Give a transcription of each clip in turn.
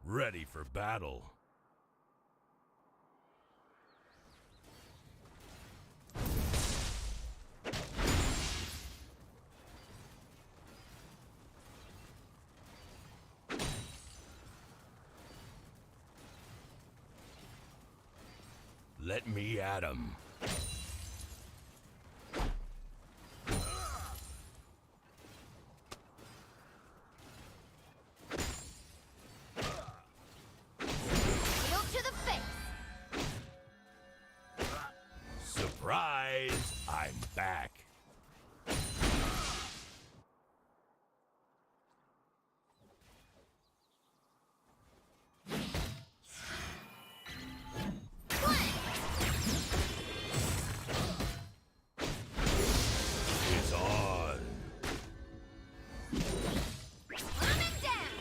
Ready for battle. Let me at 'em. Surprise! I'm back. It's on. Coming down.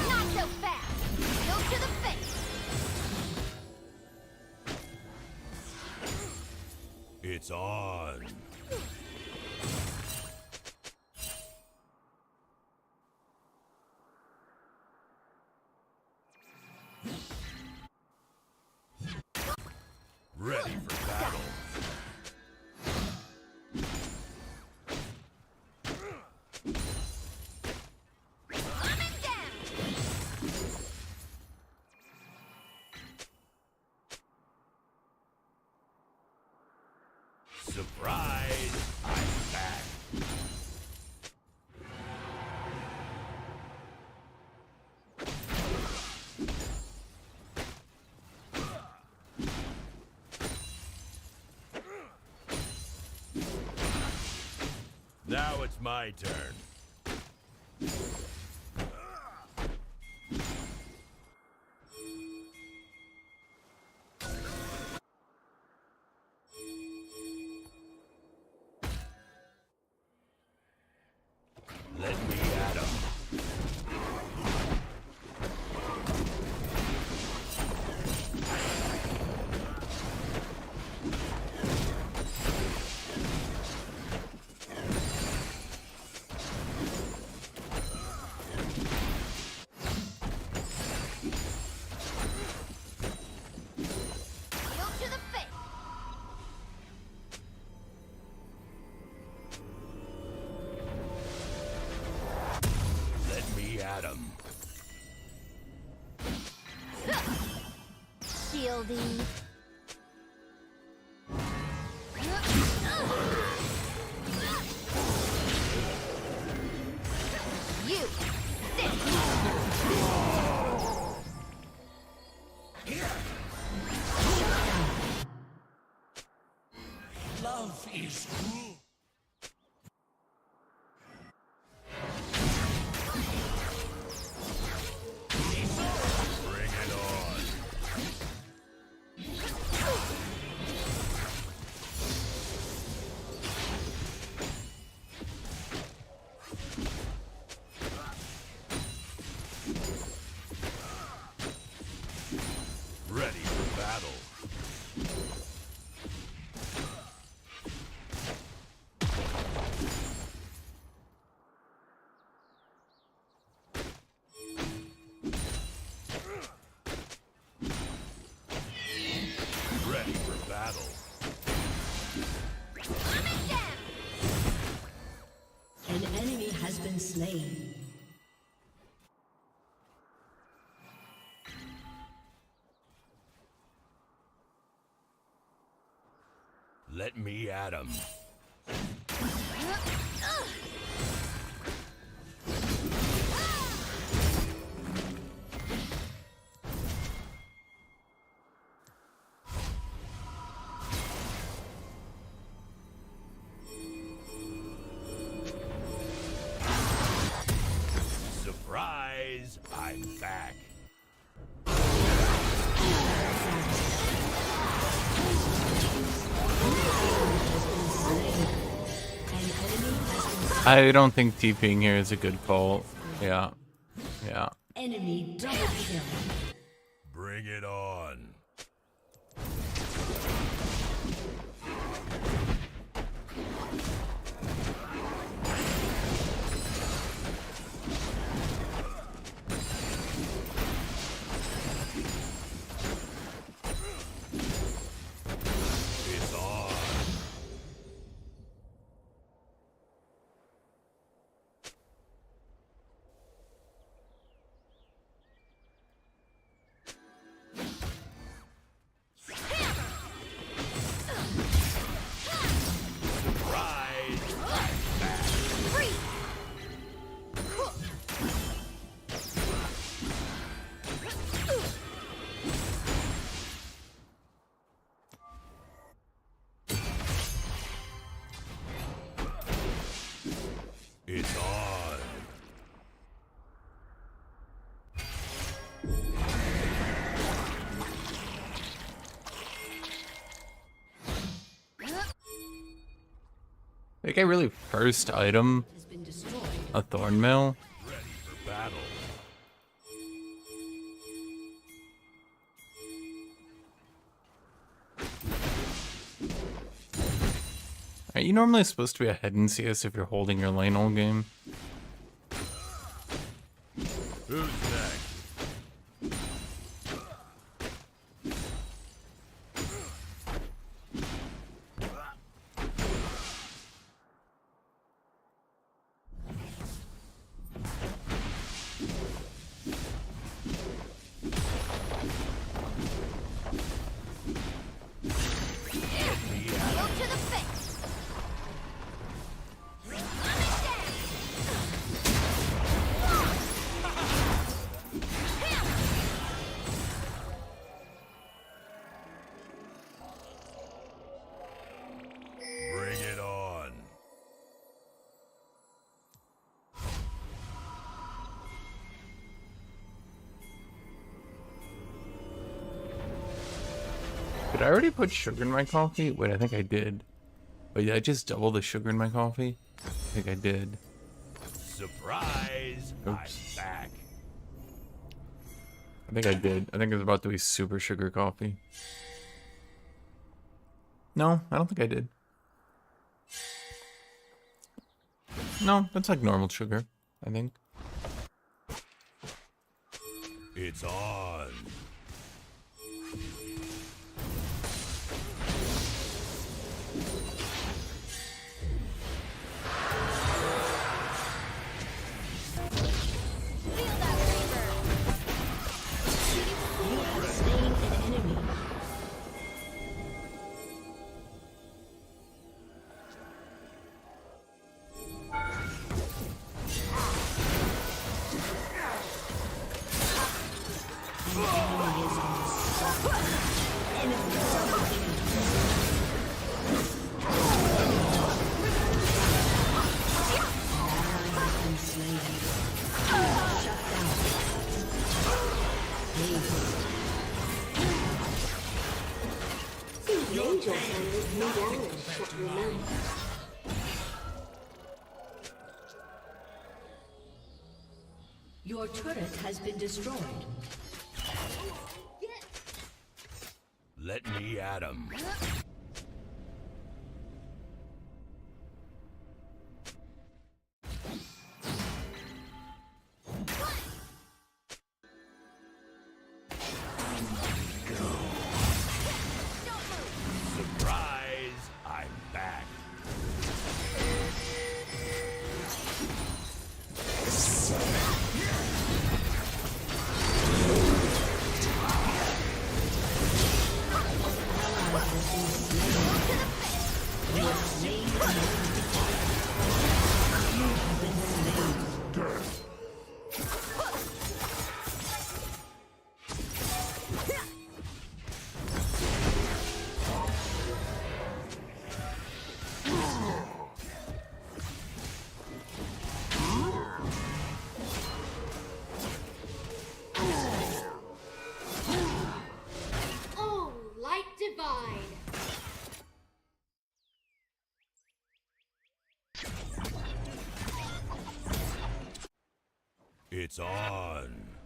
Not so fast. Go to the face. It's on. Ready for battle. Coming down. Surprise! I'm back. Now it's my turn. Let me at 'em. Go to the face. Let me at 'em. Shielding. You sit. Love is cruel. Bring it on. Ready for battle. Ready for battle. Coming down. An enemy has been slain. Let me at 'em. Surprise! I'm back. I don't think TPing here is a good call. Yeah. Yeah. Enemy double kill. Bring it on. I think I really first item Has been destroyed. a thorn mail. Ready for battle. Are you normally supposed to be ahead in CS if you're holding your lane all game? Who's next? Go to the face. Bring it on. Did I already put sugar in my coffee? Wait, I think I did. Wait, did I just double the sugar in my coffee? I think I did. Surprise! Oops. I'm back. I think I did. I think it was about to be super sugar coffee. No, I don't think I did. No, that's like normal sugar, I think. It's on. Feel that fever. You have slain an enemy. An enemy is unstoppable. Enemy has been slain. Shut down. The angel handles no damage, but remember. Your turret has been destroyed. Let me at 'em. Surprise! I'm back. Oh, light divine. It's on.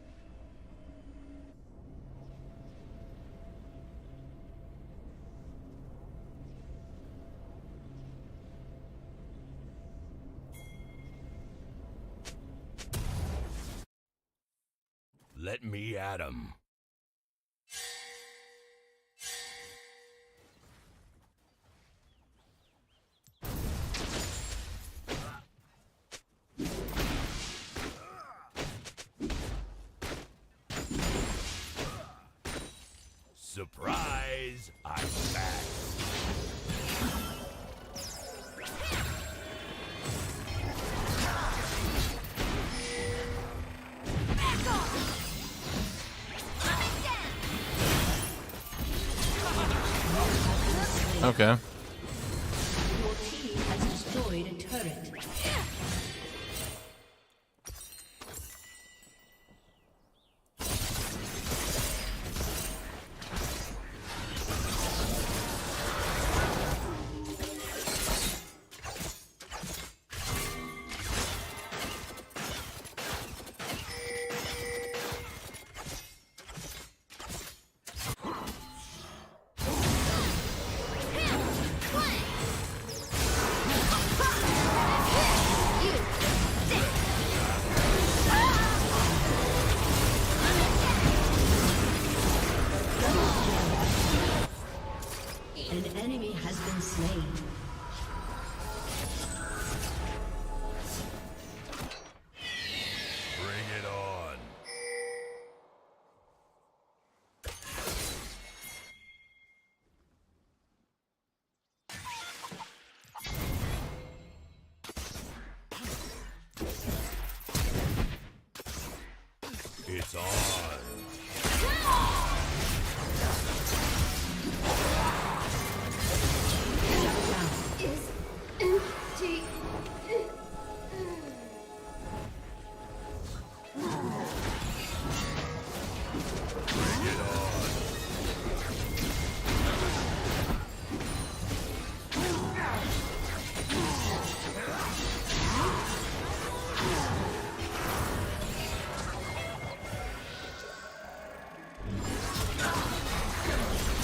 Let me at 'em. Surprise! I'm back. Back off. Coming down. Okay. Your team has destroyed a turret. been slain. Bring it on. It's on. Is empty. Bring it on.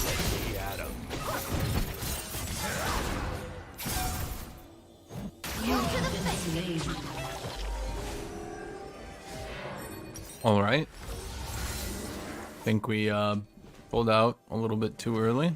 Let me at 'em. Slain. All right. Think we pulled out a little bit too early.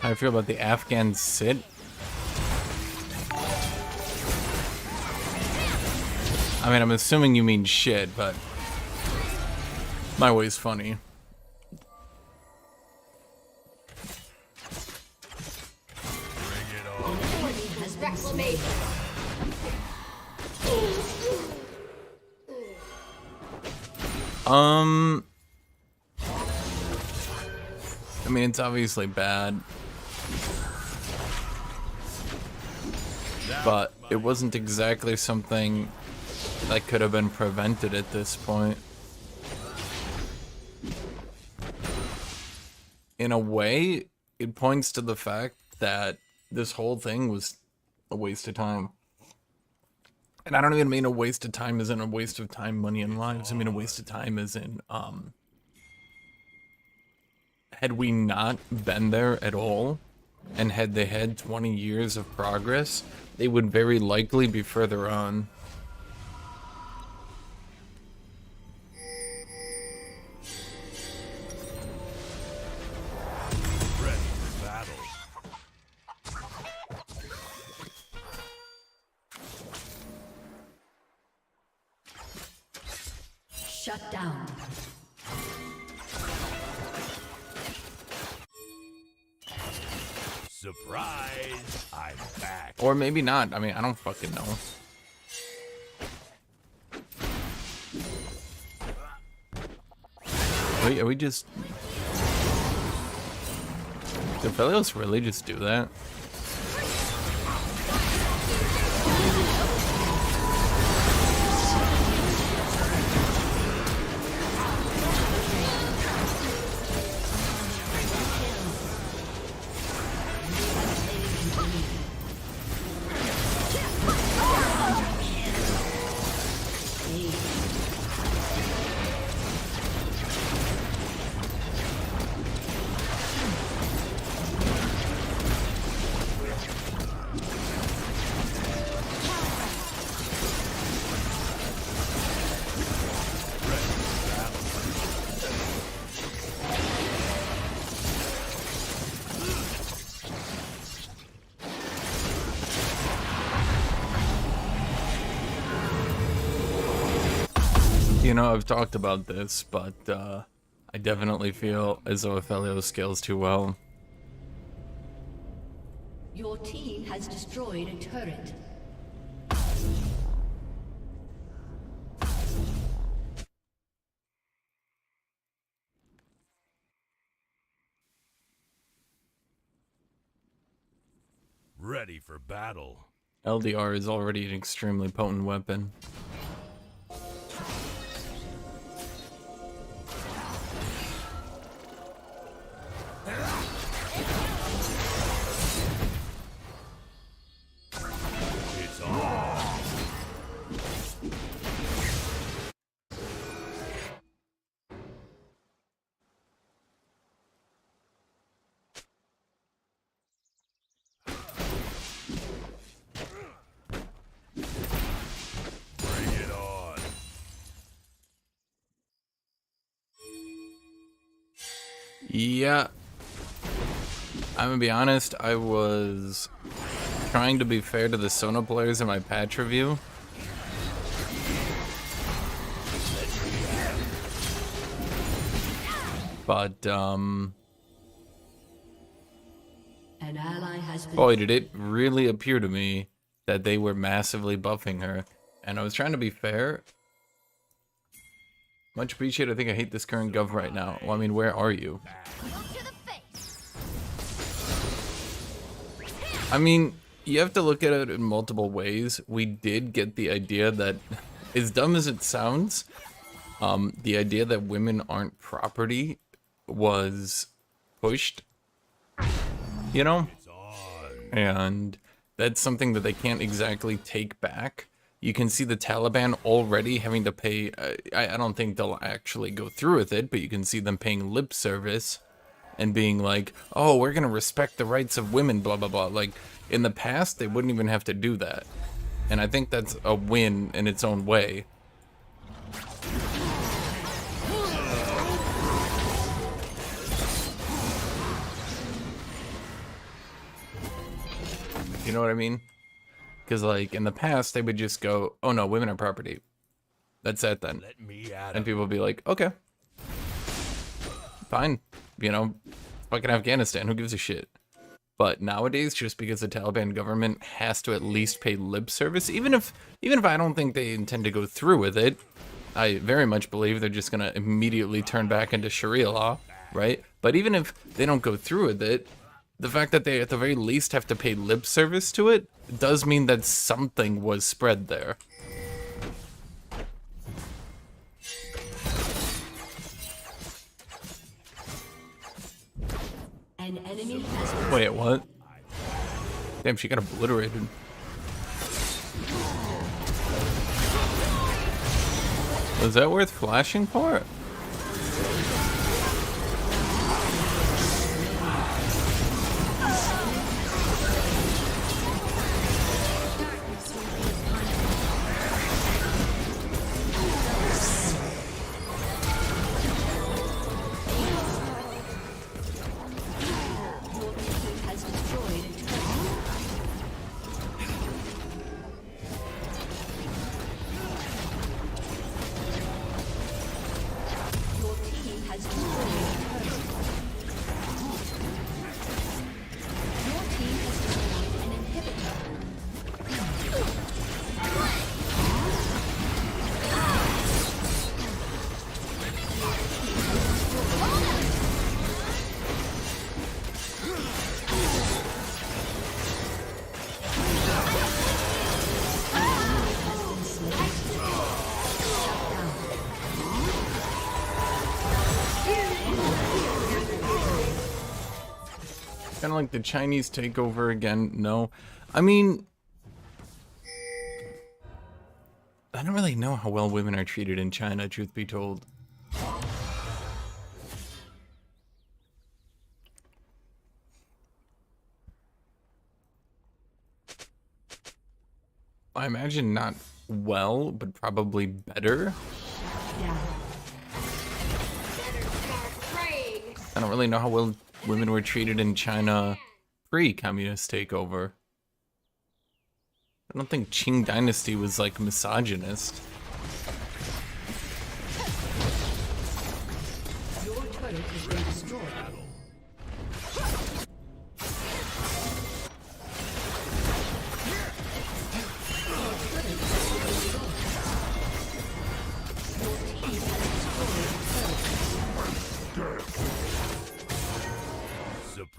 How I feel about the Afghan sit. I mean, I'm assuming you mean shit, but my way's funny. Bring it on. Reclamation. I mean, it's obviously bad, but it wasn't exactly something that could have been prevented at this point. In a way, it points to the fact that this whole thing was a waste of time. And I don't even mean a waste of time as in a waste of time, money, and lives. I mean a waste of time as in, had we not been there at all, and had they had 20 years of progress, they would very likely be further on. Ready for battle. Shut down. Surprise! I'm back. Or maybe not. I mean, I don't fucking know. Wait, are we just... Did Felios really just do that? You know, I've talked about this, but I definitely feel as though Aphelios scales too well. Your team has destroyed a turret. Ready for battle. LDR is already an extremely potent weapon. Yeah. I'm gonna be honest, I was trying to be fair to the Sona players in my patch review. But, An ally has been boy, did it really appear to me that they were massively buffing her. And I was trying to be fair. Much appreciated. I think I hate this current gov right now. Well, I mean, where are you? Go to the face. I mean, you have to look at it in multiple ways. We did get the idea that, as dumb as it sounds, the idea that women aren't property was pushed, you know? And that's something that they can't exactly take back. You can see the Taliban already having to pay, I don't think they'll actually go through with it, but you can see them paying lip service and being like, oh, we're gonna respect the rights of women, blah, blah, blah. Like, in the past, they wouldn't even have to do that. And I think that's a win in its own way. You know what I mean? Because, like, in the past, they would just go, oh no, women are property. That's that then. Let me out And of people would be like, okay. Fine. You know, fucking Afghanistan, who gives a shit? But nowadays, just because the Taliban government has to at least pay lip service, even if I don't think they intend to go through with it, I very much believe they're just gonna immediately turn back into Sharia law, right? But even if they don't go through with it, the fact that they at the very least have to pay lip service to it does mean that something was spread there. an enemy has been Wait, what? Damn, she got obliterated. Was that worth flashing for? has destroyed a turret. Your team has destroyed a turret. Your team has destroyed an inhibitor. Kind of like the Chinese takeover again. No, I mean, I don't really know how well women are treated in China, truth be told. I imagine not well, but probably better. Down. I don't really know how well women were treated in China pre-communist takeover. I don't think Qing Dynasty was like misogynist. Your turret has been destroyed.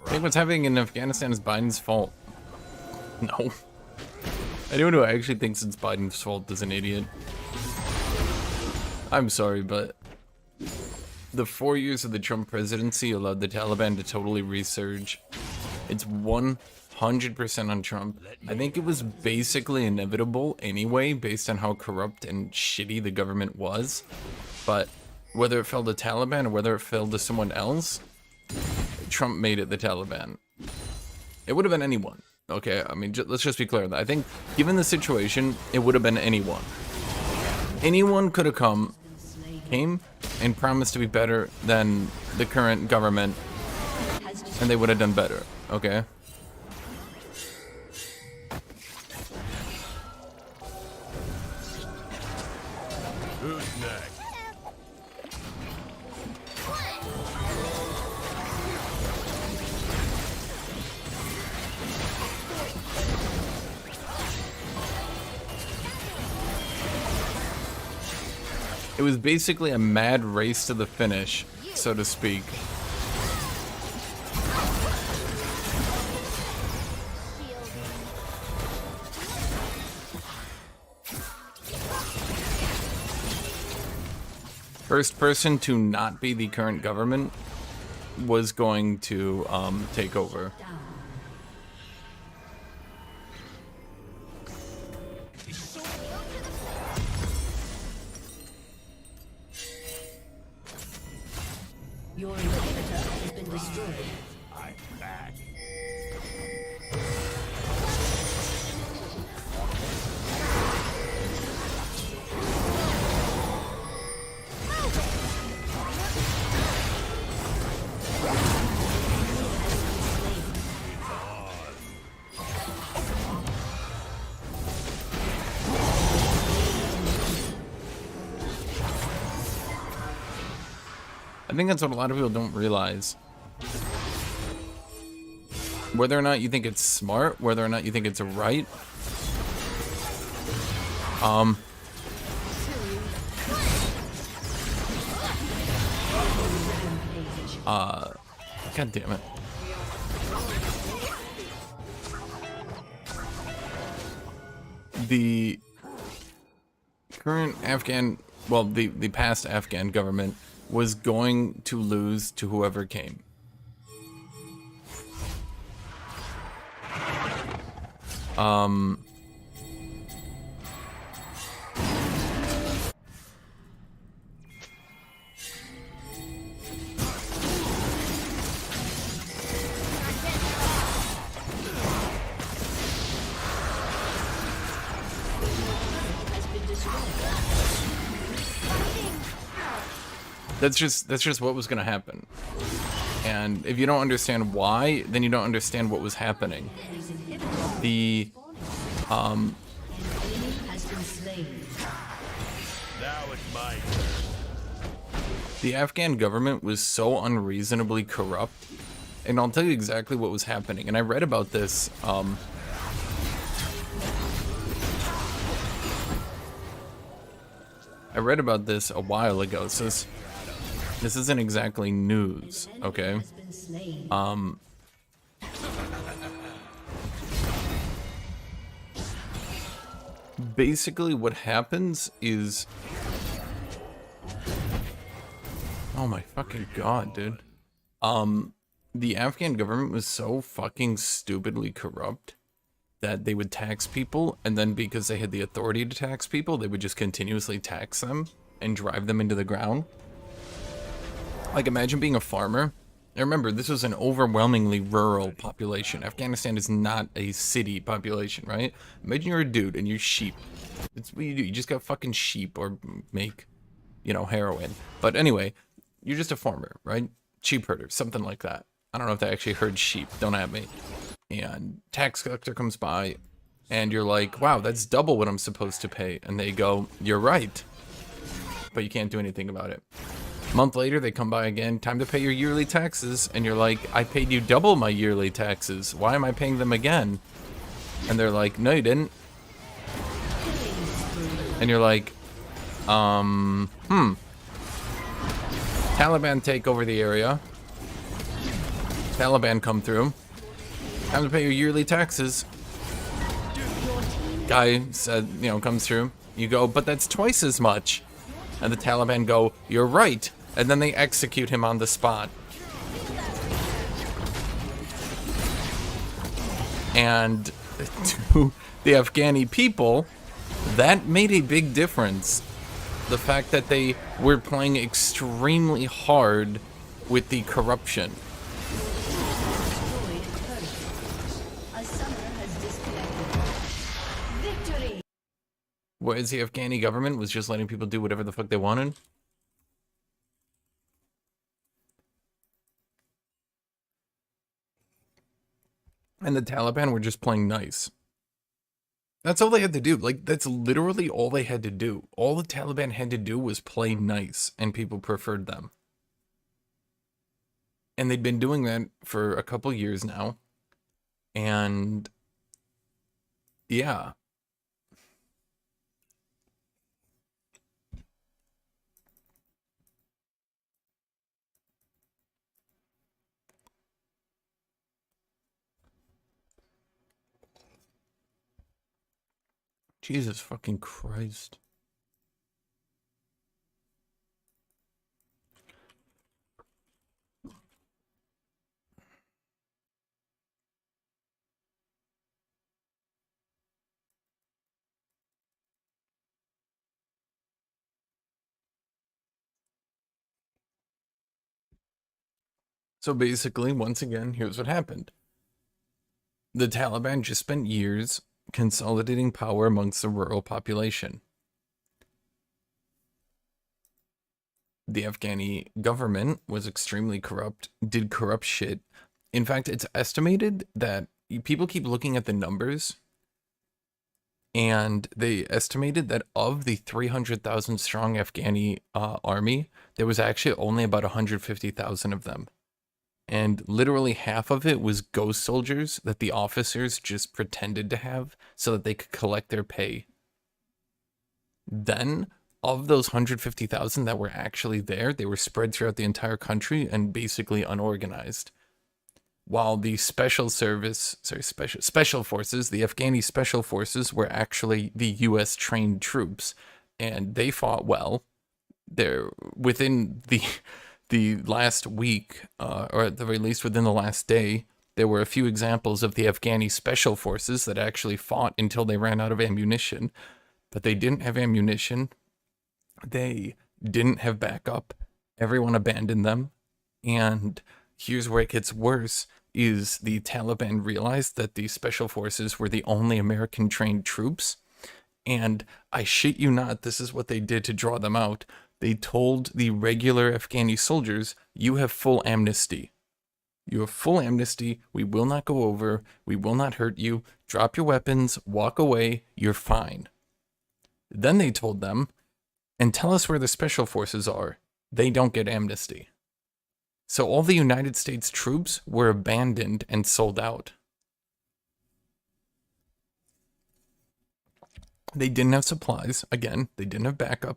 I think what's happening in Afghanistan is Biden's fault. No. Anyone who actually thinks it's Biden's fault is an idiot. I'm sorry, but the 4 years of the Trump presidency allowed the Taliban to totally resurge. It's 100% on Trump. I think it was basically inevitable anyway, based on how corrupt and shitty the government was. But whether it fell to Taliban or whether it fell to someone else, Trump made it the Taliban. It would have been anyone. Okay, I mean, let's just be clear on that. I think, given the situation, it would have been anyone. Anyone could have came came and promised to be better than the current government, and they would have done better, okay? Who's next? It was basically a mad race to the finish, so to speak. First person to not be the current government was going to take over. Your inhibitor has been destroyed. I'm back. I think that's what a lot of people don't realize. Whether or not you think it's smart, whether or not you think it's right. God damn it. The current Afghan, well, the past Afghan government was going to lose to whoever came. That's just what was gonna happen. And if you don't understand why, then you don't understand what was happening. The Has been slain. Now it's my turn. the Afghan government was so unreasonably corrupt, and I'll tell you exactly what was happening. And I read about this. I read about this a while ago. So this isn't exactly news, okay? Has been slain. Basically what happens is, oh my fucking god, dude. The Afghan government was so fucking stupidly corrupt that they would tax people, and then because they had the authority to tax people, they would just continuously tax them and drive them into the ground. Like, imagine being a farmer. Now remember, this was an overwhelmingly rural population. Afghanistan is not a city population, right? Imagine you're a dude and you're sheep. It's what you do. You just got fucking sheep or make, you know, heroin. But anyway, you're just a farmer, right? Sheep herder, something like that. I don't know if they actually herd sheep. Don't at me. And tax collector comes by and you're like, wow, that's double what I'm supposed to pay. And they go, you're right. But you can't do anything about it. A month later, they come by again, time to pay your yearly taxes, and you're like, I paid you double my yearly taxes. Why am I paying them again? And they're like, no, you didn't. And you're like, Taliban take over the area. Taliban come through. Time to pay your yearly taxes. Guy said, you know, comes through. You go, but that's twice as much. And the Taliban go, you're right. And then they execute him on the spot. And to the Afghani people, that made a big difference. The fact that they were playing extremely hard with the corruption. A summoner has disconnected. Victory. Whereas the Afghani government was just letting people do whatever the fuck they wanted. And the Taliban were just playing nice. That's all they had to do. Like, that's literally all they had to do. All the Taliban had to do was play nice, and people preferred them. And they'd been doing that for a couple years now. And yeah. Jesus fucking Christ. So basically, once again, here's what happened. The Taliban just spent years consolidating power amongst the rural population. The Afghani government was extremely corrupt, did corrupt shit. In fact, it's estimated that people keep looking at the numbers, and they estimated that of the 300,000 strong Afghani army, there was actually only about 150,000 of them. And literally half of it was ghost soldiers that the officers just pretended to have so that they could collect their pay. Then, of those 150,000 that were actually there, they were spread throughout the entire country and basically unorganized. While the special forces, the Afghani special forces were actually the US trained troops, and they fought well. They're within the last week, or at the very least within the last day, there were a few examples of the Afghani special forces that actually fought until they ran out of ammunition. But they didn't have ammunition. They didn't have backup. Everyone abandoned them. And here's where it gets worse, is the Taliban realized that the special forces were the only American trained troops. And I shit you not, this is what they did to draw them out. They told the regular Afghani soldiers, you have full amnesty. You have full amnesty. We will not go over. We will not hurt you. Drop your weapons. Walk away. You're fine. Then they told them, and tell us where the special forces are. They don't get amnesty. So all the United States troops were abandoned and sold out. They didn't have supplies. Again, they didn't have backup.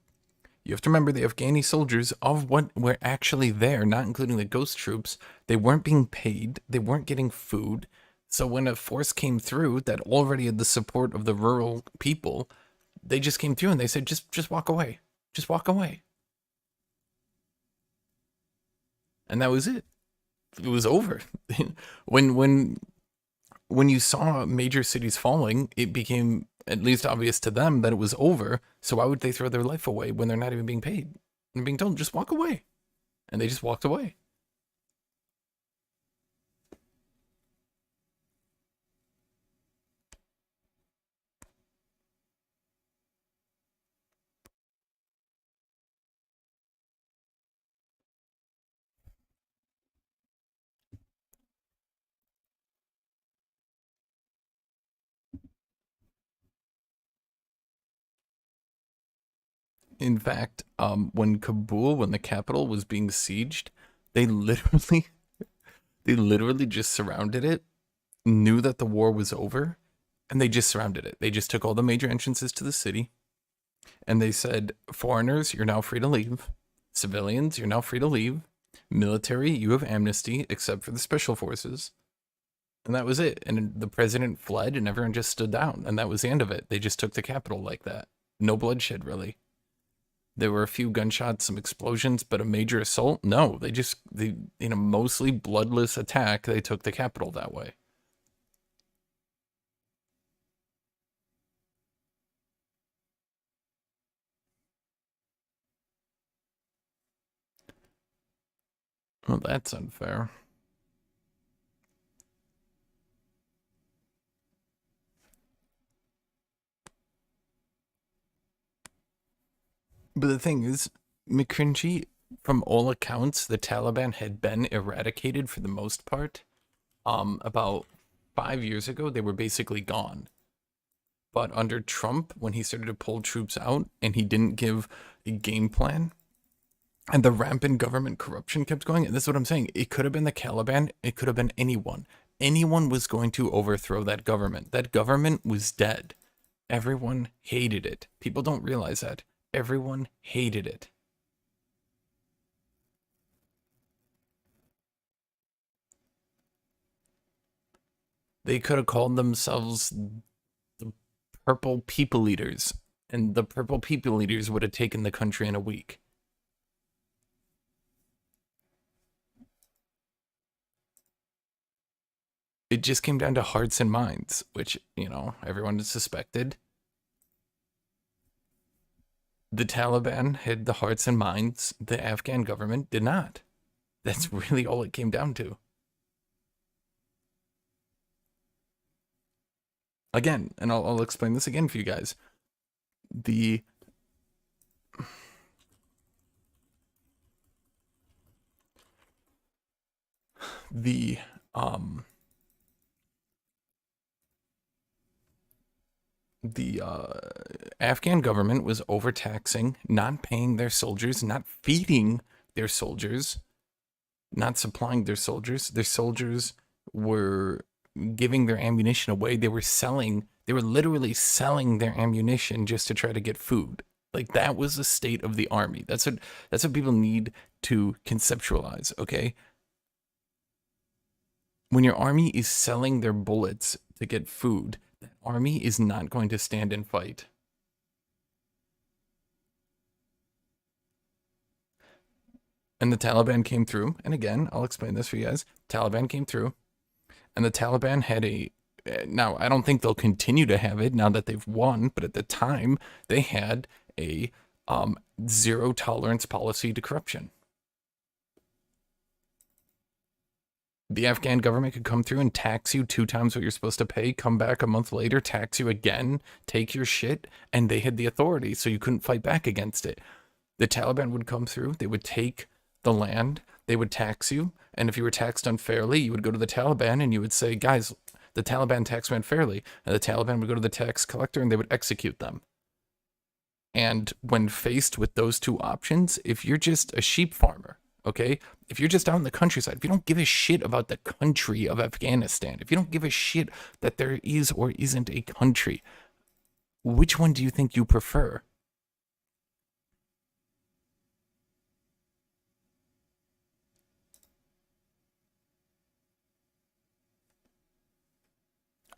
You have to remember the Afghani soldiers of what were actually there, not including the ghost troops, they weren't being paid, they weren't getting food. So when a force came through that already had the support of the rural people, they just came through and they said, just walk away. Just walk away. And that was it. It was over. when you saw major cities falling, it became at least obvious to them that it was over. So why would they throw their life away when they're not even being paid and being told just walk away? And they just walked away. In fact, when the capital was being sieged, they literally just surrounded it, knew that the war was over, and they just surrounded it. They just took all the major entrances to the city, and they said, foreigners, you're now free to leave. Civilians, you're now free to leave. Military, you have amnesty, except for the special forces. And that was it. And the president fled, and everyone just stood down, and that was the end of it. They just took the capital like that. No bloodshed, really. There were a few gunshots, some explosions, but a major assault? No, they in a mostly bloodless attack, they took the capital that way. Well, that's unfair. But the thing is, McCrinchy, from all accounts, the Taliban had been eradicated for the most part. About 5 years ago, they were basically gone. But under Trump, when he started to pull troops out and he didn't give a game plan, and the rampant government corruption kept going, and this is what I'm saying, it could have been the Taliban, it could have been anyone. Anyone was going to overthrow that government. That government was dead. Everyone hated it. People don't realize that. Everyone hated it. They could have called themselves the Purple People Eaters, and the Purple People Eaters would have taken the country in a week. It just came down to hearts and minds, which, you know, everyone suspected. The Taliban had the hearts and minds. The Afghan government did not. That's really all it came down to. Again, and I'll explain this again for you guys. The Afghan government was overtaxing, not paying their soldiers, not feeding their soldiers, not supplying their soldiers. Their soldiers were giving their ammunition away. They were literally selling their ammunition just to try to get food. Like, that was the state of the army. That's what people need to conceptualize, okay? When your army is selling their bullets to get food, that army is not going to stand and fight. And the Taliban came through, and again, I'll explain this for you guys. Taliban came through, and the Taliban had now, I don't think they'll continue to have it now that they've won, but at the time, they had a zero tolerance policy to corruption. The Afghan government could come through and tax you 2 times what you're supposed to pay, come back a month later, tax you again, take your shit, and they had the authority, so you couldn't fight back against it. The Taliban would come through, they would take the land, they would tax you, and if you were taxed unfairly, you would go to the Taliban and you would say, guys, the Taliban taxed me unfairly, and the Taliban would go to the tax collector and they would execute them. And when faced with those 2 options, if you're just a sheep farmer, okay, if you're just out in the countryside, if you don't give a shit about the country of Afghanistan, if you don't give a shit that there is or isn't a country, which one do you think you prefer?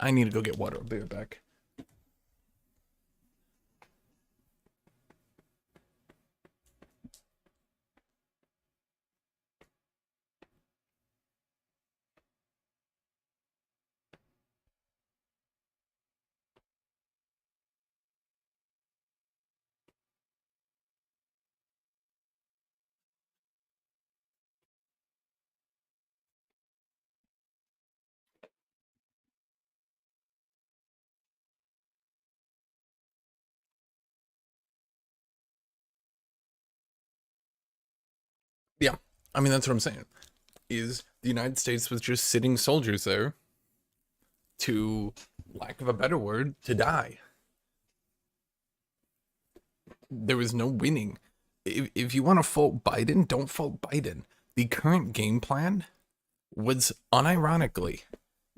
I need to go get water. I'll be right back. Yeah, I mean, that's what I'm saying, is the United States was just sitting soldiers there to, lack of a better word, to die. There was no winning. If you want to fault Biden, don't fault Biden. The current game plan was, unironically,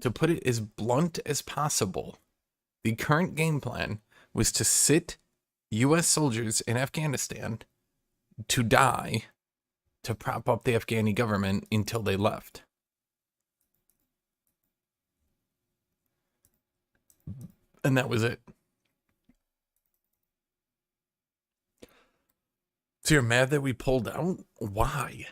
to put it as blunt as possible, the current game plan was to sit U.S. soldiers in Afghanistan to die to prop up the Afghani government until they left. And that was it. So you're mad that we pulled out? Why?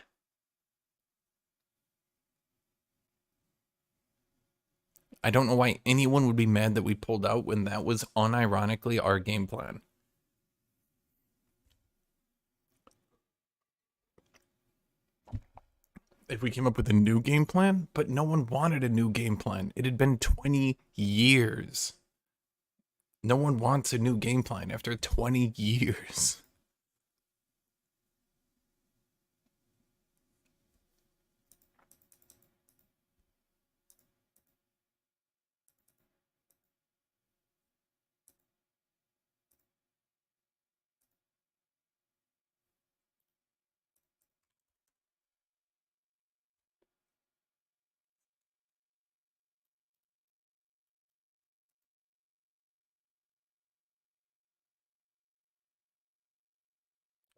I don't know why anyone would be mad that we pulled out when that was unironically our game plan. If we came up with a new game plan, but no one wanted a new game plan. It had been 20 years. No one wants a new game plan after 20 years.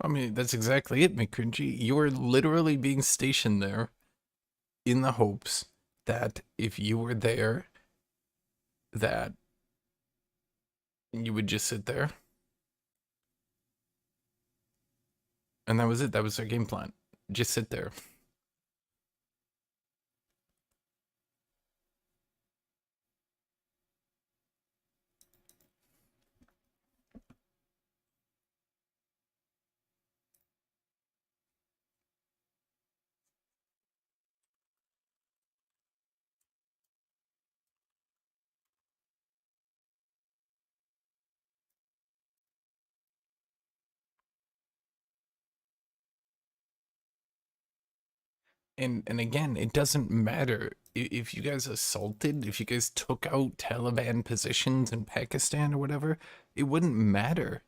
I mean, that's exactly it, McCringy. You are literally being stationed there in the hopes that if you were there, that you would just sit there. And that was it. That was their game plan. Just sit there. And again, it doesn't matter if you guys assaulted, if you guys took out Taliban positions in Pakistan or whatever, it wouldn't matter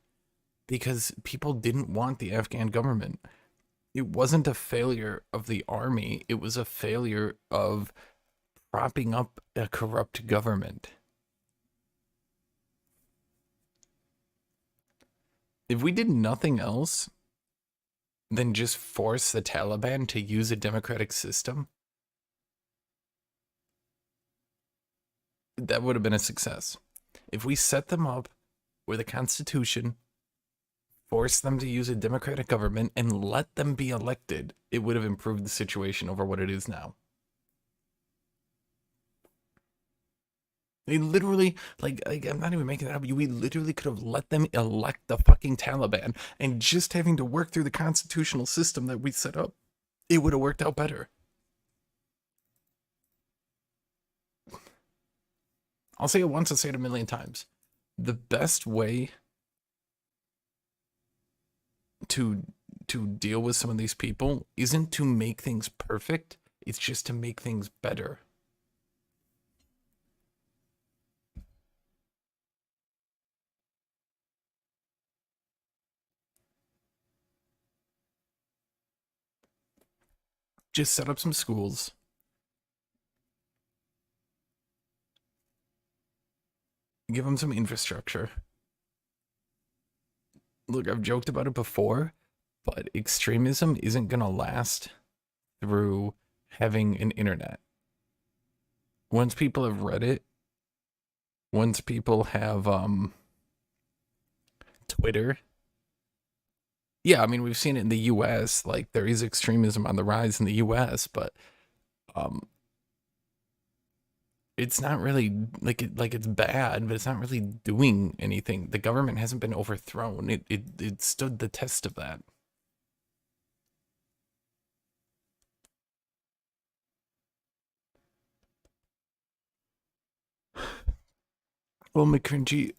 because people didn't want the Afghan government. It wasn't a failure of the army, it was a failure of propping up a corrupt government. If we did nothing else than just force the Taliban to use a democratic system, that would have been a success. If we set them up with a constitution, force them to use a democratic government, and let them be elected, it would have improved the situation over what it is now. They literally, like I'm not even making that up. We literally could have let them elect the fucking Taliban, and just having to work through the constitutional system that we set up, it would have worked out better. I'll say it once, I'll say it a million times. The best way to deal with some of these people isn't to make things perfect, it's just to make things better. Just set up some schools. Give them some infrastructure. Look, I've joked about it before, but extremism isn't going to last through having an internet. Once people have read it, once people have Twitter. Yeah, I mean, we've seen it in the US, like there is extremism on the rise in the US, but it's not really like it's bad, but it's not really doing anything. The government hasn't been overthrown. It stood the test of that. Well, McCringy,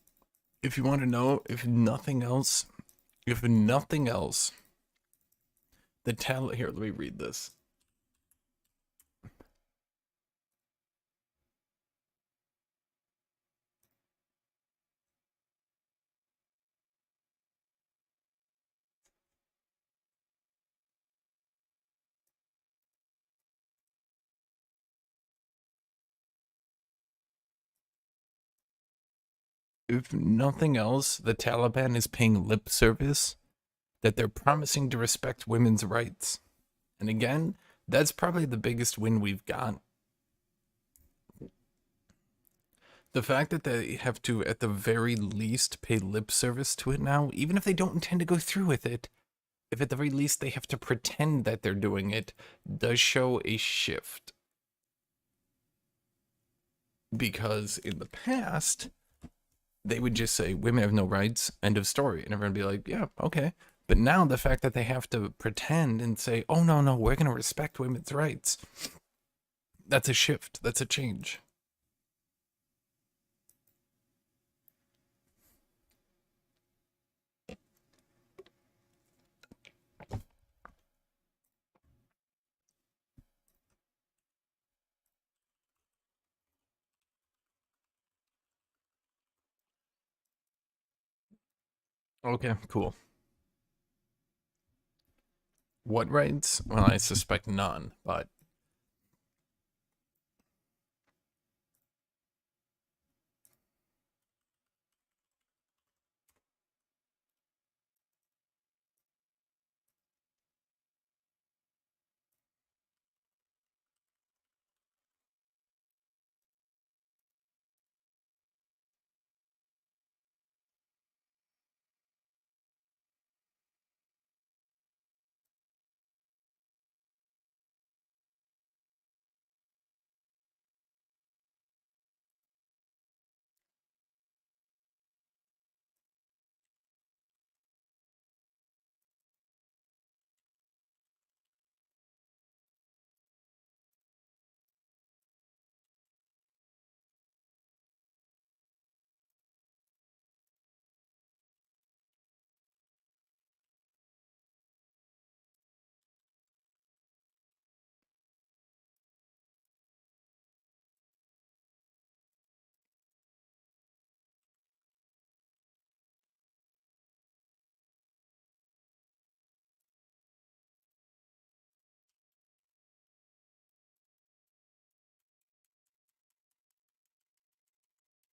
if you want to know, if nothing else, the here, let me read this. If nothing else, the Taliban is paying lip service that they're promising to respect women's rights. And again, that's probably the biggest win we've got. The fact that they have to, at the very least, pay lip service to it now, even if they don't intend to go through with it, if at the very least they have to pretend that they're doing it, does show a shift. Because in the past, they would just say, women have no rights, end of story. And everyone would be like, yeah, okay. But now the fact that they have to pretend and say, oh, no, we're going to respect women's rights. That's a shift. That's a change. Okay, cool. What rights? Well, I suspect none, but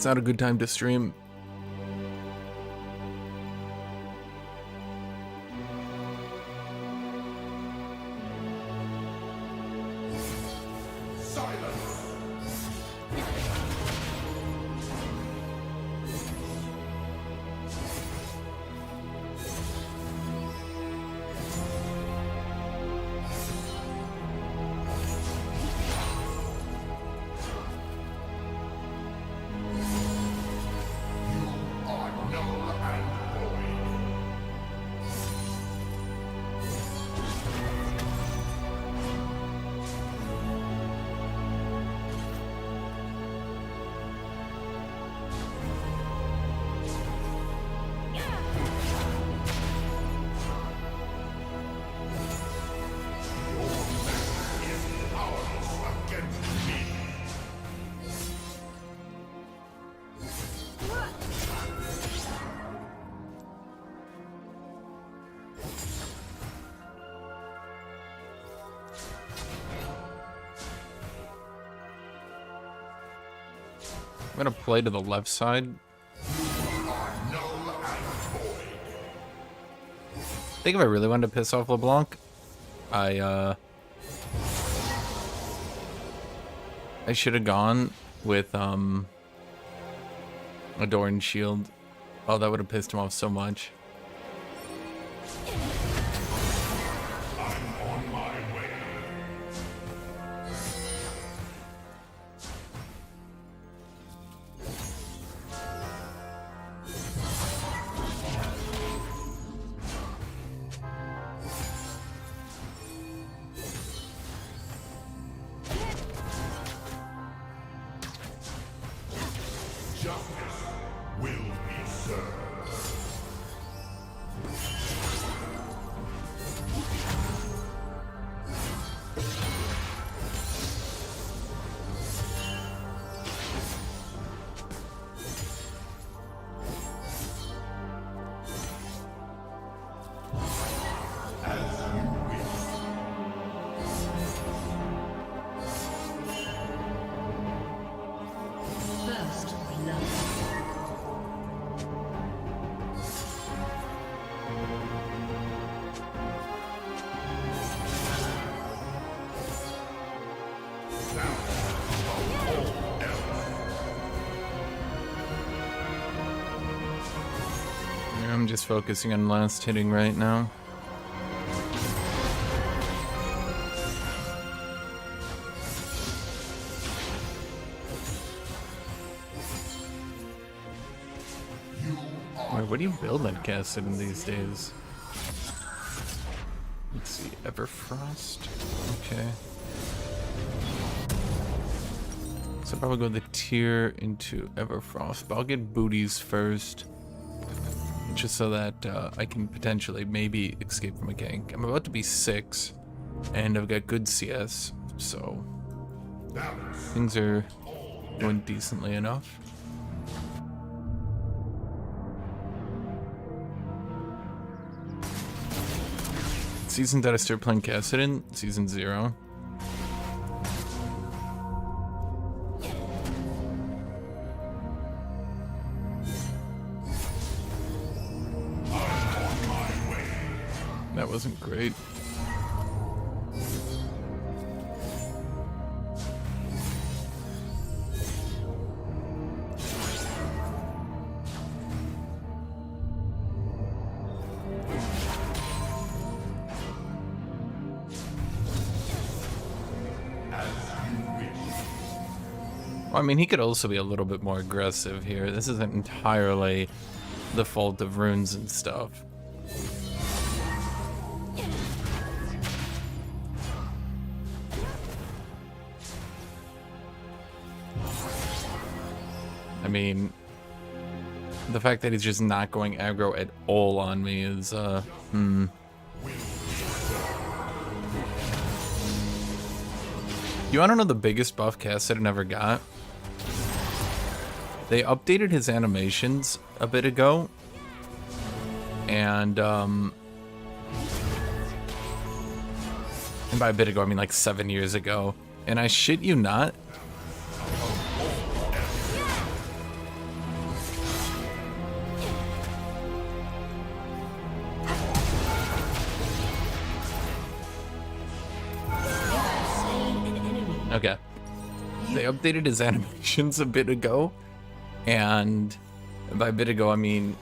It's not a good time to stream. I'm gonna play to the left side. I think if I really wanted to piss off LeBlanc, I should have gone with Adorned Shield. Oh, that would have pissed him off so much. First love. I'm just focusing on last hitting right now. Wait, what do you build on Cassidy these days? Let's see, Everfrost. Okay. So I'll probably go the tier into Everfrost, but I'll get booties first. Just so that I can potentially maybe escape from a gank. I'm about to be 6, and I've got good CS, so things are going decently enough. Season that I started playing Cassidy, season 0. That wasn't great. Well, I mean, he could also be a little bit more aggressive here. This isn't entirely the fault of runes and stuff. I mean, the fact that he's just not going aggro at all on me is, You wanna know the biggest buff Cassidy never got? They updated his animations a bit ago, and by a bit ago I mean like 7 years ago, and I shit you not, Okay. They updated his animations a bit ago, and by a bit ago I mean,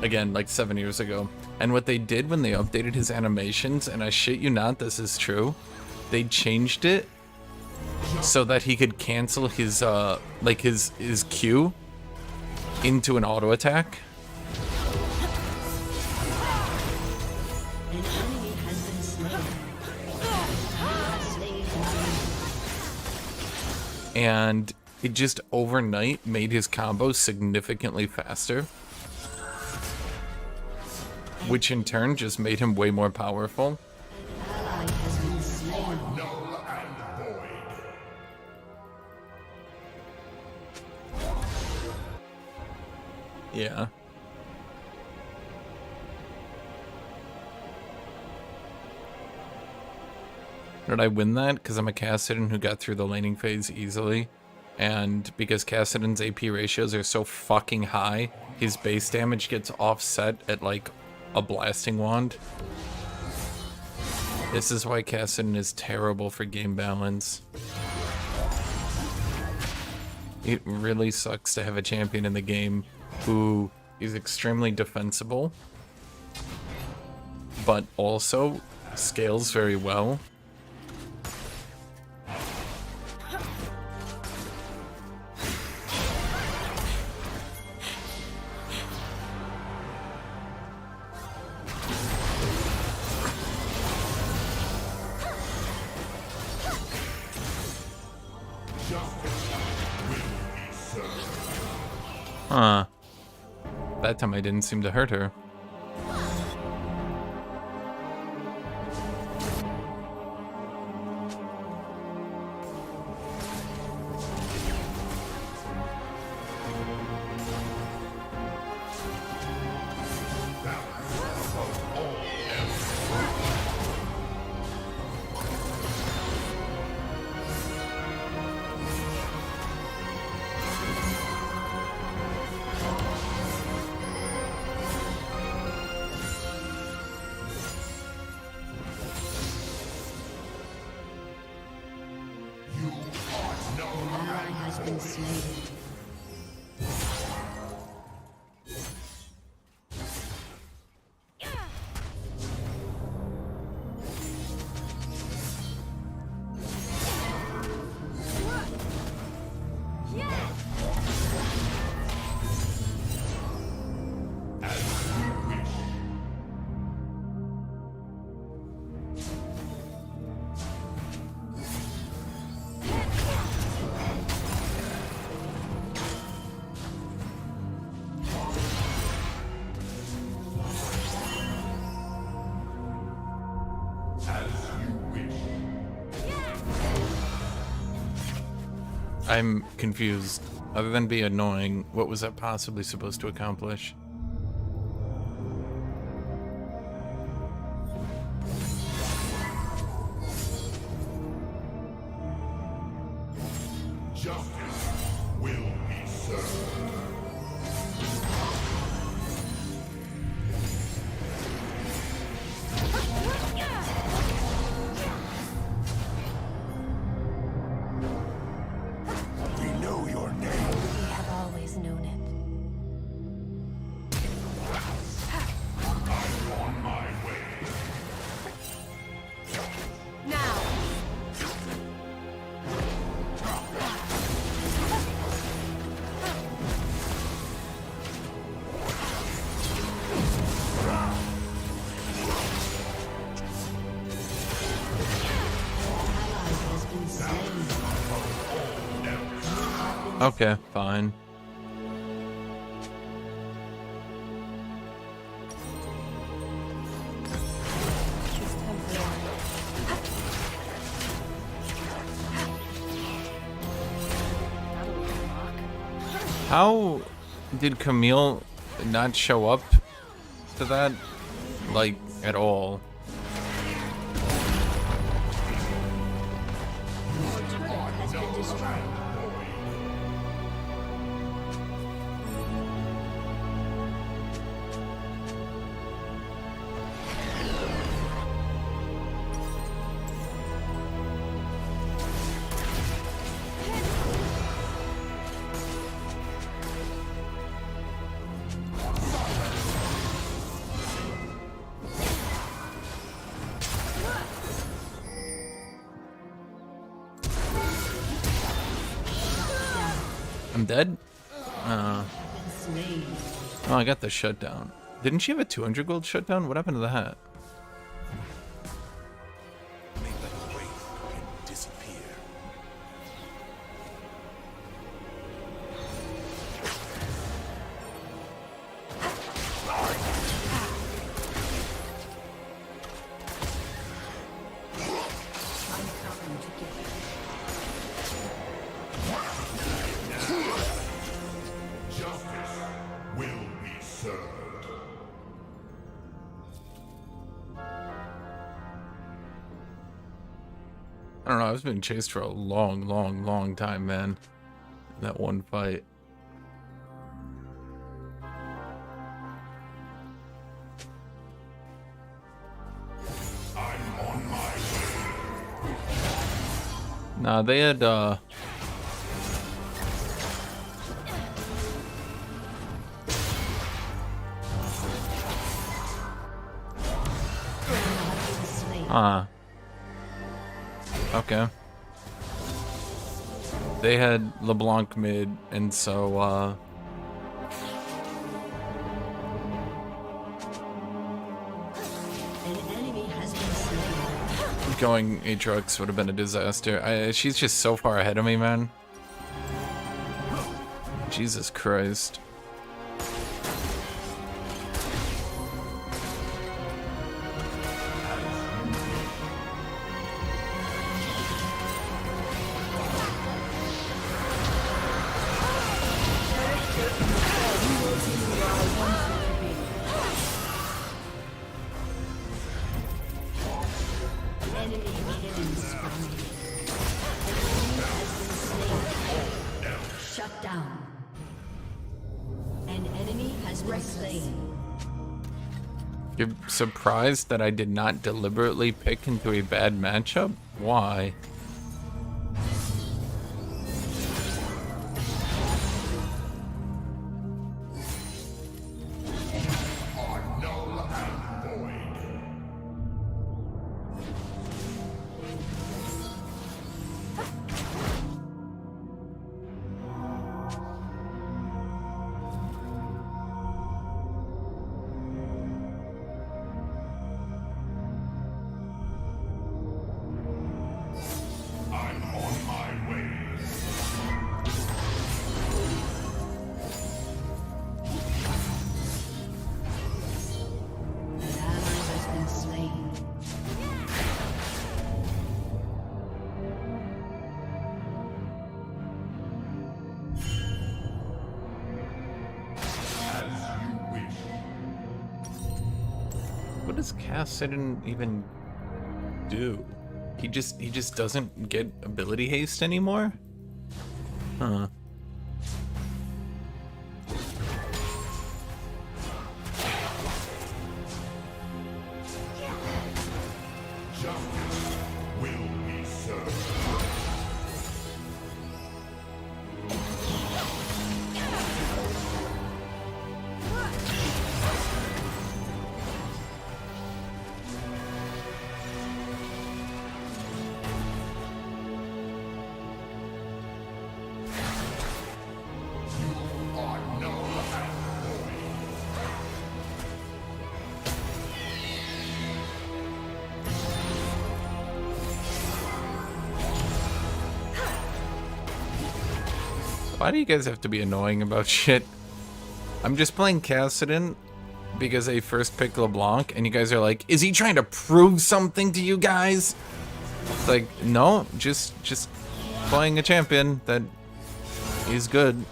again, like 7 years ago. And what they did when they updated his animations, and I shit you not, this is true, they changed it so that he could cancel his like his Q into an auto attack. An enemy has been slain. And it just overnight made his combos significantly faster, which in turn just made him way more powerful. Ally has been slain. Null and void. Yeah. Did I win that? Because I'm a Kassadin who got through the laning phase easily. And because Kassadin's AP ratios are so fucking high, his base damage gets offset at like a blasting wand. This is why Kassadin is terrible for game balance. It really sucks to have a champion in the game who is extremely defensible, but also scales very well. Huh. That time I didn't seem to hurt her. Ally has been slain. I'm confused. Other than be annoying, what was that possibly supposed to accomplish? Justice will be served. We know your name. We have always known it. On my way. Now. Okay, fine. How did Camille not show up to that, like, at all? I'm dead? Slain. Oh, I got the shutdown. Didn't she have a 200 gold shutdown? What happened to that? May the wraith can disappear. Justice will be served. I don't know, I was being chased for a long time, man. That one fight. I'm on my way. Nah, they had, Slain. okay. They had LeBlanc mid, and so, An enemy has been slain. going Aatrox would have been a disaster. She's just so far ahead of me, man. Jesus Christ. Enemy killing spree. An enemy has been slain. Shut down. An enemy has been slain. You're surprised that I did not deliberately pick into a bad matchup? Why? Null and void. I'm on my way. An ally has been slain. As you wish. What does Cassidy even do? He just doesn't get ability haste anymore? Huh. Justice will be served. You are null and void. Why do you guys have to be annoying about shit? I'm just playing Cassidy because I first picked LeBlanc, and you guys are like, is he trying to prove something to you guys? It's like, no, just playing a champion that is good.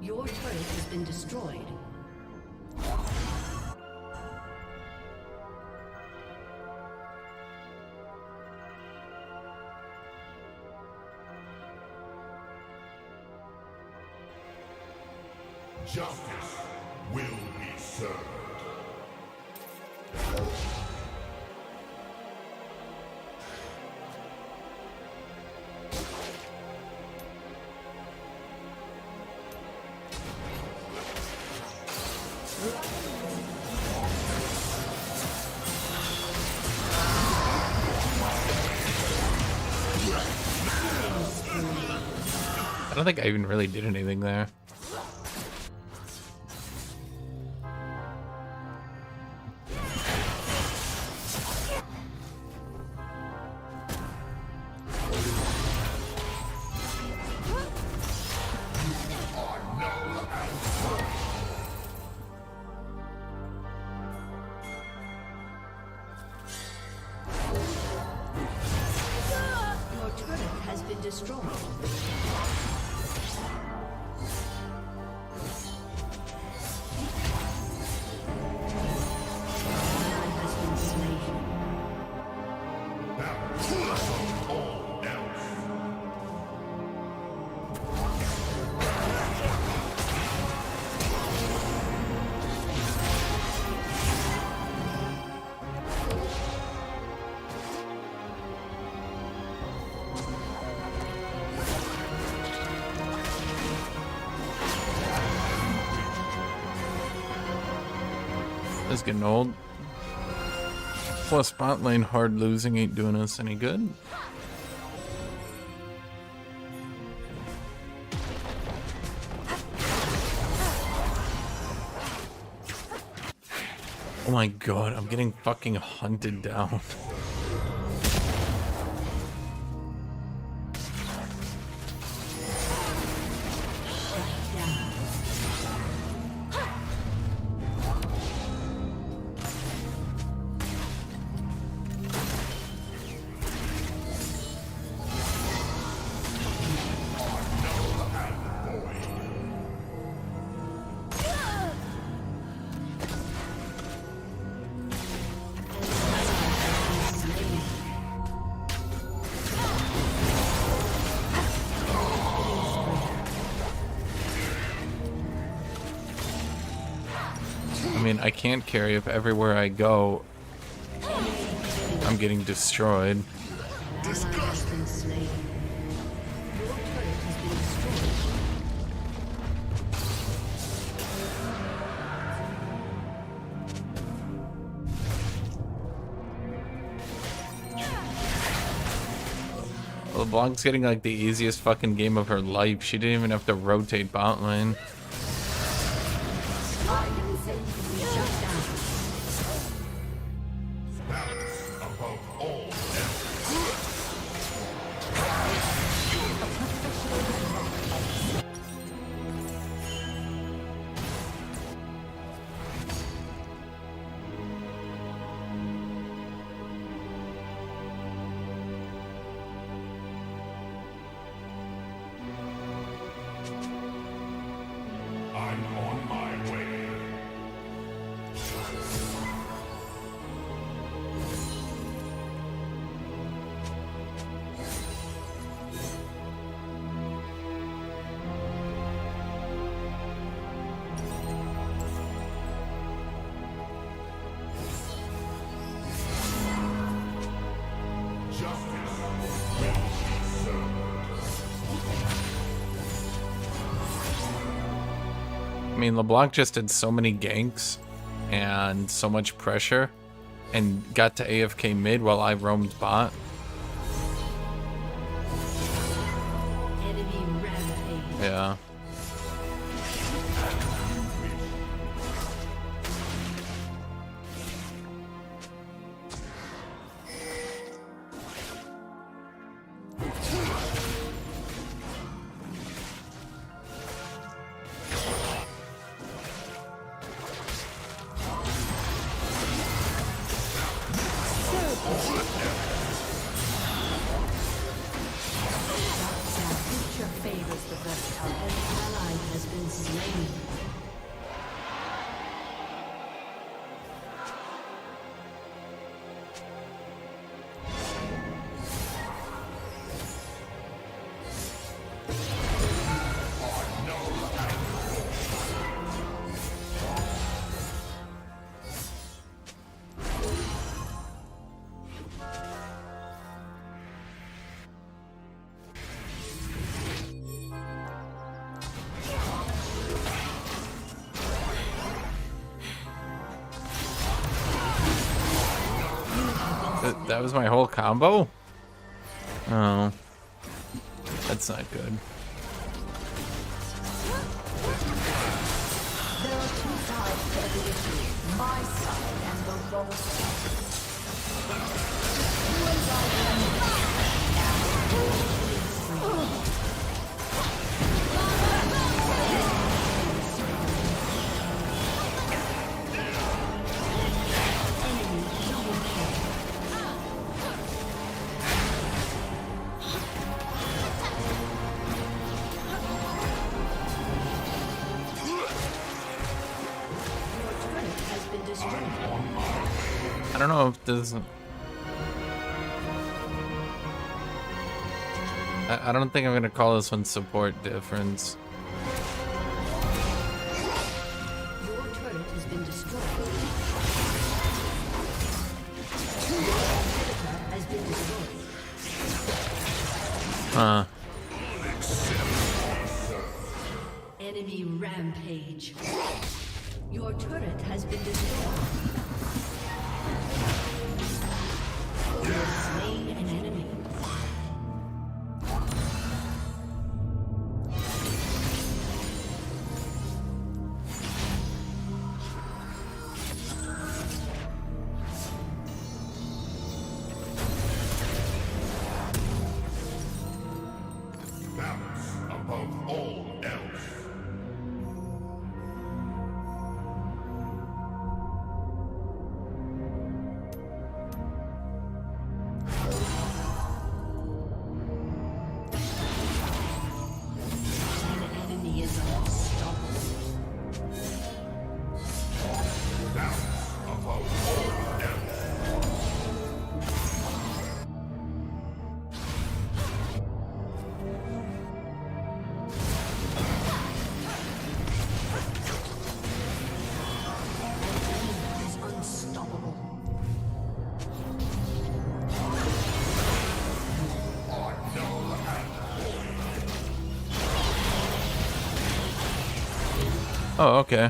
Your turret has been destroyed. Justice will be served. I don't think I even really did anything there. Your turret has been destroyed. Has been slain. This is getting old. Plus, bot lane hard losing ain't doing us any good. Oh my god, I'm getting fucking hunted down. I mean, I can't carry if everywhere I go, I'm getting destroyed. Has been slain. Your turret has been destroyed. LeBlanc's getting like the easiest fucking game of her life. She didn't even have to rotate bot lane. I'm on my way. Justice will be served. I mean, LeBlanc just did so many ganks and so much pressure and got to AFK mid while I roamed bot. Enemy rampage. Yeah. Future favors the best. An ally has been slain. That was my whole combo? Oh. That's not good. two sides to every issue. My side and the lowest. You and I I don't know if this. I don't think I'm gonna call this one support difference. Your turret has been destroyed. Has been destroyed. Enemy rampage. Your turret has been destroyed. You have slain an enemy. Balance above all else. An enemy is unstoppable. Balance above all else. Is unstoppable. Oh, okay.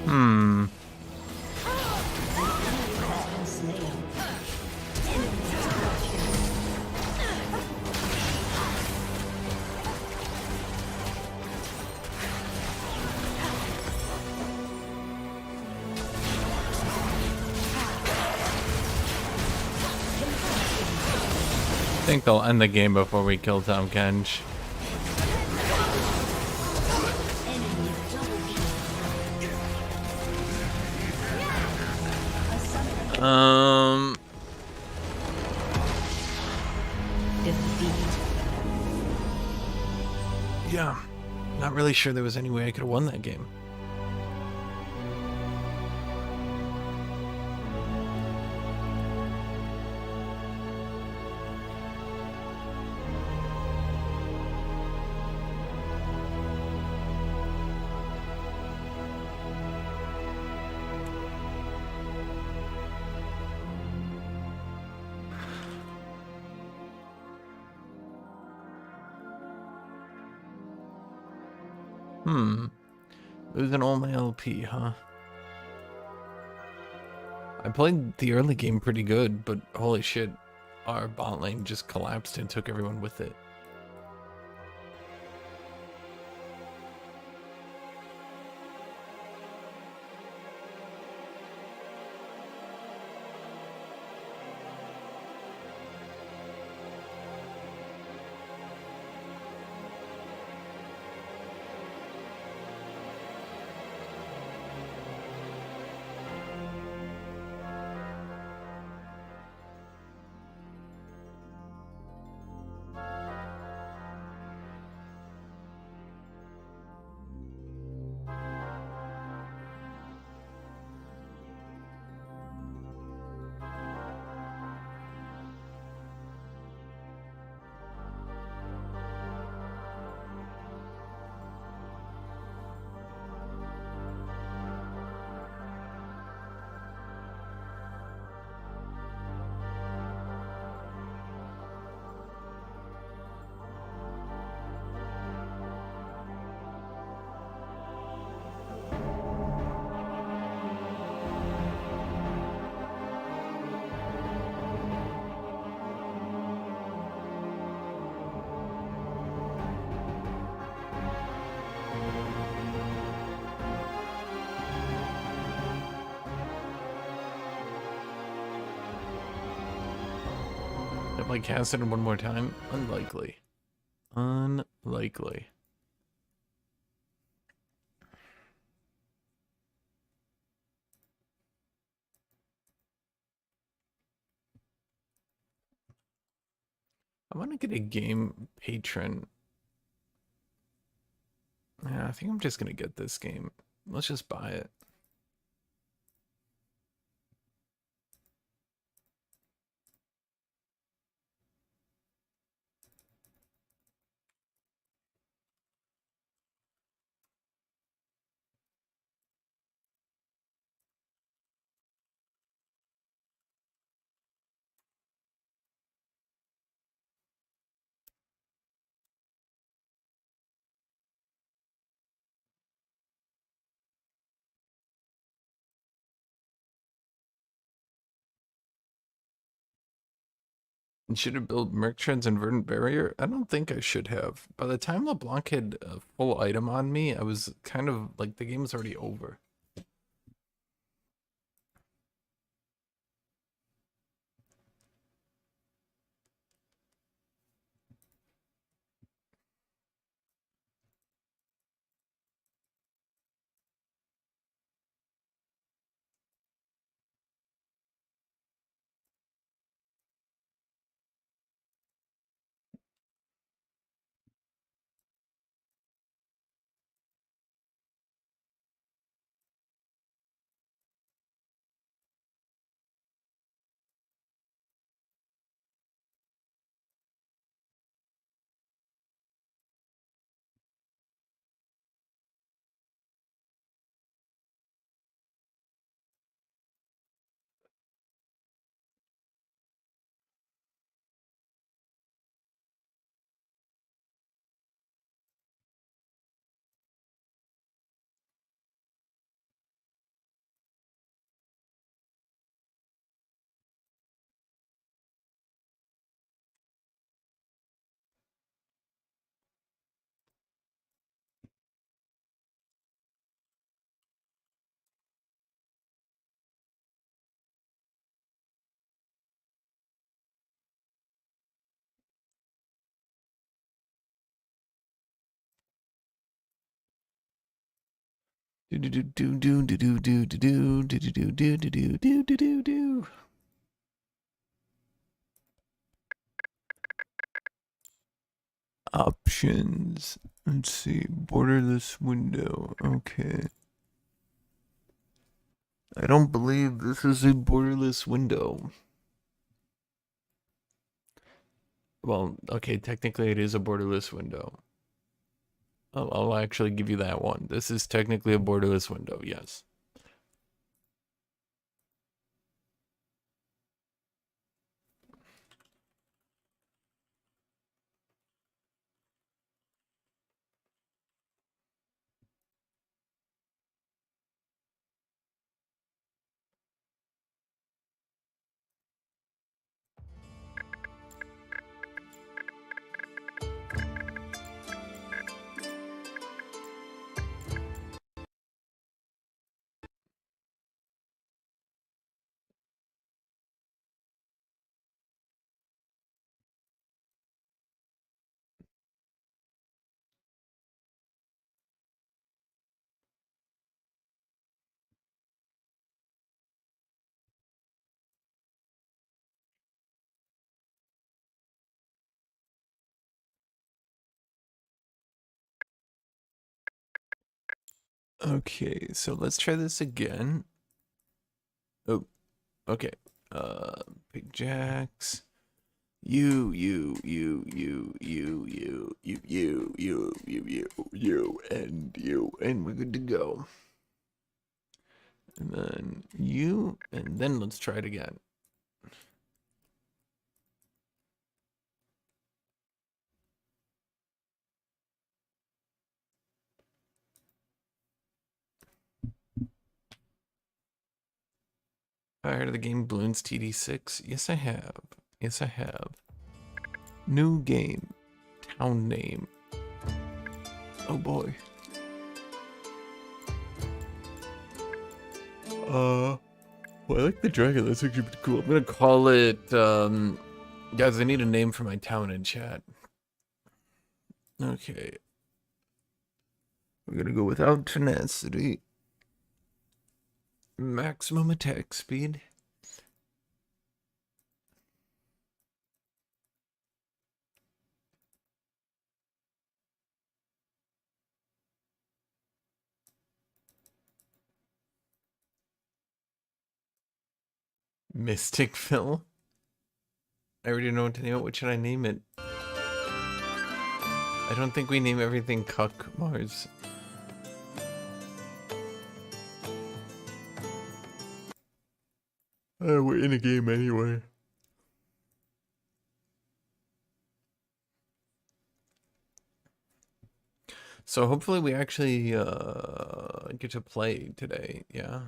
Hmm. Has been slain. I think they'll end the game before we kill Tom Kench. Enemy double kill. Defeat. Yeah. Not really sure there was any way I could have won that game. Losing all my LP, huh? I played the early game pretty good, but holy shit, our bot lane just collapsed and took everyone with it. Like Hashinshin one more time? Unlikely. Unlikely. I want to get a game patron. Yeah, I think I'm just gonna get this game. Let's just buy it. And should have built Merchant's and Verdant Barrier? I don't think I should have. By the time LeBlanc had a full item on me, I was kind of like the game was already over. Do do do do do do do do do do do do do do do do do do. Options. Let's see. Borderless window. Okay. I don't believe this is a borderless window. Well, okay, technically it is a borderless window. I'll actually give you that one. This is technically a borderless window, yes. Okay, so let's try this again. Oh, okay. Big Jacks. You, and we're good to go. And then you, and then let's try it again. I heard of the game Bloons TD6? Yes, I have. Yes, I have. New game. Town name. Oh boy. Well, I like the dragon. That's actually pretty cool. I'm gonna call it, Guys, I need a name for my town in chat. Okay. We're gonna go without tenacity. Maximum attack speed. Mysticville. I already know what to name it. What should I name it? I don't think we name everything Cuck Mars. We're in a game anyway. So hopefully we actually get to play today, yeah.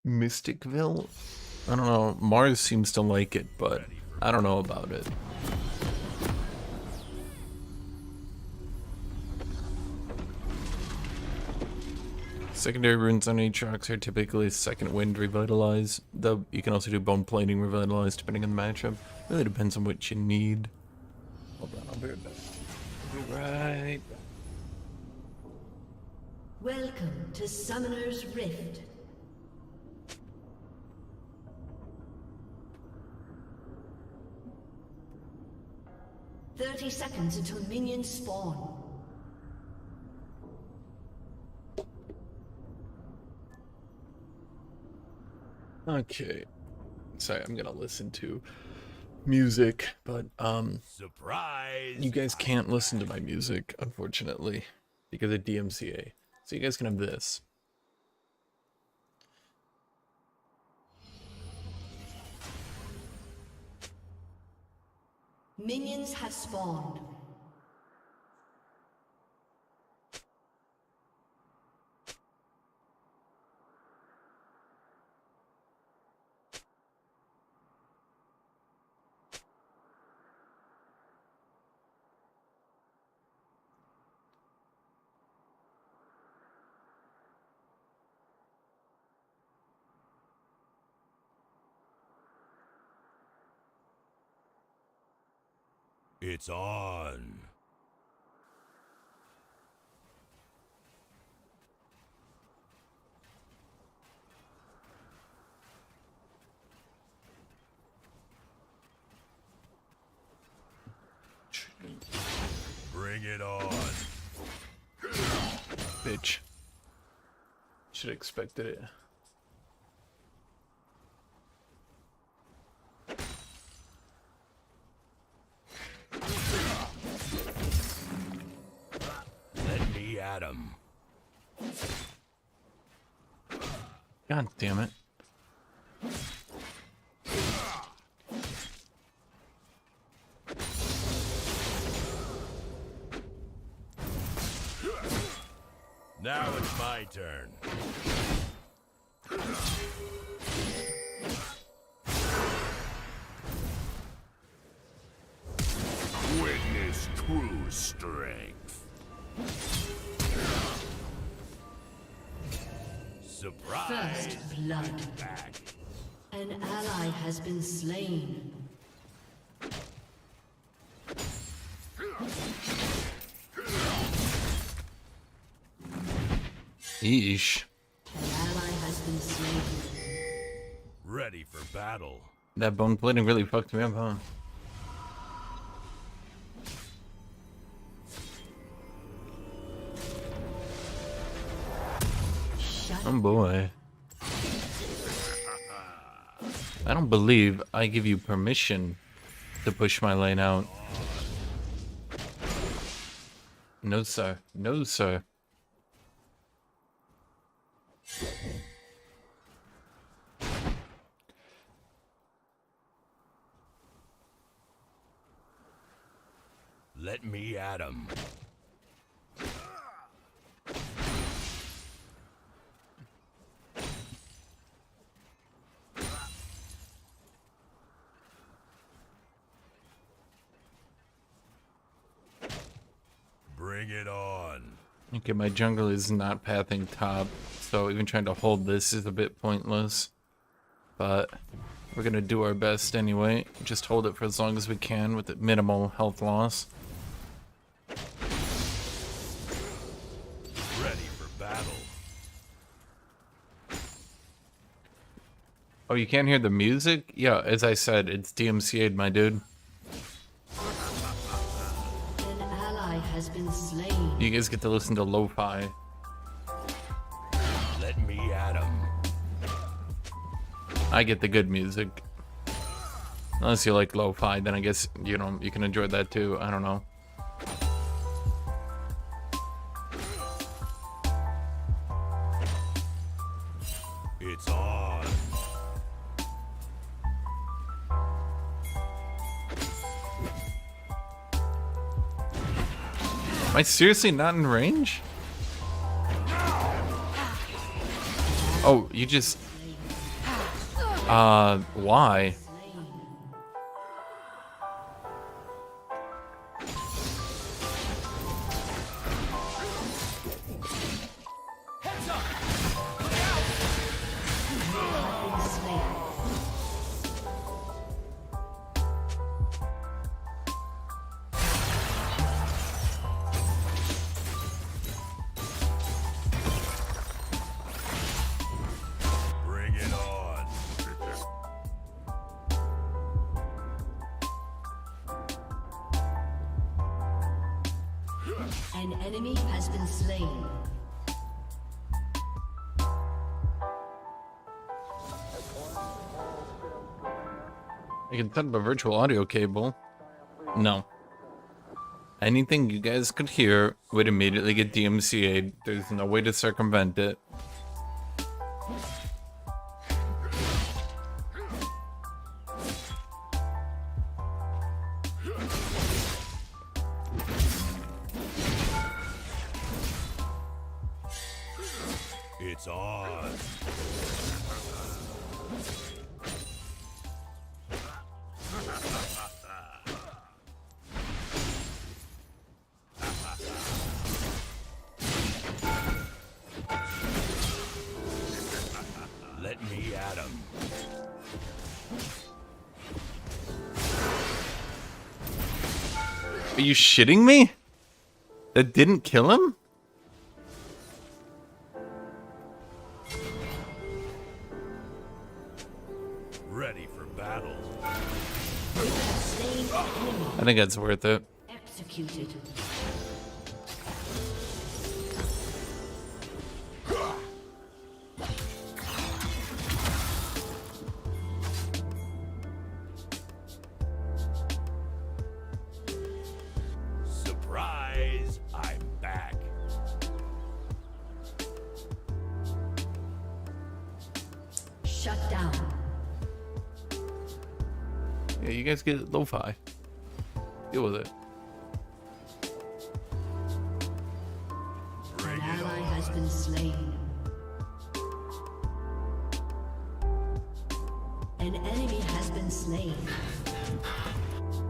Mysticville? I don't know. Mars seems to like it, but I don't know about it. Secondary runes on Aatrox are typically second wind revitalize, though you can also do bone plating revitalize depending on the matchup. Really depends on what you need. Hold on, I'll be right back. I'll be right back. Welcome to Summoner's Rift. "30 seconds until minions spawn." Okay. Sorry, I'm gonna listen to music, but Surprise! you guys can't listen to my music, unfortunately, because of DMCA. So you guys can have this. Minions have spawned. It's on. Bring it on. Bitch. Should have expected it. Let me at him. God damn it. Now it's my turn. Witness true strength. Surprise! First blood. Back. An ally has been slain. Yeesh. An ally has been slain. Ready for battle. That bone plating really fucked me up, huh? Shut Oh boy. I don't believe I give you permission to push my lane out. No, sir. No, sir. Let me at him. Bring it on. Okay, my jungle is not pathing top, so even trying to hold this is a bit pointless. But we're gonna do our best anyway. Just hold it for as long as we can with the minimal health loss. Ready for battle. Oh, you can't hear the music? Yeah, as I said, it's DMCA'd, my dude. An ally has been slain. You guys get to listen to lo-fi. Let me at him. I get the good music. Unless you like lo-fi, then I guess, you know, you can enjoy that too. I don't know. It's on. Am I seriously not in range? Oh, you just... why? Bring it on. An enemy has been slain. I can set up a virtual audio cable. No. Anything you guys could hear would immediately get DMCA'd. There's no way to circumvent it. It's on. Let me at him. Are you shitting me? That didn't kill him? Ready for battle. Slain enemy I think that's worth it. executed. Surprise! I'm back. Shut down. Yeah, you guys get lo-fi. Deal with it. Bring An it ally on. has been slain. An enemy has been slain.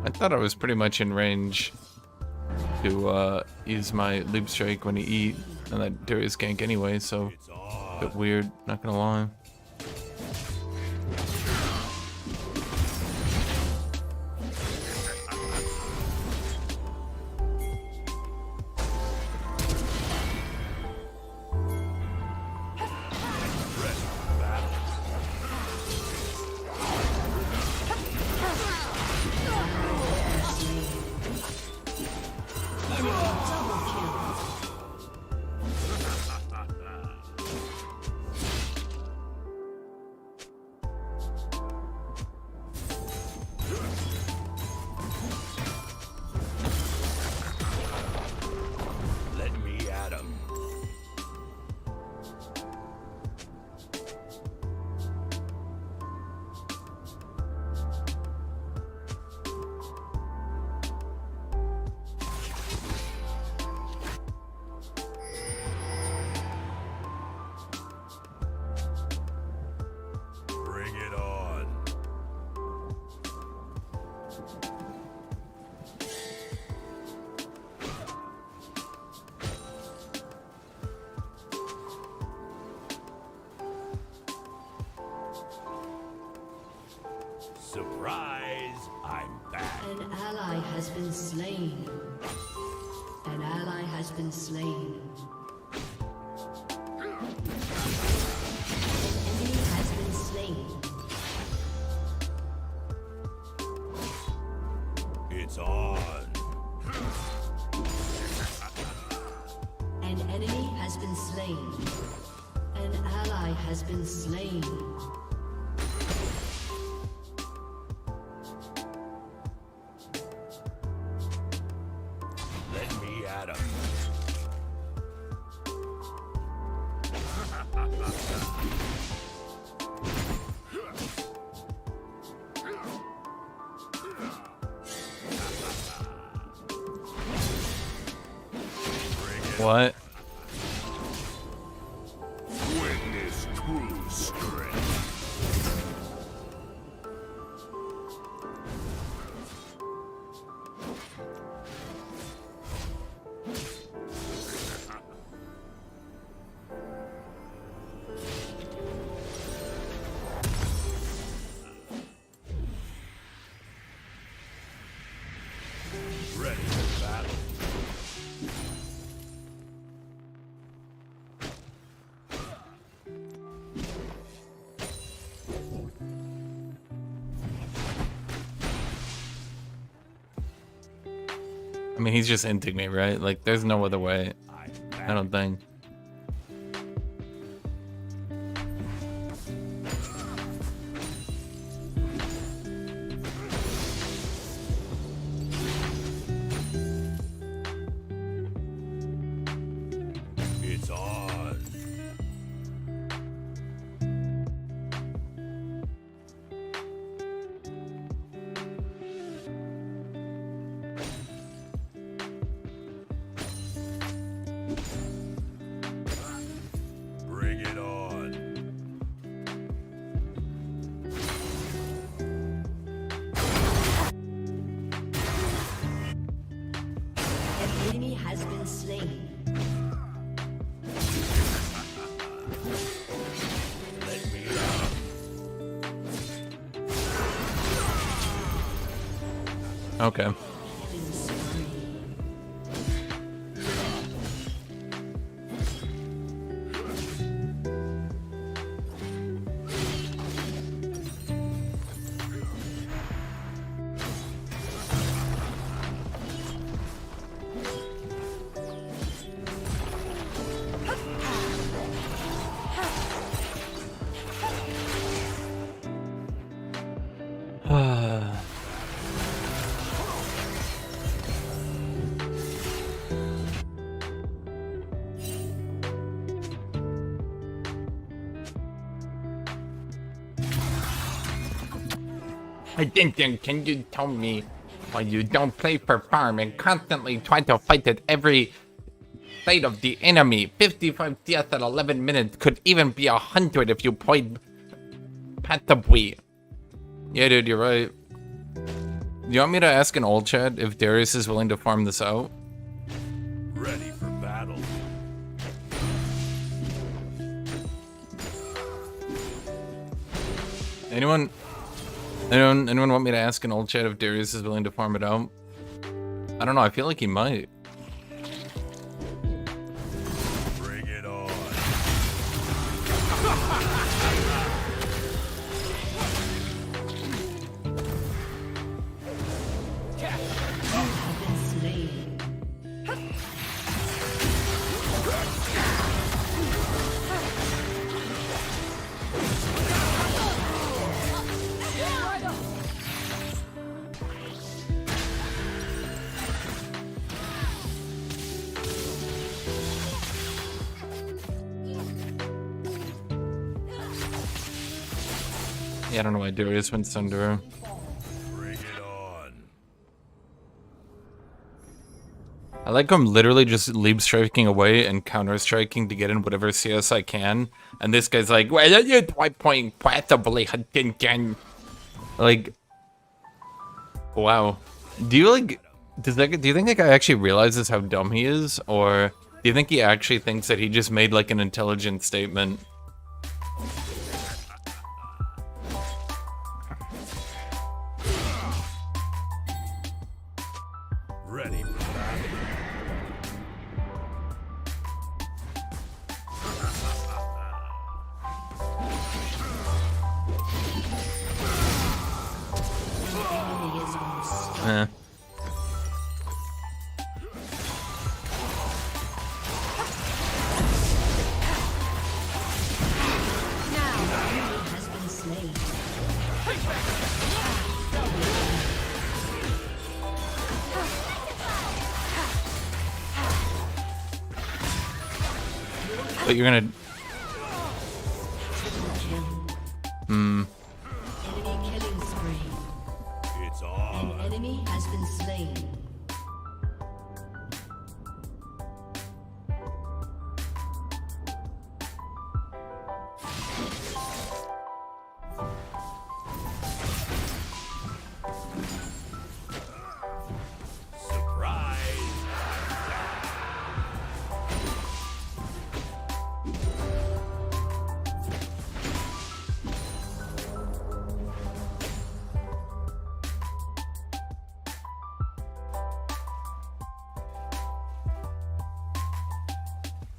I thought I was pretty much in range to use my leap strike when he eat and that Darius gank anyway, so It's a on. bit weird, not gonna lie. Ready for battle. Double kill. slain. An ally has been slain. An enemy has been slain. It's on. An enemy has been slain. An ally has been slain. Let me at him. What? Witness true strength. Ready for battle. I mean, he's just inting me, right? Like, there's no other way. I don't think. It's on. Bring it on. An enemy has been slain. Let me out. Okay. Killing spree. I think then, can you tell me why you don't play for farm and constantly try to fight at every fight of the enemy? 55 deaths at 11 minutes could even be 100 if you played Patabui. Yeah, dude, you're right. You want me to ask an old chat if Darius is willing to farm this out? Ready for battle. Anyone want me to ask an old chat if Darius is willing to farm it out? I don't know, I feel like he might. Bring it on. Have been slain. Yeah, I don't know why Darius went Sunder. Bring it on. I like him literally just leap striking away and counter striking to get in whatever CS I can. And this guy's like, why are you playing Patabui Hashinshin? Like, wow. Do you like, do you think that guy actually realizes how dumb he is? Or do you think he actually thinks that he just made like an intelligent statement? Ready for battle. Enemy is almost Eh. has been slain. But you're gonna. Kill. Hmm. Enemy killing spree. It's An on. enemy has been slain. Surprise!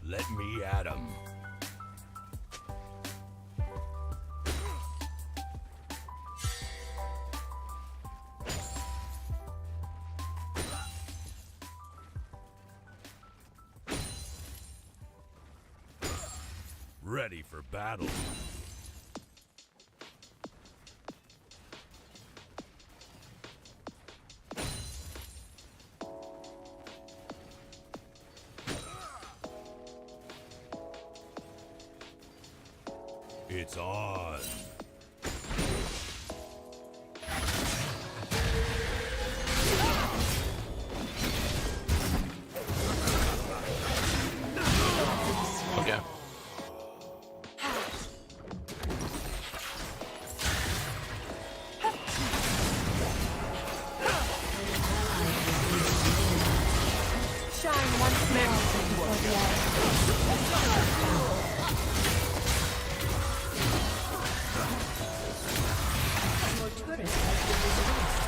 Let me at 'em. Ready for battle. It's on. Okay. Shine once more before the end. Your turret has been destroyed.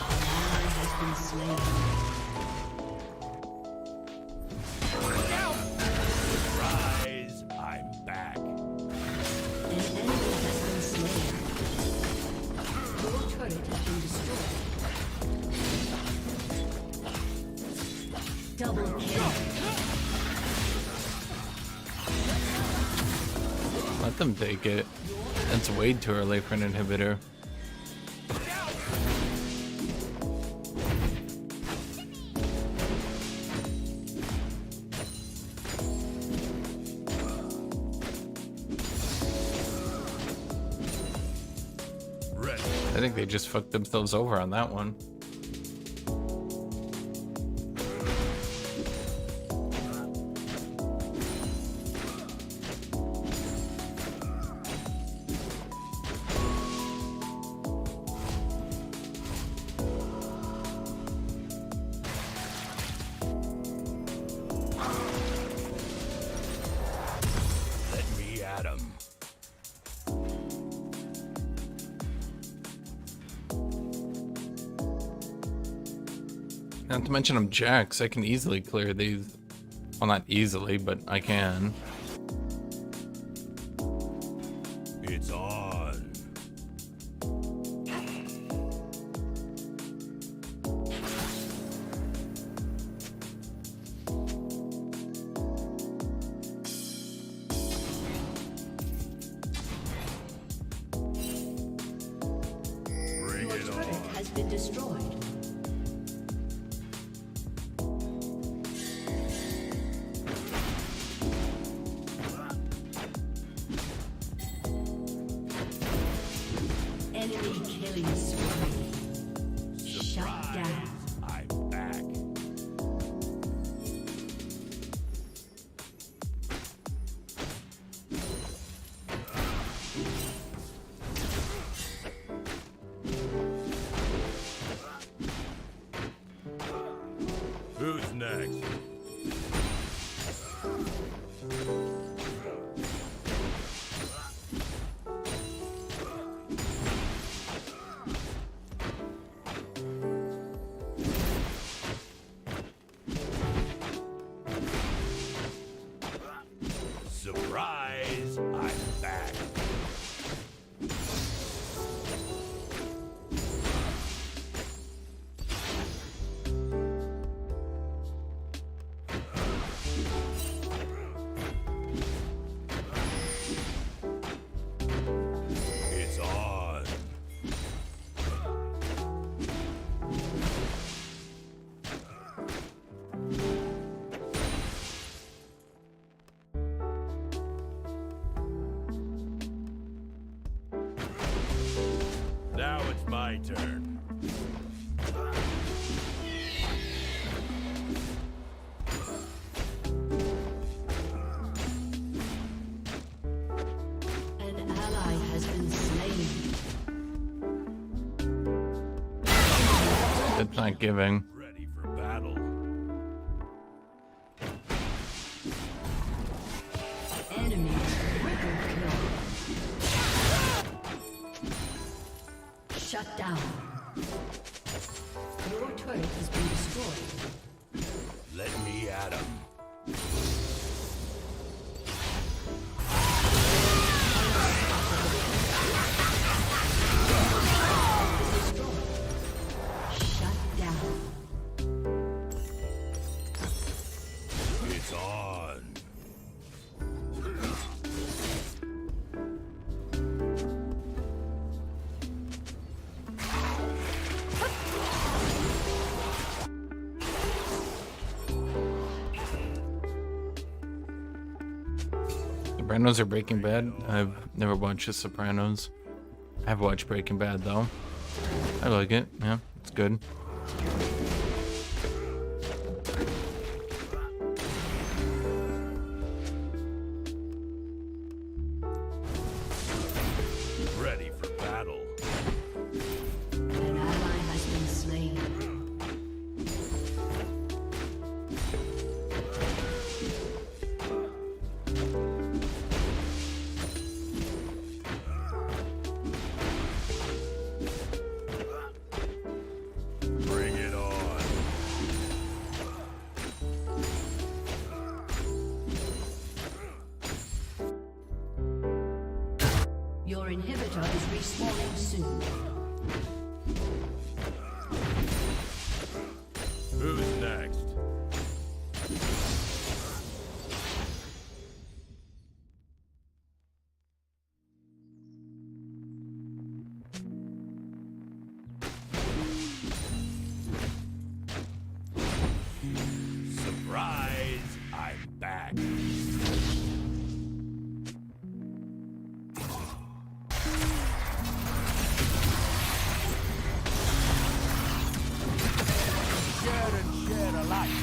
An ally has been slain. Surprise! I'm back. An enemy has been slain. Your turret has been destroyed. Double kill. Let them take it. It's way too early for an inhibitor. Ready. I think they just fucked themselves over on that one. Let me at 'em. Not to mention I'm Jax, I can easily clear these. Well, not easily, but I can. It's on. Bring Your it turret on. has been destroyed. Enemy killing spree. Shut down. I'm back. Who's next? turn. An ally has been slain. It's not giving. Ready for battle. Enemy triple kill. Shut down. Your turret has been destroyed. Let me at him. Shut down. It's on. Sopranos or Breaking Bad? I've never watched The Sopranos. I've watched Breaking Bad though. I like it. Yeah, it's good. Ready for battle. An ally has been slain. Bring it on. Your inhibitor is respawning soon. Who's next? Surprise! I'm back. Share and share alike.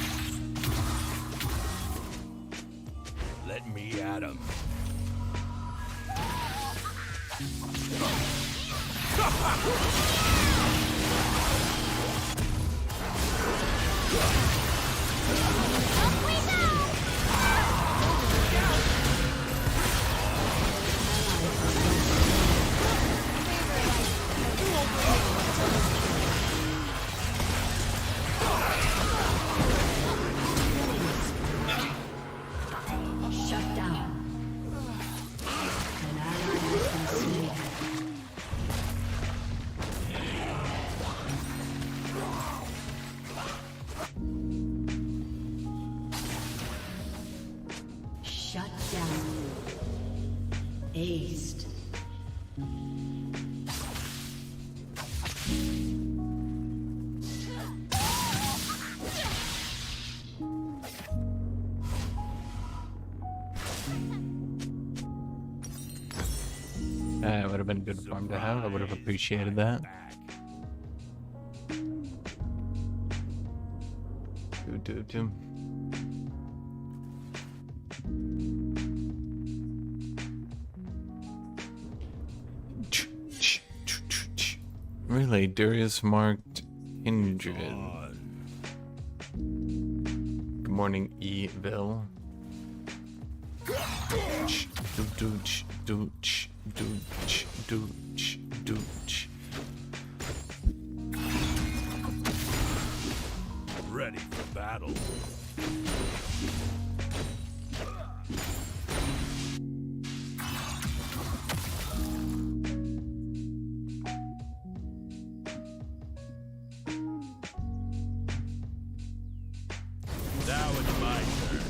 Let me at him. Up we go! Shut down. An ally has been slain. Shut down. Aced. It would have been a good farm to have. I would have appreciated that. Back. Do. Really, Darius marked Kindred. On. Good morning, Evil. Dooch. Ready for battle. Now it's my turn.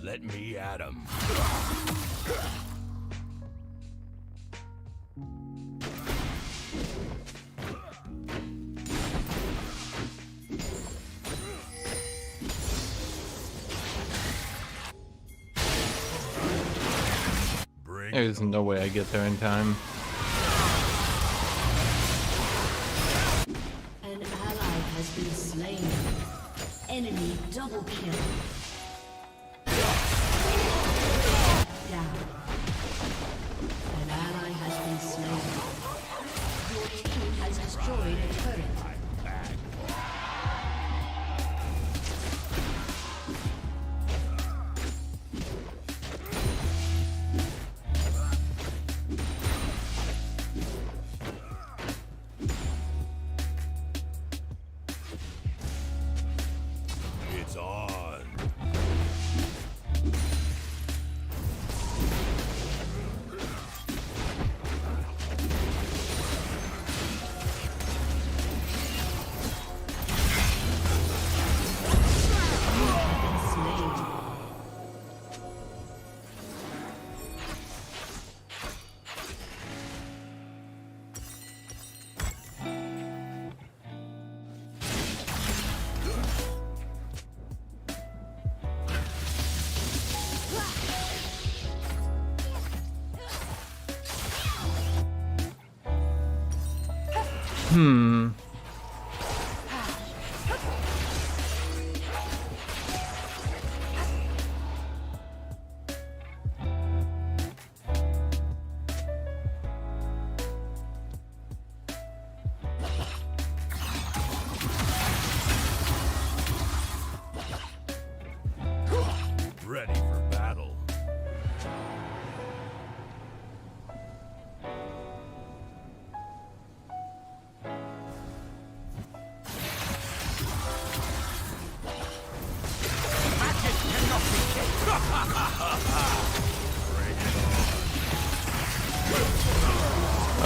Let me at him. There's no way I get there in time. An ally has been slain. Enemy double kill. Down. An ally has been slain. Your team has destroyed a turret. It's on. Hmm. Ready for battle.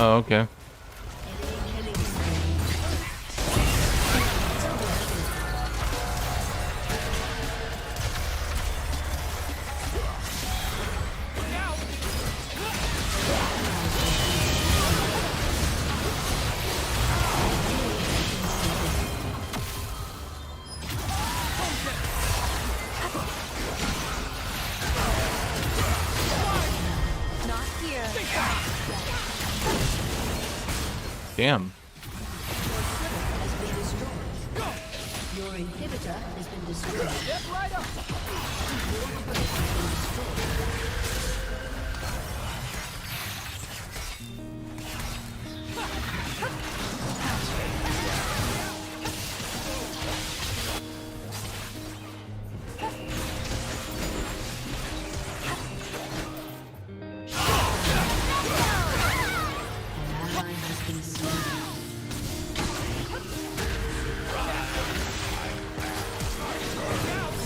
Oh, okay. Not here. Damn. Your inhibitor has been destroyed. Step right up. An ally has been slain.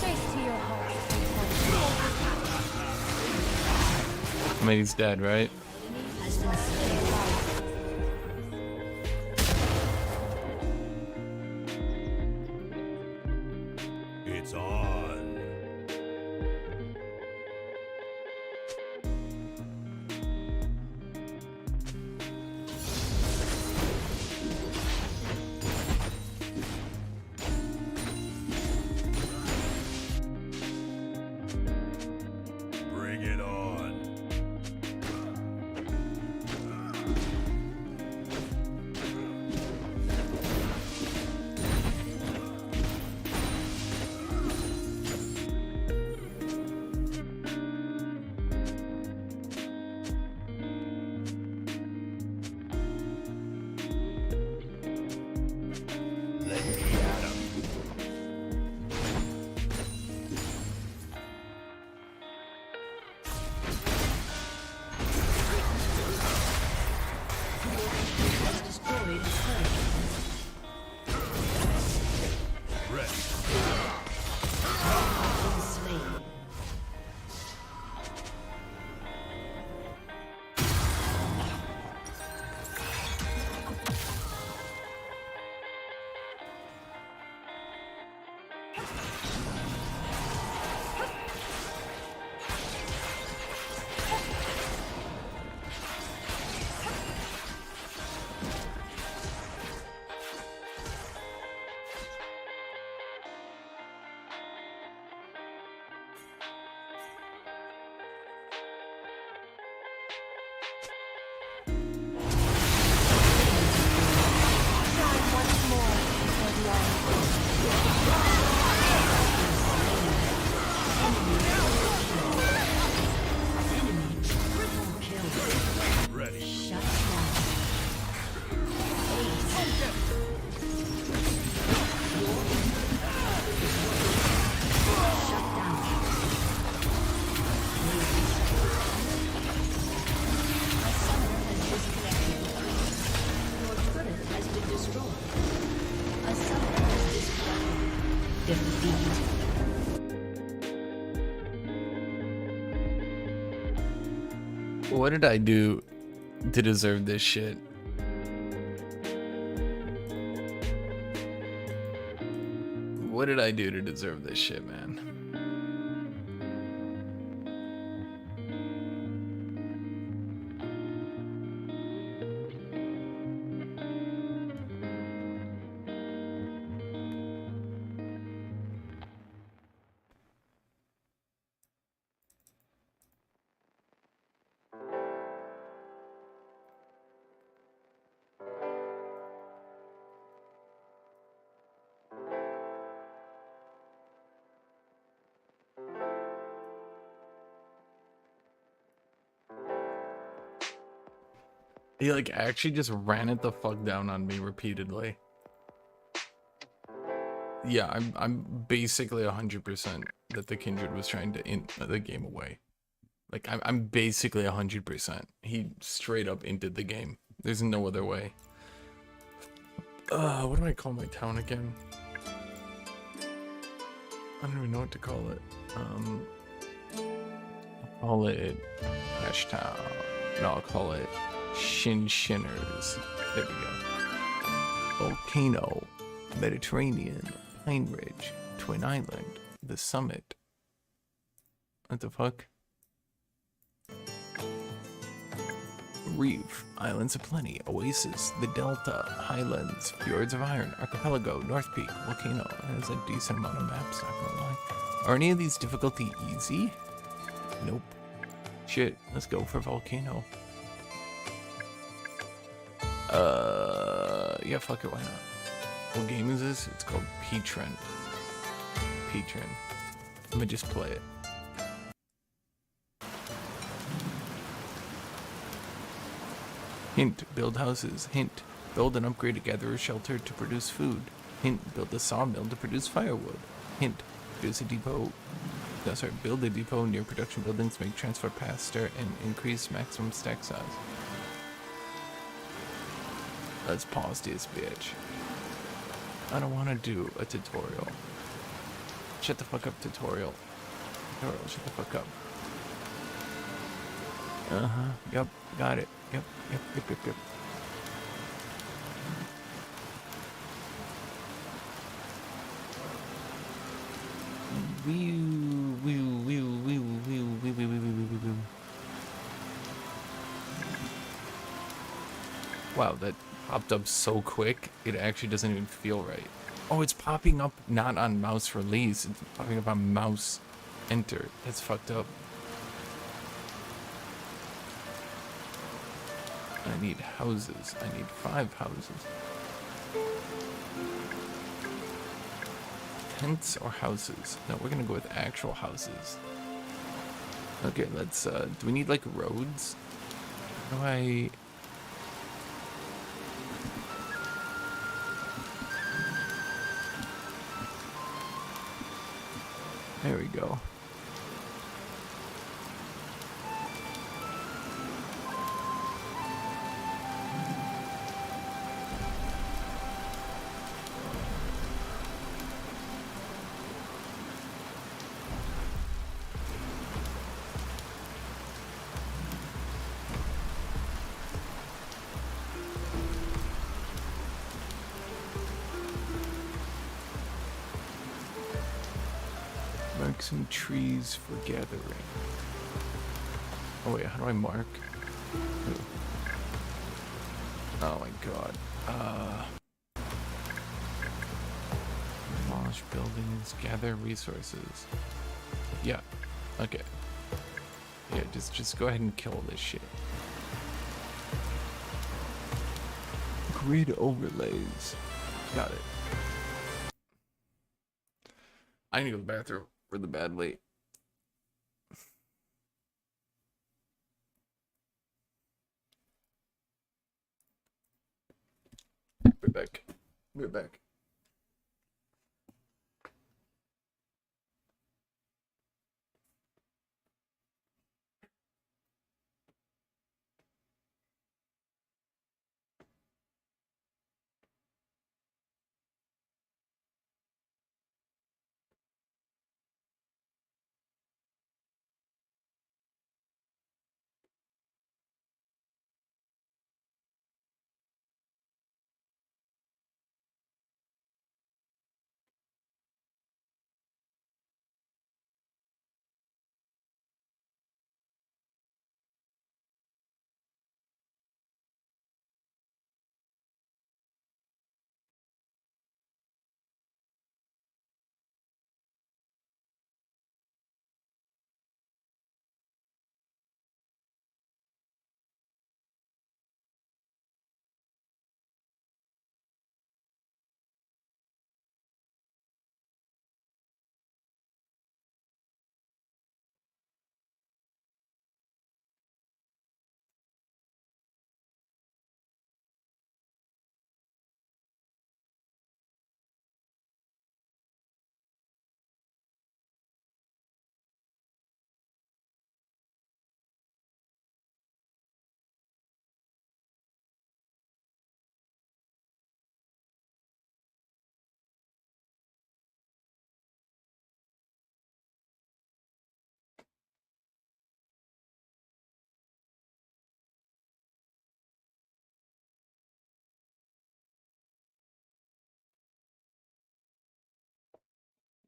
Chase to your heart. I mean, he's dead, right? Has been slain. It's on. Bring it on. What did I do to deserve this shit? What did I do to deserve this shit, man? He like actually just ran it the fuck down on me repeatedly. Yeah, I'm basically 100% that the Kindred was trying to int the game away. Like I'm basically 100%. He straight up inted the game. There's no other way. What do I call my town again? I don't even know what to call it. I'll call it Hashtown. No, I'll call it Shinshinners. There we go. Volcano, Mediterranean, Pine Ridge, Twin Island, the Summit. What the fuck? Reef, Islands of Plenty, Oasis, the Delta, Highlands, Fjords of Iron, Archipelago, North Peak, Volcano. There's a decent amount of maps, not gonna lie. Are any of these difficulty easy? Nope. Shit, let's go for Volcano. Yeah, fuck it, why not? What game is this? It's called Patron. Patron. Let me just play it. Hint, build houses. Hint, build and upgrade a gatherer shelter to produce food. Hint, build a sawmill to produce firewood. Hint, produce a depot. No, sorry, build a depot near production buildings, make transport faster, and increase maximum stack size. Let's pause this bitch. I don't want to do a tutorial. Shut the fuck up, tutorial. Tutorial, shut the fuck up. Uh-huh, yep, got it. Yep. Wow, that popped up so quick, it actually doesn't even feel right. Oh, it's popping up not on mouse release, it's popping up on mouse enter. That's fucked up. I need houses. I need 5 houses. Tents or houses? No, we're gonna go with actual houses. Okay, let's, do we need, like, roads? How do I... There we go. Mark some trees for gathering. Oh wait, how do I mark? Ooh. Oh my god. Demolish buildings, gather resources. Yeah. Okay. Yeah, just go ahead and kill this shit. Grid overlays. Got it. I need to go to the bathroom really badly. We're back. We're back.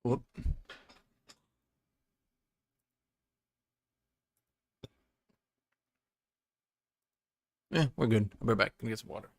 Whoop. Yeah, we're good. I'll be back. Gonna get some water.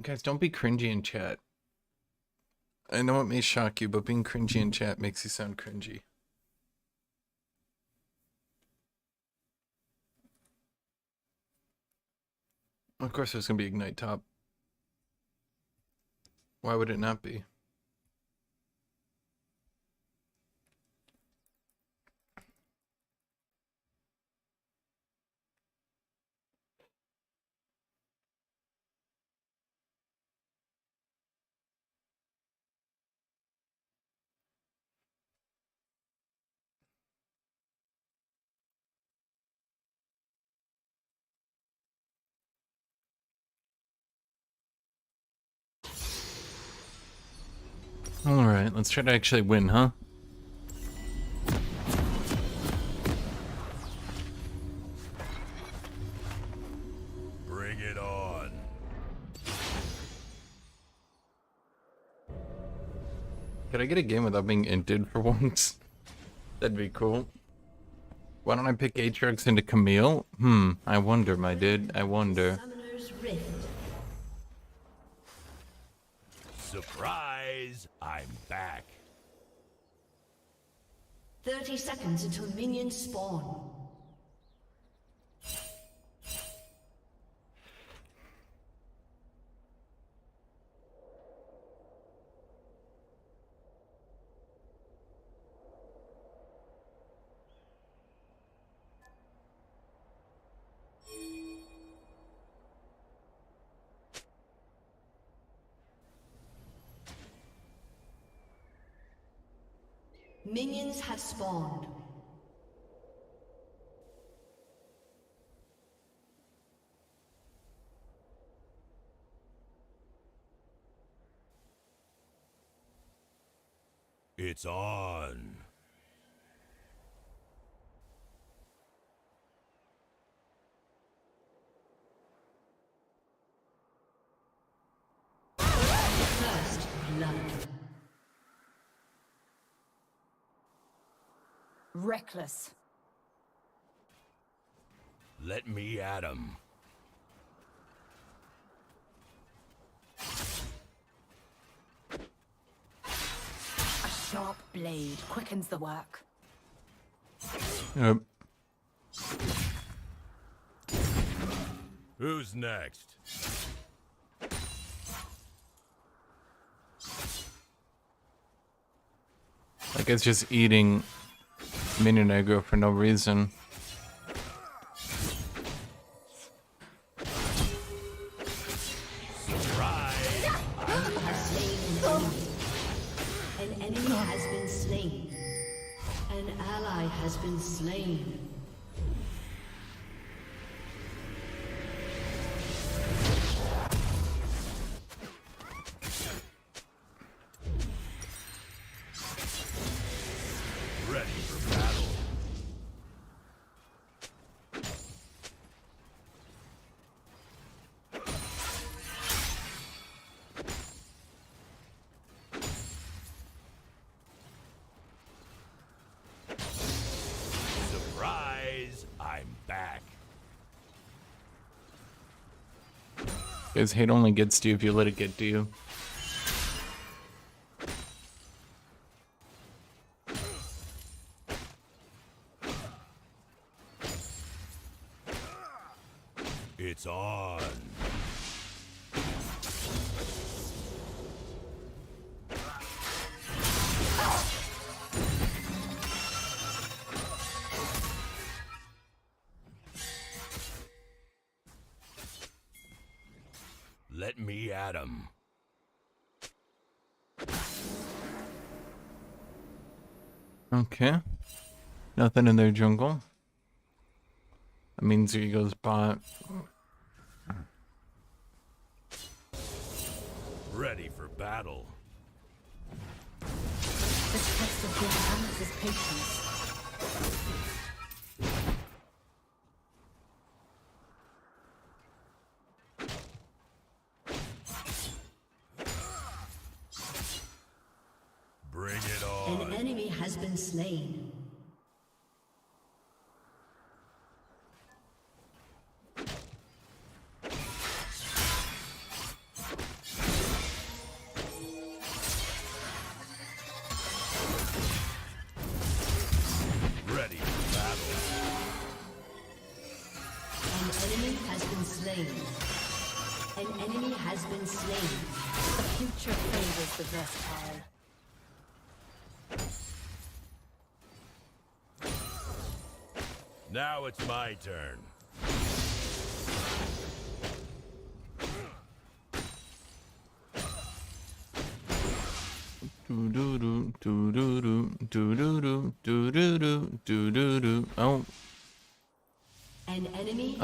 Guys, don't be cringy in chat. I know it may shock you, but being cringy in chat makes you sound cringy. Of course there's gonna be Ignite top. Why would it not be? Alright, let's try to actually win, huh? Bring it on. Could I get a game without being inted for once? That'd be cool. Why don't I pick Aatrox into Camille? I wonder, my dude. I wonder. Summoner's Rift. Surprise! I'm back. 30 seconds until minions spawn. Minions have spawned. It's on. First blood. Reckless. Let me at him. A sharp blade quickens the work. Yep. Who's next? Like it's just eating minion aggro for no reason. Surprise! Has slain an enemy. An enemy has been slain. An ally has been slain. Ready for battle. Surprise! I'm back. Guys, hate only gets to you if you let it get to you. It's on. Let me at him. Okay. Nothing in their jungle. That means he goes bot. Ready for battle. The test of your hands is patience. Bring it on. An enemy has been slain. Ready for battle. An enemy has been slain. An enemy has been slain. The future favors the versatile. Now it's my turn. Oh. An enemy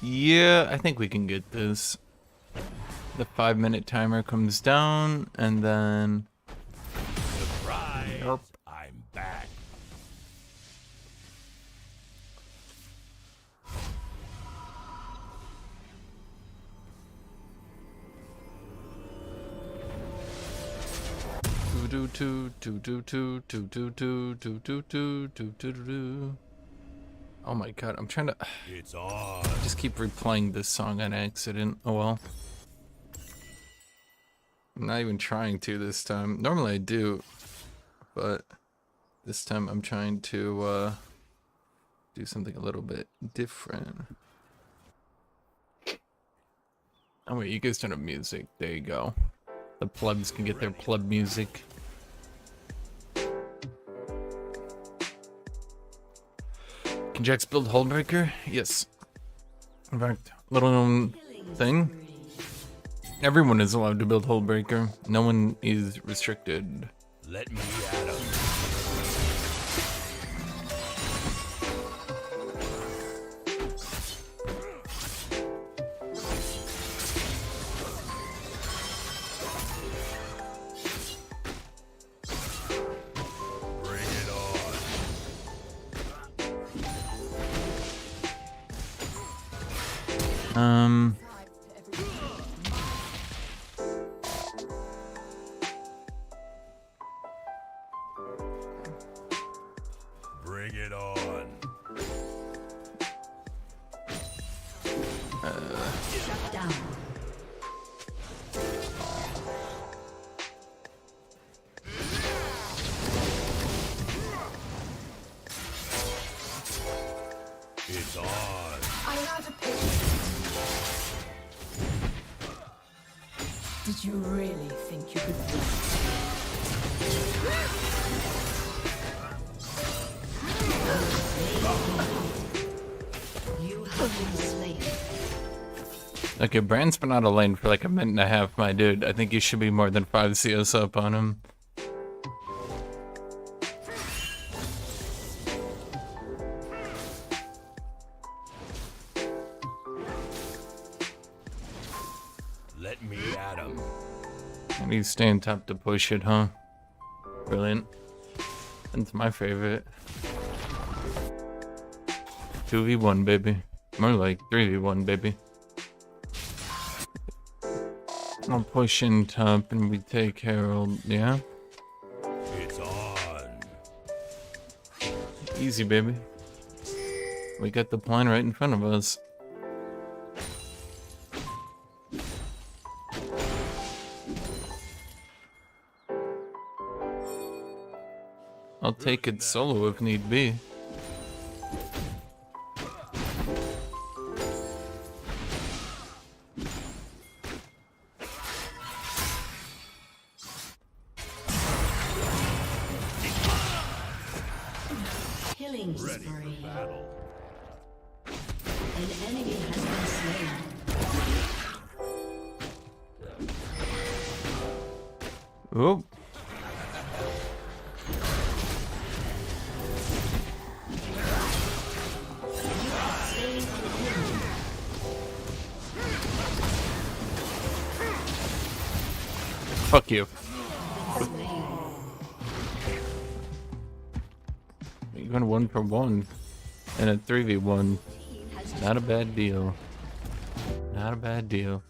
Yeah, I think we can get this. The 5-minute timer comes down, and then Surprise! Yep. I'm back. Oh my god, I'm trying to It's on. just keep replaying this song on accident. Oh well. I'm not even trying to this time. Normally I do, but this time I'm trying to do something a little bit different. Oh wait, you guys don't have music. There you go. The plebs can get their pleb music. Can Jax build Hullbreaker? Yes. In fact, little known thing. Everyone is allowed to build Hullbreaker. No one is restricted. Let me at him. Bring it on. Bring it on. shut down. It's on. I'm out of patience. Did you really think you could win? You have been slain. Okay, Brand's been out of lane for like a minute and a half, my dude. I think you should be more than 5 CS up on him. Let me at him. And he's staying top to push it, huh? Brilliant. That's my favorite. 2v1, baby. More like 3v1, baby. I'll push in top and we take Herald, yeah? It's on. Easy, baby. We got the plan right in front of us. I'll take it solo if need be. Killing Ready for spree. battle. An enemy has been slain. Oh. Fuck you. You're going 1-for-1 and a 3v1. Not a bad deal. Not a bad deal.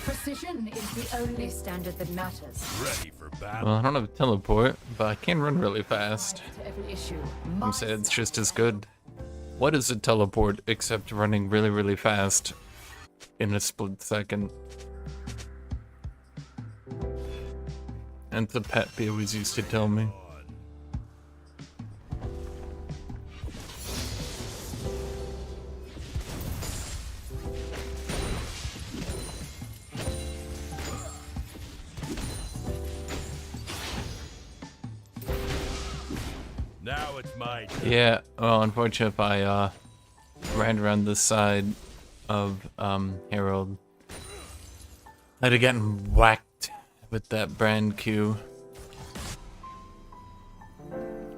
Precision is the only standard that matters. Ready for battle. Well, I don't have a teleport, but I can run really fast. To every issue. I'm saying it's just as good. What is a teleport except running really, really fast in a split second? And the Peppy always used to tell me. Now it's my turn. Yeah, well, unfortunately, if I ran around the side of Harold, I'd have gotten whacked with that brand Q.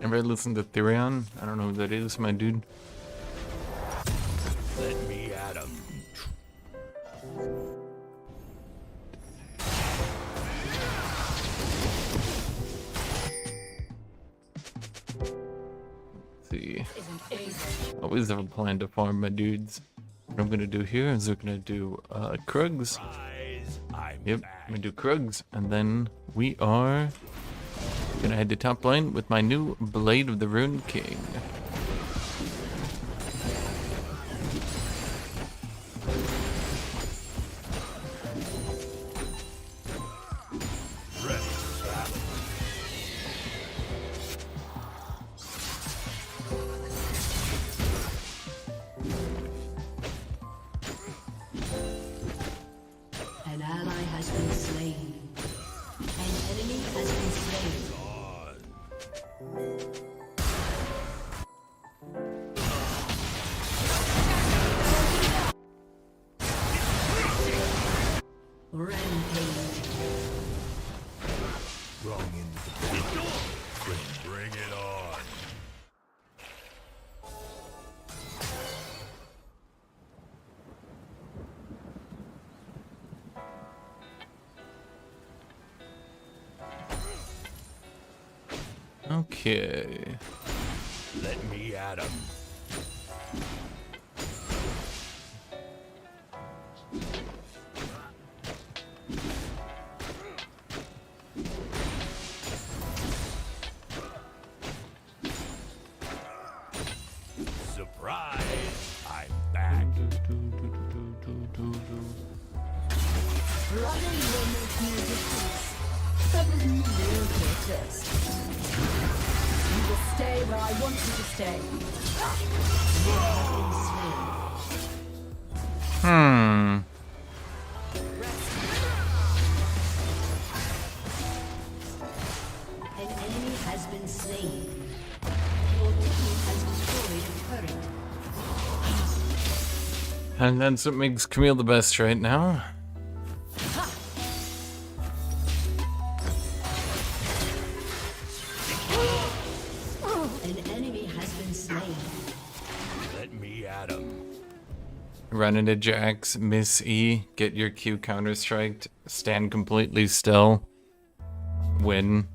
Ever listen to Therion? I don't know who that is, my dude. Let me at him. See, Isn't easy. always have a plan to farm my dudes. What I'm gonna do here is we're gonna do Krugs. Rise, I'm Yep, back. I'm gonna do Krugs, and then we are gonna head to top lane with my new Blade of the Rune King. Ready for battle. An ally has been slain. An enemy has been slain. Rampage. Wrong into the battle. Bring it on. Okay. Let me at him. Surprise! I'm back. Running will make no difference. That was merely a test. You will stay where I want you to stay. An enemy has been slain. Your team has destroyed a turret. And that's what makes Camille the best right now. An enemy has been slain. Let me at him. Run into Jax, miss E, get your Q counter-striked, stand completely still, win.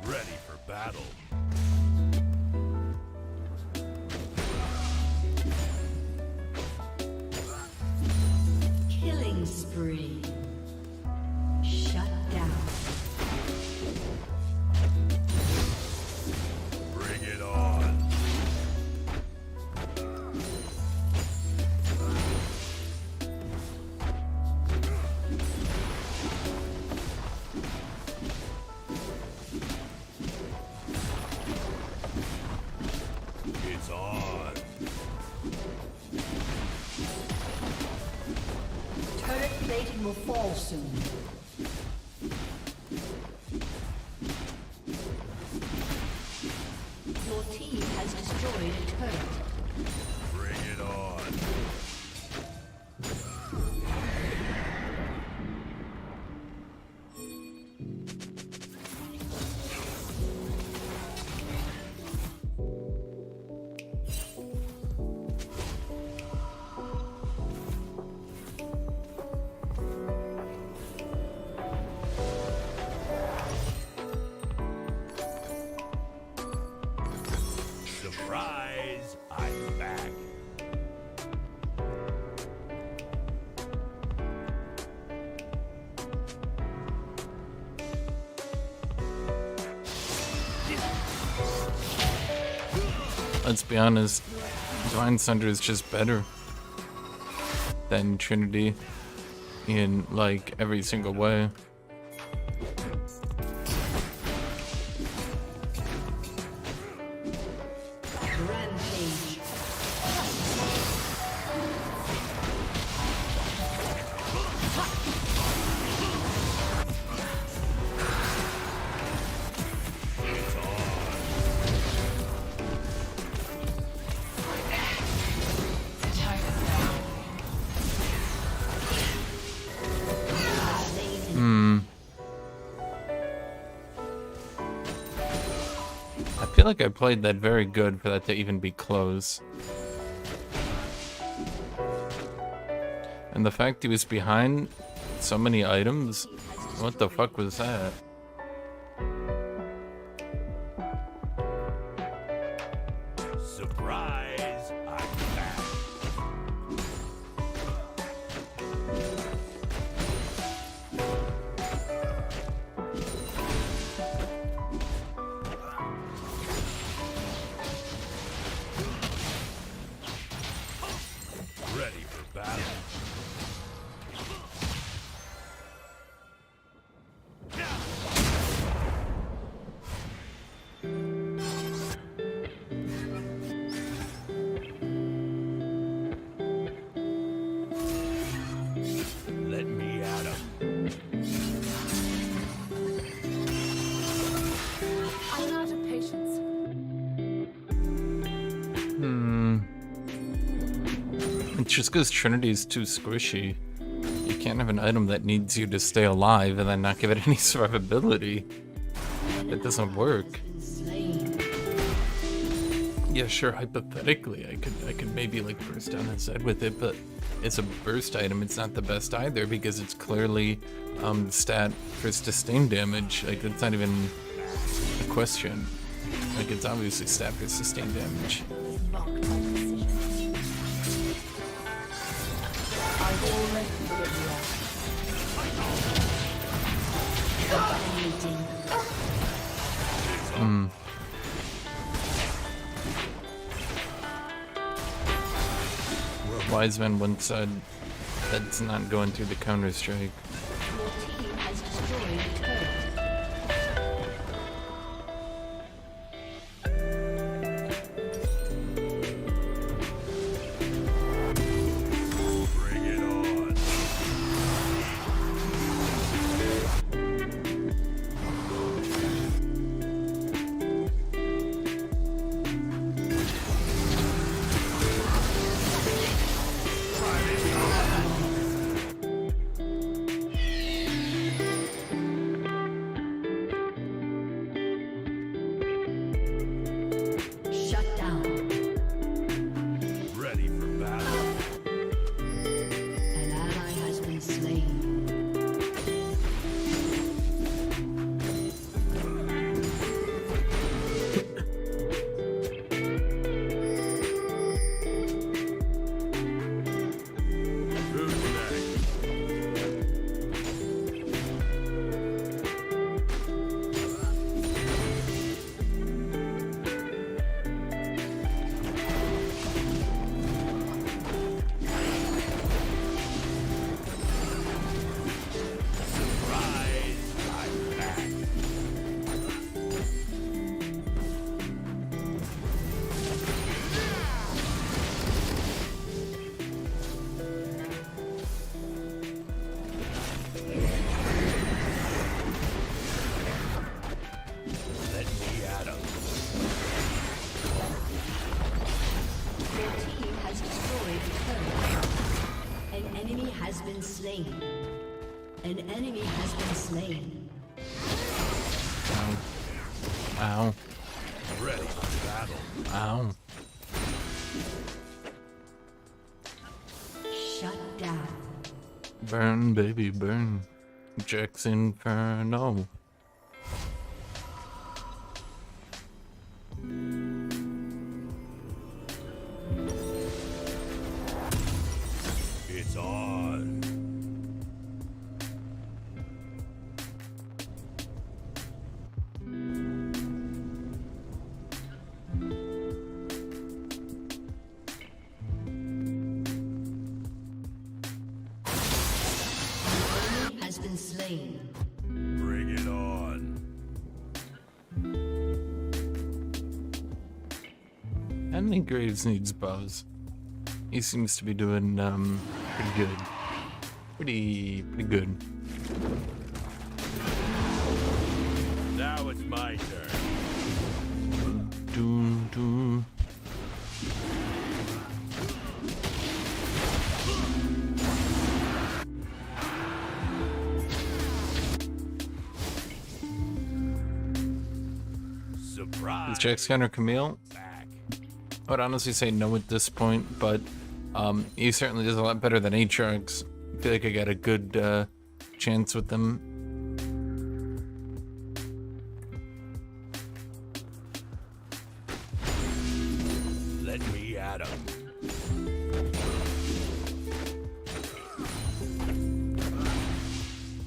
Ready for battle. Killing spree. Shut down. Bring it on. will fall soon. Your team has destroyed a turret. Bring it on. Surprise! I'm back. Let's be honest, Divine Sunder is just better than Trinity in like every single way. Rampage. I feel like I played that very good for that to even be close. And the fact he was behind so many items, what the fuck was that? Surprise! I'm back. Ready for battle. Let me at 'em. I'm out of patience. It's just because Trinity is too squishy. You can't have an item that needs you to stay alive and then not give it any survivability. It doesn't work. Slain. Yeah, sure, hypothetically, I could maybe like burst down his head with it, but it's a burst item. It's not the best either because it's clearly stat for sustain damage. Like, it's not even a question. Like, it's obviously stat for sustain damage. Marked my precision. I've already given you up. Wise Man once said that's not going through the Counter-Strike. Your team has destroyed a turret. Bring it on. slain. An enemy has been slain. Ow. Ready for battle. Ow. Shut down. Burn, baby, burn. Jack's Inferno. It's on. Enemy has been slain. Bring it on. I think Graves needs Buzz. He seems to be doing pretty good. Pretty good. Now it's my turn. Do. Surprise. Is Jack's counter Camille? Back. I would honestly say no at this point, but he certainly does a lot better than Aatrox. I feel like I got a good chance with them. Let me at him.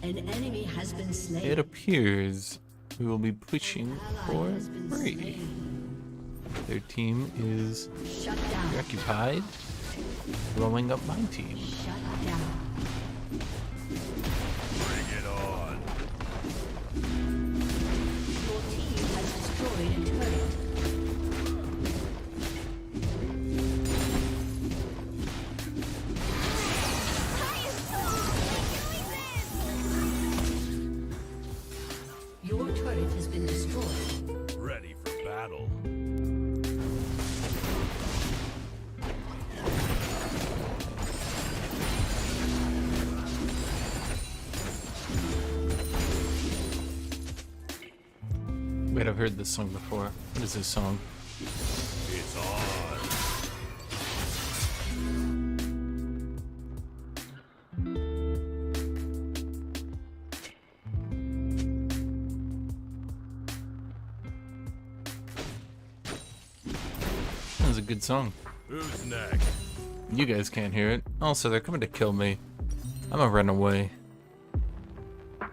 An enemy has been slain. It appears we will be pushing for Ally has been 3. slain. Their team is Shut down. preoccupied, blowing up my team. Shut down. Bring it on. Your team has destroyed a turret. Your turret has been destroyed. Ready for battle. Wait, I've heard this song before. What is this song? It's on. That was a good song. Who's next? You guys can't hear it. Also, they're coming to kill me. I'm gonna run away.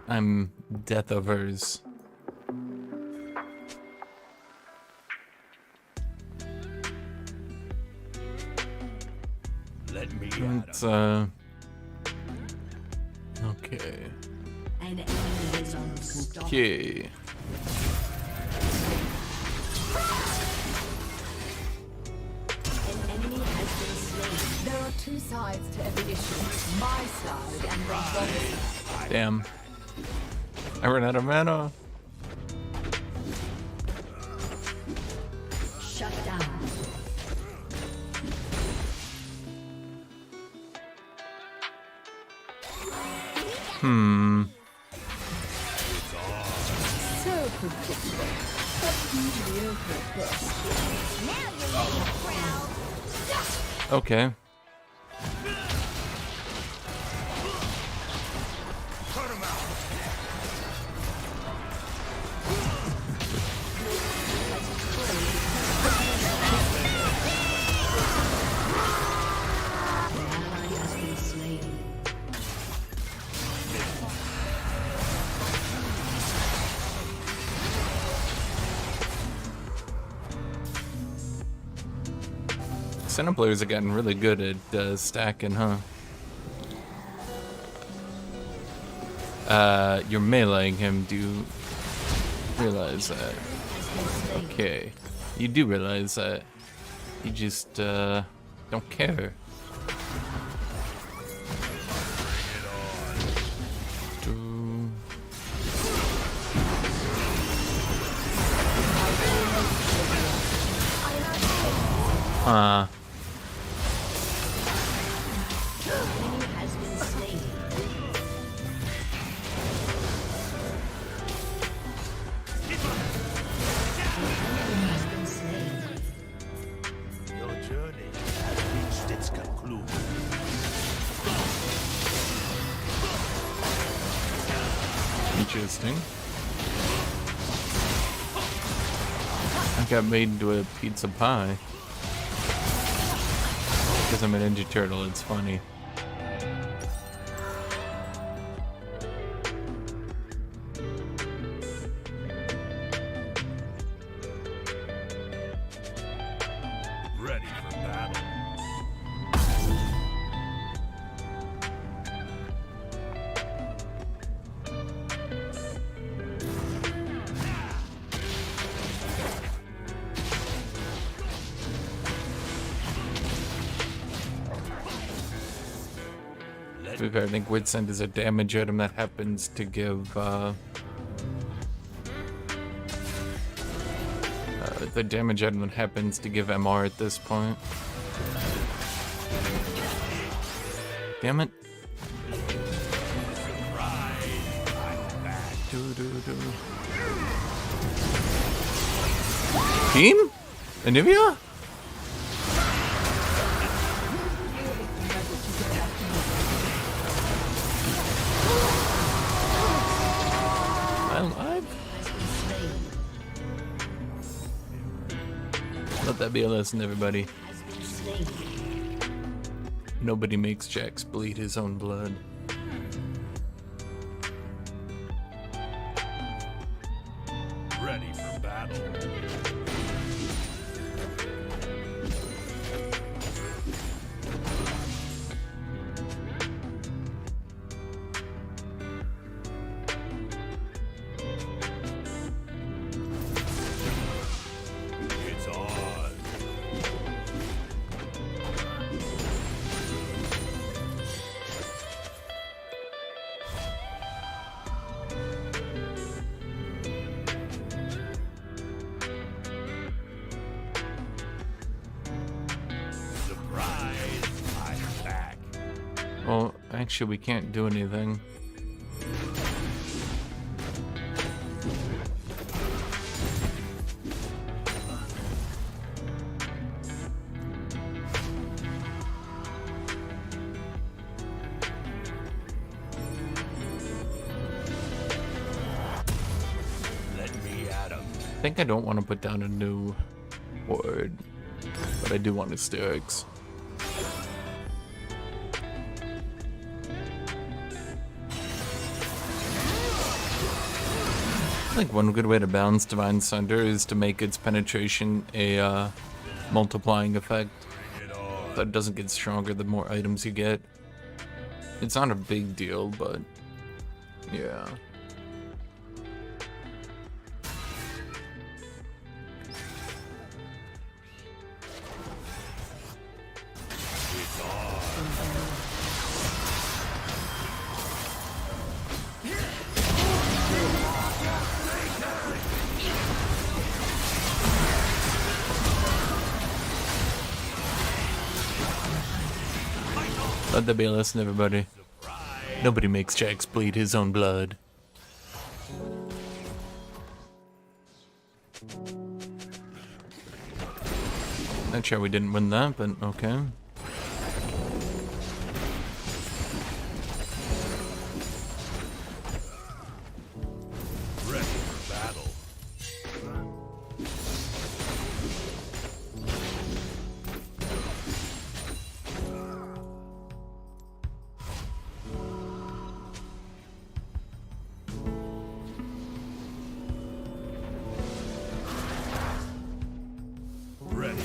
I'm death averse. Let me at It's, him. okay. An enemy is unstoppable. Okay. An enemy has been slain. There are two sides to every issue. My side and the opposite. Damn. I ran out of mana. Shut down. So predictable. But mediocre at best. Now you're in the crowd. Okay. Cut him out. An ally has been slain. Senna players have gotten really good at stacking, huh? You're meleeing him. Do you realize that? Has been slain. Okay. You do realize that. You just, don't care. Do- Enemy has been slain. Interesting. I got made into a pizza pie. Because I'm a Ninja Turtle, it's funny. Ready for battle. To be fair, I think Witsend is a damage item that happens to give, the damage item that happens to give MR at this point. Damn it. Team? Anivia? Let that be a lesson, everybody. Nobody makes Jax bleed his own blood. Ready for battle. It's on. Surprise! I'm back. Well, actually, we can't do anything. Let me at 'em. I think I don't want to put down a new ward, but I do want hysterics. I think one good way to balance Divine Sunder is to make its penetration a multiplying effect. That doesn't get stronger the more items you get. It's not a big deal, but yeah. Let that be a lesson, everybody. Nobody makes Jax bleed his own blood. Not sure we didn't win that, but okay. Ready for battle. Ready.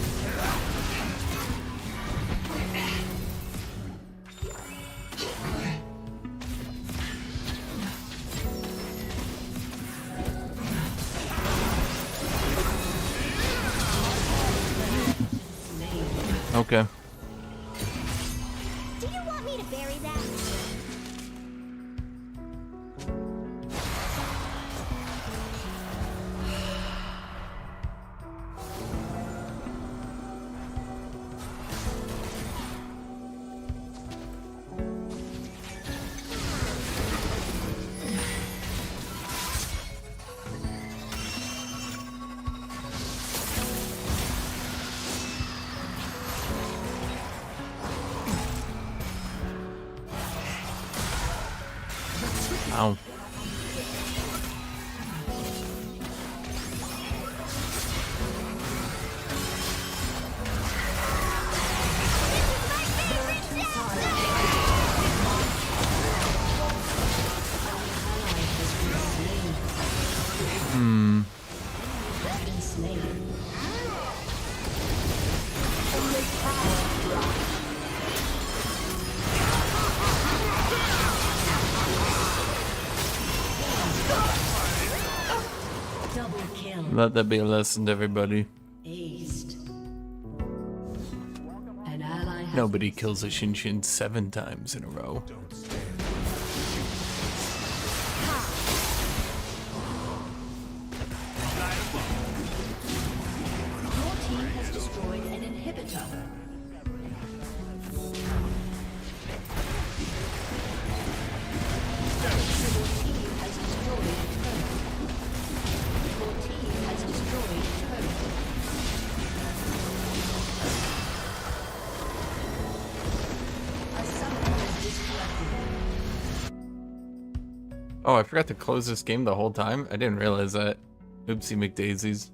Okay. Do you want me to bury that? Ow. Let that be a lesson to everybody. Aced. An ally has Nobody kills a Hashinshin 7 times in a row. Your team has destroyed an inhibitor. Your team has destroyed a turret. Your team has destroyed a turret. A summoner has disconnected. Oh, I forgot to close this game the whole time? I didn't realize that. Oopsie McDaisies.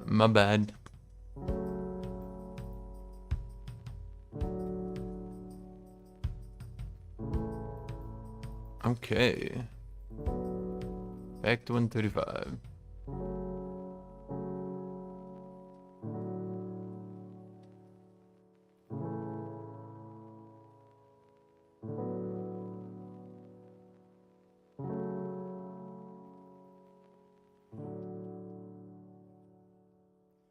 My bad. Okay. Back to 135.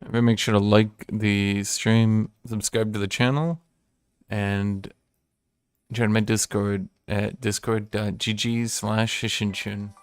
Everybody make sure to like the stream, subscribe to the channel, and join my Discord at discord.gg/Hashinshin.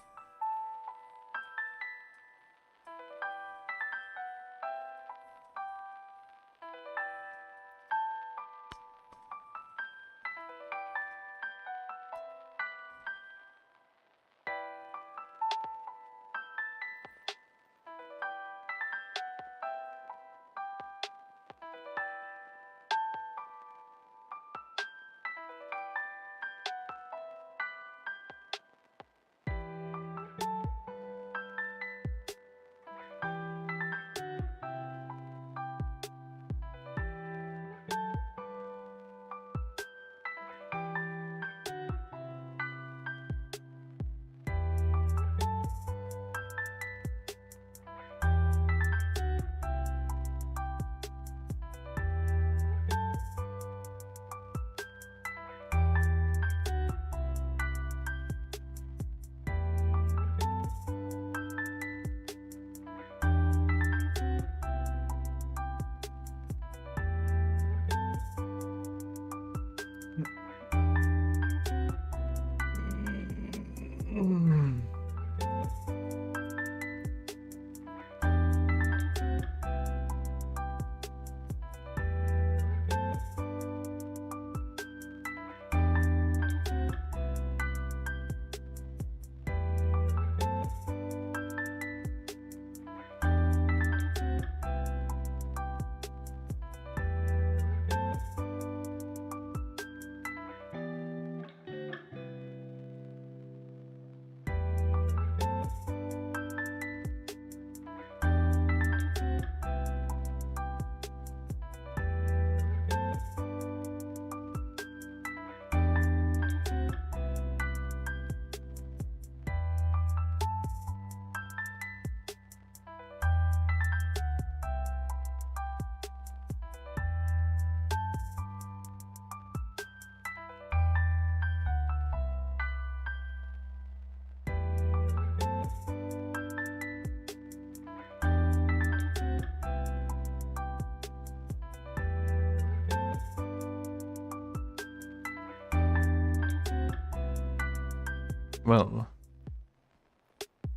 Well,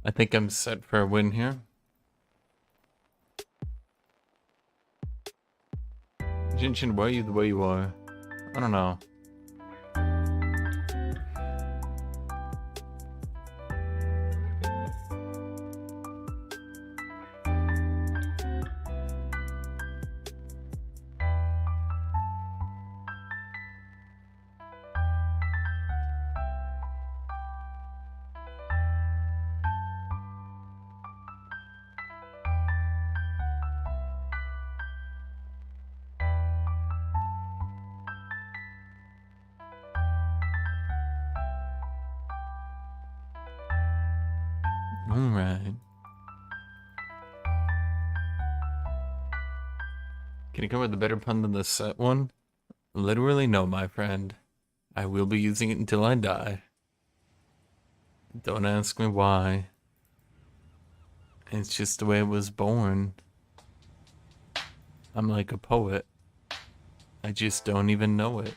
I think I'm set for a win here. Jinshin, why are you the way you are? I don't know. Alright. Can you come with a better pun than the set one? Literally no, my friend. I will be using it until I die. Don't ask me why. It's just the way it was born. I'm like a poet. I just don't even know it.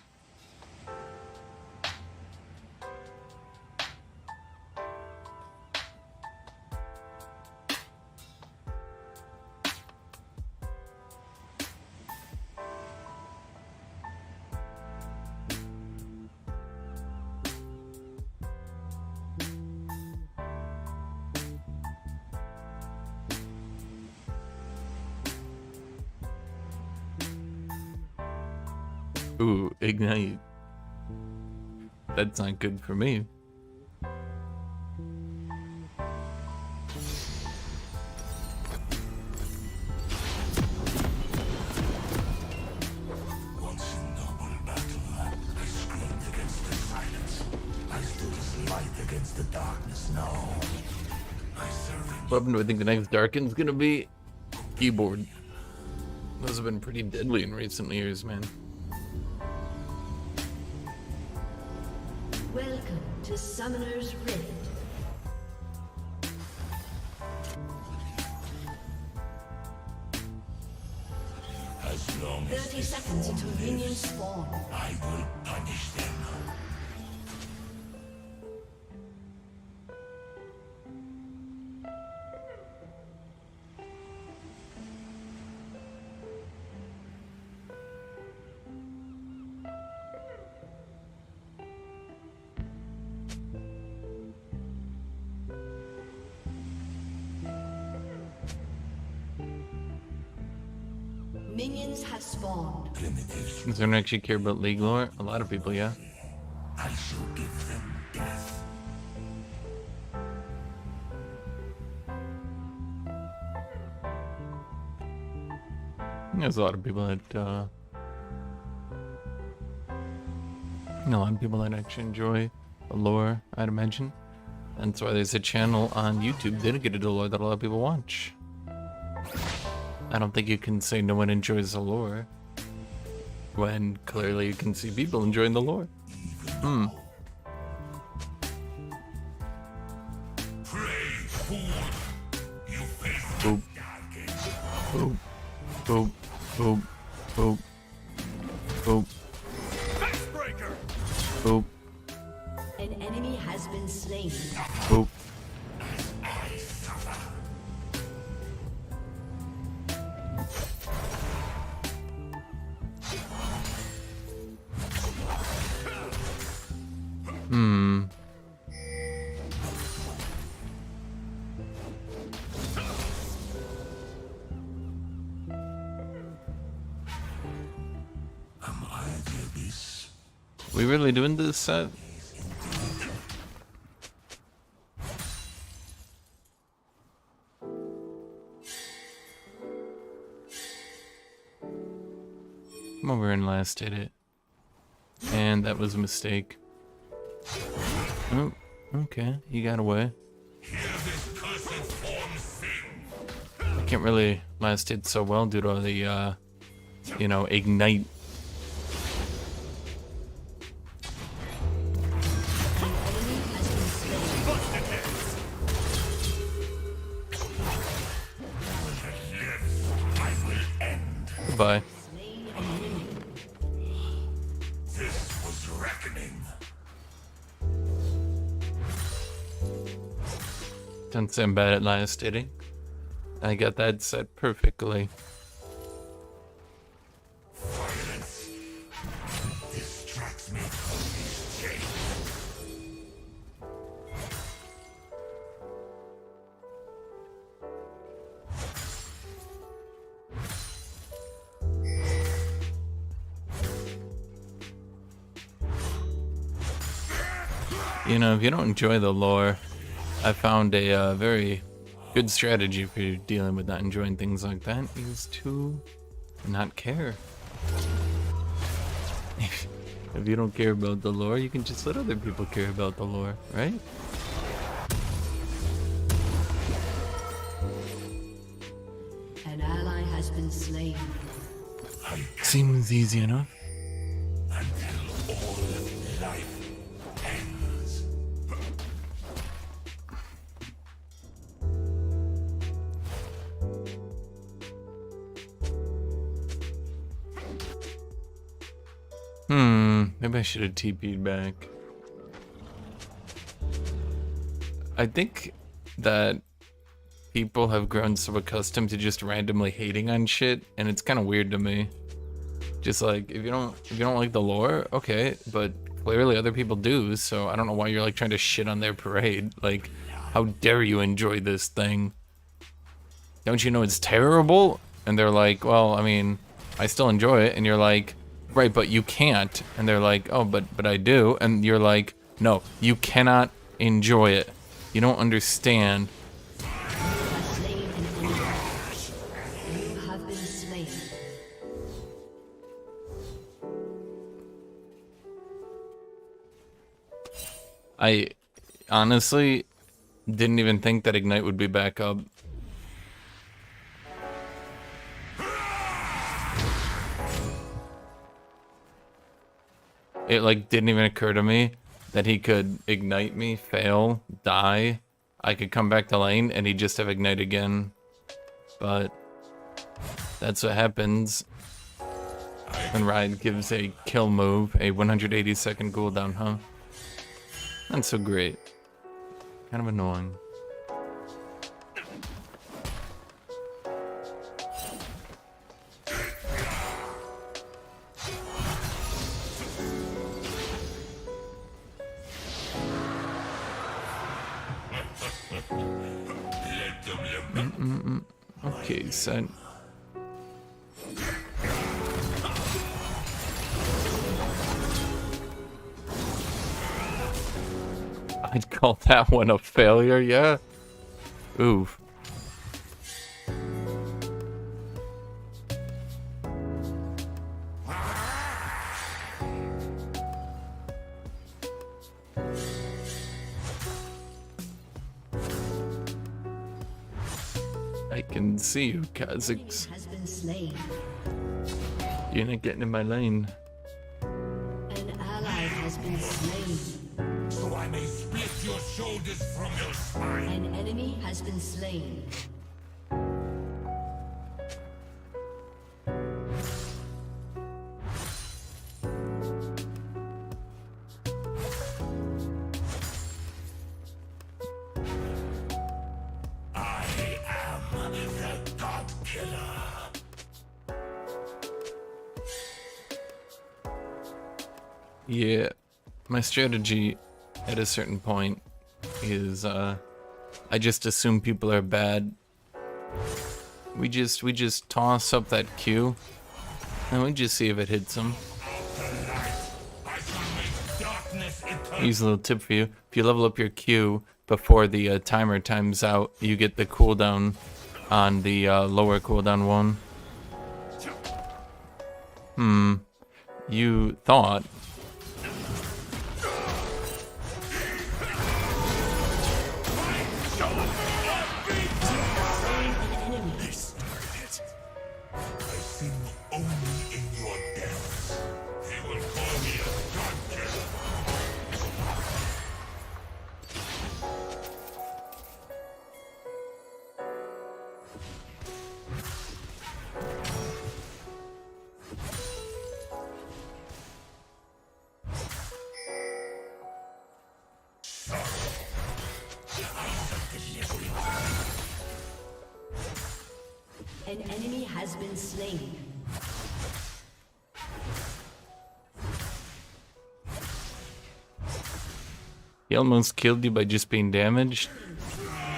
Ooh, ignite. That's not good for me. Once in noble battle, I screamed against the silence. I stood as light against the darkness now. I serve What do I think the next Darken's gonna be? Keyboard. Those have been pretty deadly in recent years, man. Welcome to Summoner's Rift. as long as 30 seconds until minions spawn. I will punish them. Minions have spawned. Primitives, Does anyone actually care about League lore? A lot of people, yeah. I shall give them death. There's a lot of people that, a lot of people that actually enjoy the lore, I'd imagine. That's why there's a channel on YouTube dedicated to lore that a lot of people watch. I don't think you can say no one enjoys the lore when clearly you can see people enjoying the lore. Pray, fool! You face Boop, boop, boop, boop, boop, boop, Facebreaker! boop, An enemy has been slain. boop. I suffer. Am I the abyss? We really doing this set? Come over and last hit it. And that was a mistake. Oh, okay, he got away. Hear this cursed form sing! I can't really last hit so well due to the, ignite. Busted heads! Lives, I will end. Goodbye. Slain an enemy. This was reckoning. Don't say I'm bad at last hitting. I got that set perfectly. Violence distracts me from these chains. You know, if you don't enjoy the lore, I found a very good strategy for dealing with not enjoying things like that is to not care. If you don't care about the lore, you can just let other people care about the lore, right? An ally has been slain. Seems easy enough. Until all life ends. Maybe I should have TP'd back. I think that people have grown so accustomed to just randomly hating on shit, and it's kind of weird to me. Just like, if you don't like the lore, okay, but clearly other people do, so I don't know why you're like trying to shit on their parade. Like, how dare you enjoy this thing? Don't you know it's terrible? And they're like, well, I mean, I still enjoy it. And you're like, right, but you can't. And they're like, oh, but I do. And you're like, no, you cannot enjoy it. You don't understand. Slain an enemy. You have been slain. I honestly didn't even think that Ignite would be back up. It like didn't even occur to me that he could ignite me, fail, die. I could come back to lane and he'd just have Ignite again. But that's what happens when Ride gives a kill move, a 180-second cooldown, huh? Not so great. Kind of annoying. Okay, so I'd call that one a failure, yeah. Oof. I can see you, Kha'Zix. Has been slain. You're not getting in my lane. An ally has been slain. So I may split your shoulders from your spine. An enemy has been slain. I am the God Killer. Yeah, my strategy at a certain point is I just assume people are bad. We just toss up that Q and we just see if it hits them. I shall make darkness eternal. Here's a little tip for you. If you level up your Q before the timer times out, you get the cooldown on the lower cooldown one. You thought. They started it. I sing only in your deaths. They will call me a God Killer. An enemy has been slain. He almost killed you by just being damaged?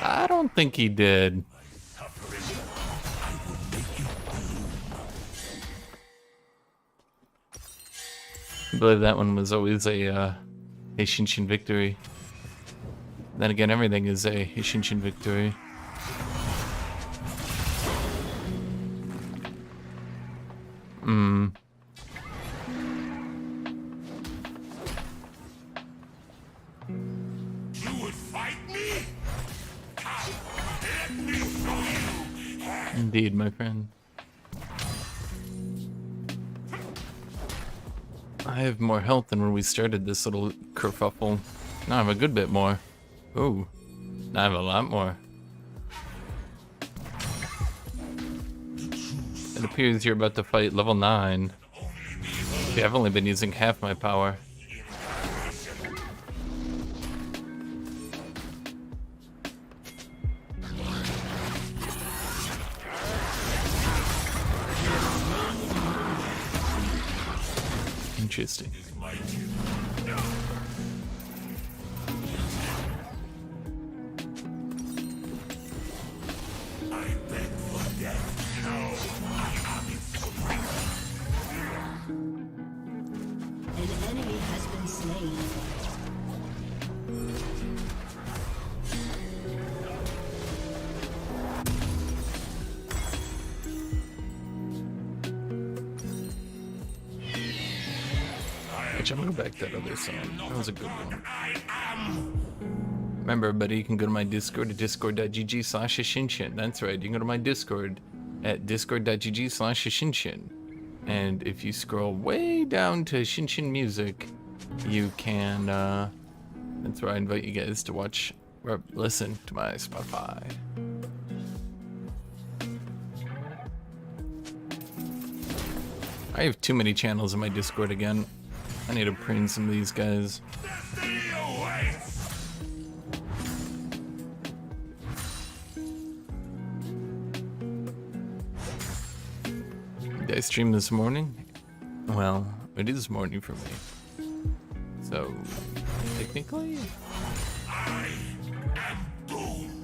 I don't think he did. I believe that one was always a Hashinshin victory. Then again, everything is a Hashinshin victory. You would fight me? Come, let me show you. Indeed, my friend. I have more health than when we started this little kerfuffle. Now I have a good bit more. Ooh, now I have a lot more. It appears you're about to fight level 9. See, I've only been using half my power. Interesting. An enemy has been slain. Which I'm gonna go back to that other song. That was a good one. Remember, everybody, you can go to my Discord at discord.gg/Hashinshin. That's right, you can go to my Discord at discord.gg/Hashinshin. And if you scroll way down to Hashinshin Music, you can, that's where I invite you guys to watch or listen to my Spotify. I have too many channels in my Discord again. I need to prune some of these guys. Destiny awaits! Did I stream this morning? Well, it is morning for me. So, technically, I am doomed.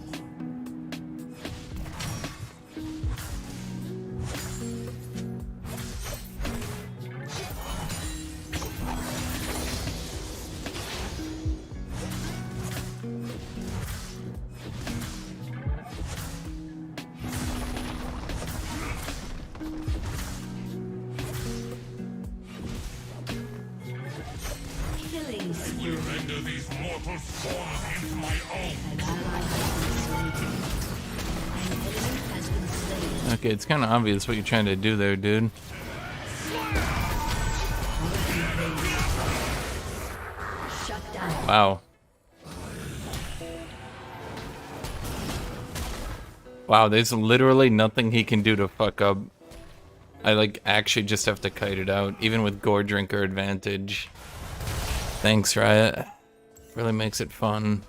Killing spree. Will render these mortal forms into my own. An ally has been slain. An enemy has been slain. okay, it's kind of obvious what you're trying to do there, dude. Shut down. Wow. Wow, there's literally nothing he can do to fuck up. I like actually just have to kite it out, even with Gore Drinker advantage. Thanks, Riot. Really makes it fun.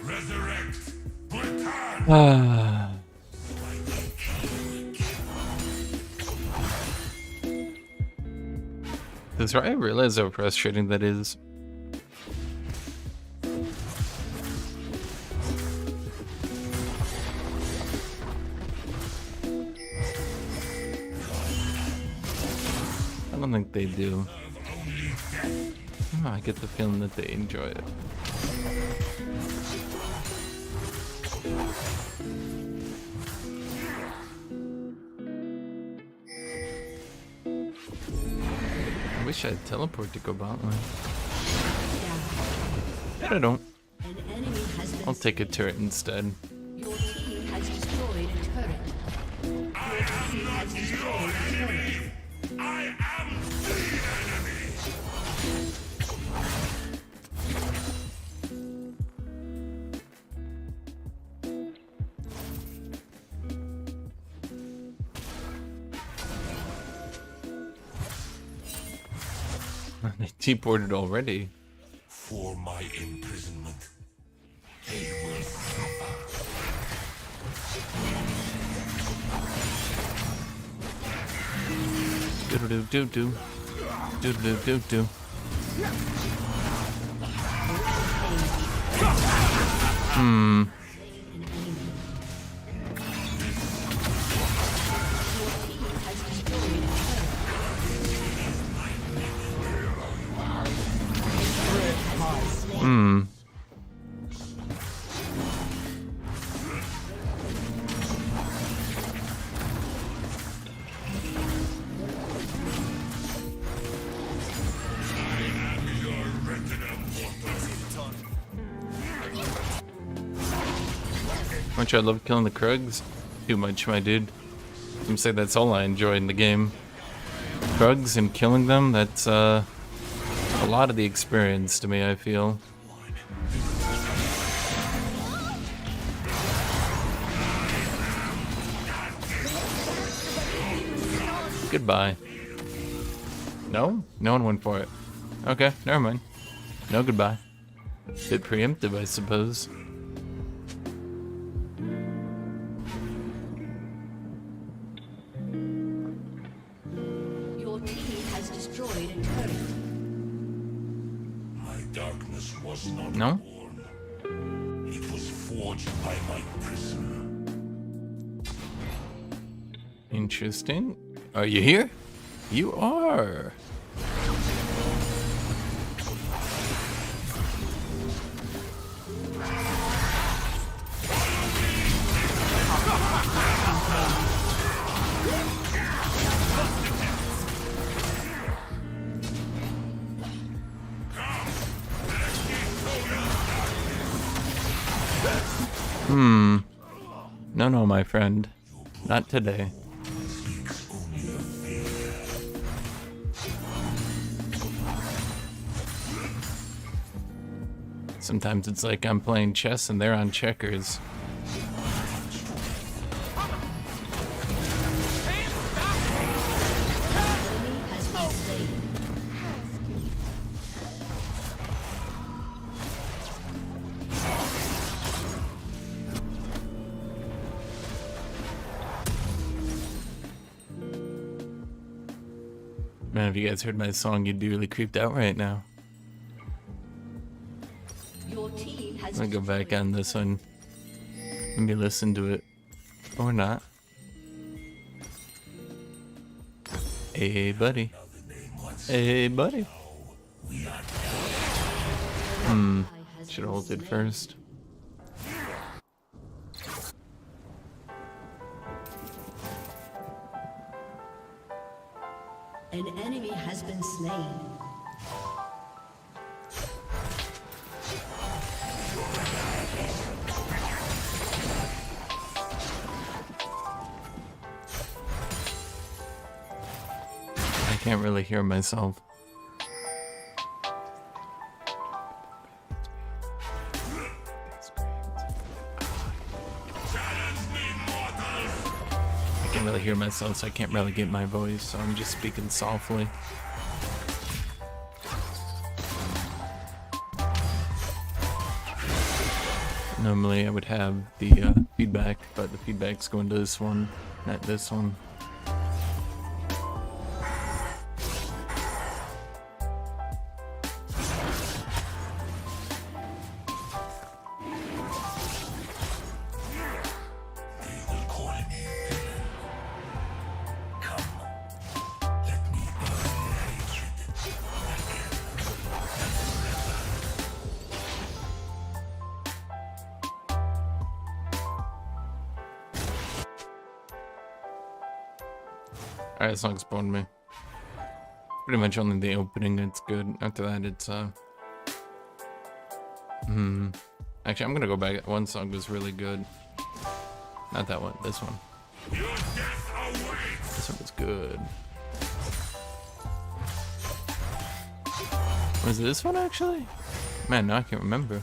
Resurrect! Return! Does Riot realize how frustrating that is? I don't think they do. I get the feeling that they enjoy it. I wish I had teleport to go bot lane. But I don't. An enemy has been I'll take a turret instead. Your team has destroyed a turret. Your team has destroyed a turret. I am the enemy! They T-ported already. For my imprisonment, they will suffer. Do-do-do-do-do. Do-do-do-do-do. Hmm. much I love killing the Krugs. Too much, my dude. I'm say that's all I enjoy in the game. Krugs and killing them, that's a lot of the experience to me, I feel. Goodbye. No? No one went for it. Okay, never mind. No goodbye. Bit preemptive, I suppose. Your team has destroyed a turret. My darkness was not No? born. It was forged by my prison. Interesting. Are you here? You are. No, my friend. Not today. Sometimes it's like I'm playing chess and they're on checkers. Man, if you guys heard my song, you'd be really creeped out right now. Your team has I'm gonna go back on this one. Maybe listen to it. Or not. Hey, buddy. Hey, buddy. Should have ulted first. An enemy has been slain. I can't really hear myself. I can't really hear myself, so I can't really get my voice, so I'm just speaking softly. Normally I would have the feedback, but the feedback's going to this one, not this one. Alright, this song spawned me. Pretty much only the opening that's good. After that, it's Actually, I'm gonna go back. One song was really good. Not that one. This one. This one was good. Was it this one actually? Man, no, I can't remember.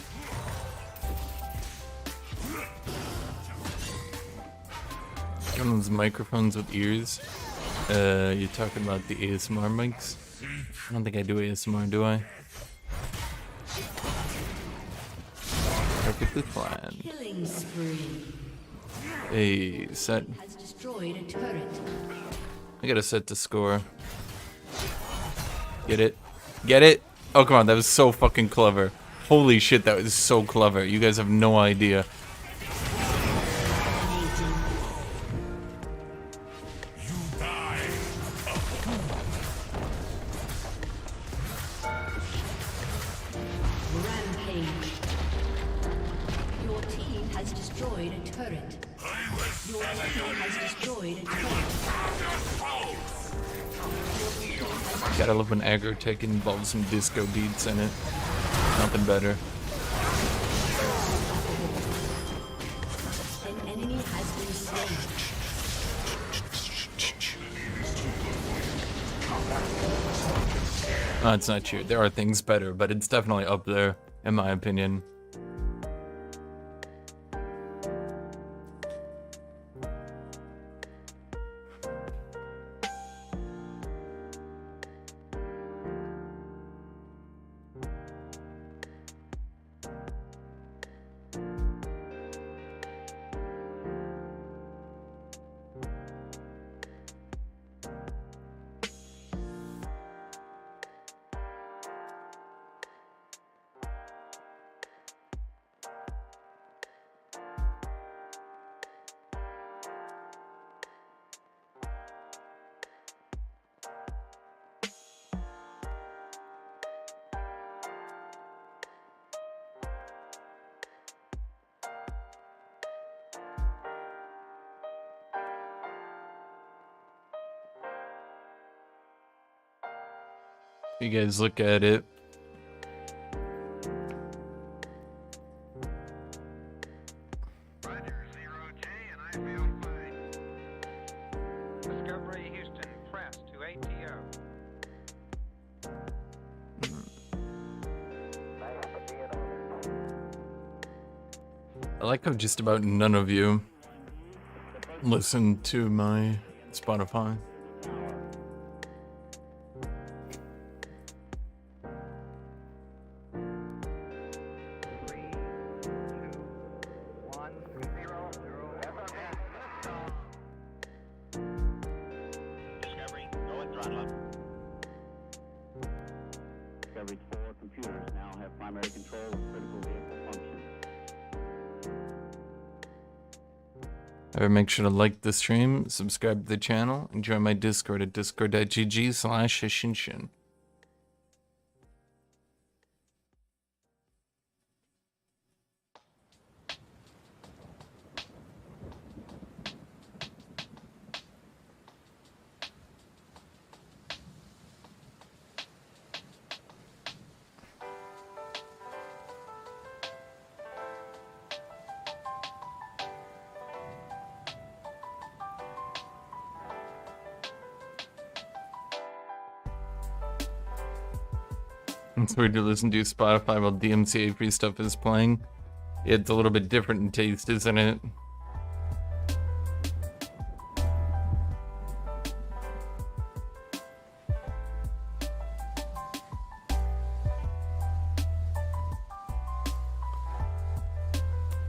One of those microphones with ears. You're talking about the ASMR mics? I don't think I do ASMR, do I? Perfectly fine. Killing spree. Hey, set. Has destroyed a turret. I got a set to score. Get it? Get it? Oh, come on, that was so fucking clever. Holy shit, that was so clever. You guys have no idea. Rampage. Your team has destroyed a turret. Your team has destroyed a turret. Gotta love when aggro tech involves some disco beats in it. Nothing better. An It's not true. There are things better, but it's definitely up there, in my opinion. You guys look at it. Roger, 0J, and I feel fine. Discovery Houston, press to ATO. I like how just about none of you listen to my Spotify. Discovery, go and throttle up. Discovery's 4 computers now have primary control of critical vehicle functions. Make sure to like the stream, subscribe to the channel, and join my Discord at discord.gg/Hashinshin. It's weird to listen to Spotify while DMCA free stuff is playing. It's a little bit different in taste, isn't it?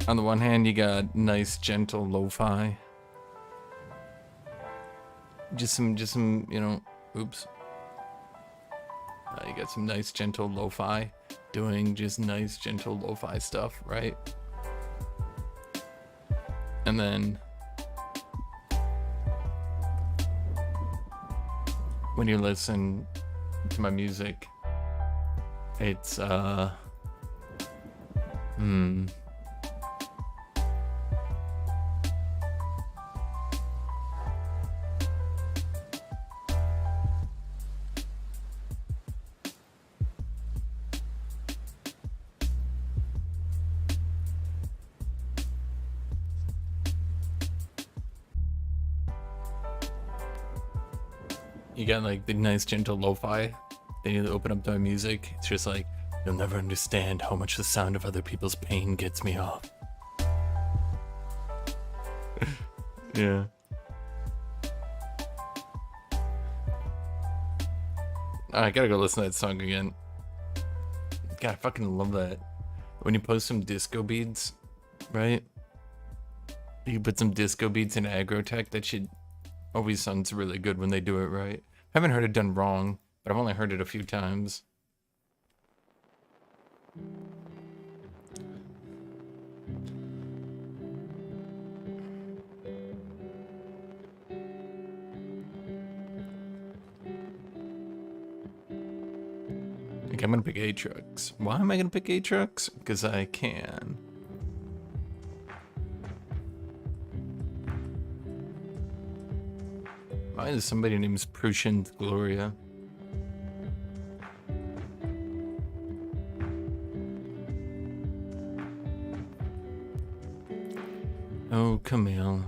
On the one hand, you got nice, gentle lo-fi. Just some, you know, oops. You got some nice, gentle lo-fi doing just nice, gentle lo-fi stuff, right? And then when you listen to my music, it's you got like the nice gentle lo-fi. Then you open up to my music. It's just like, you'll never understand how much the sound of other people's pain gets me off. Yeah. I gotta go listen to that song again. God, I fucking love that. When you post some disco beats, right? You put some disco beats in aggro tech, that shit always sounds really good when they do it right. I haven't heard it done wrong, but I've only heard it a few times. Okay, I'm gonna pick Aatrox. Why am I gonna pick Aatrox? Because I can. Why is somebody named Prussian Gloria? Oh, Camille.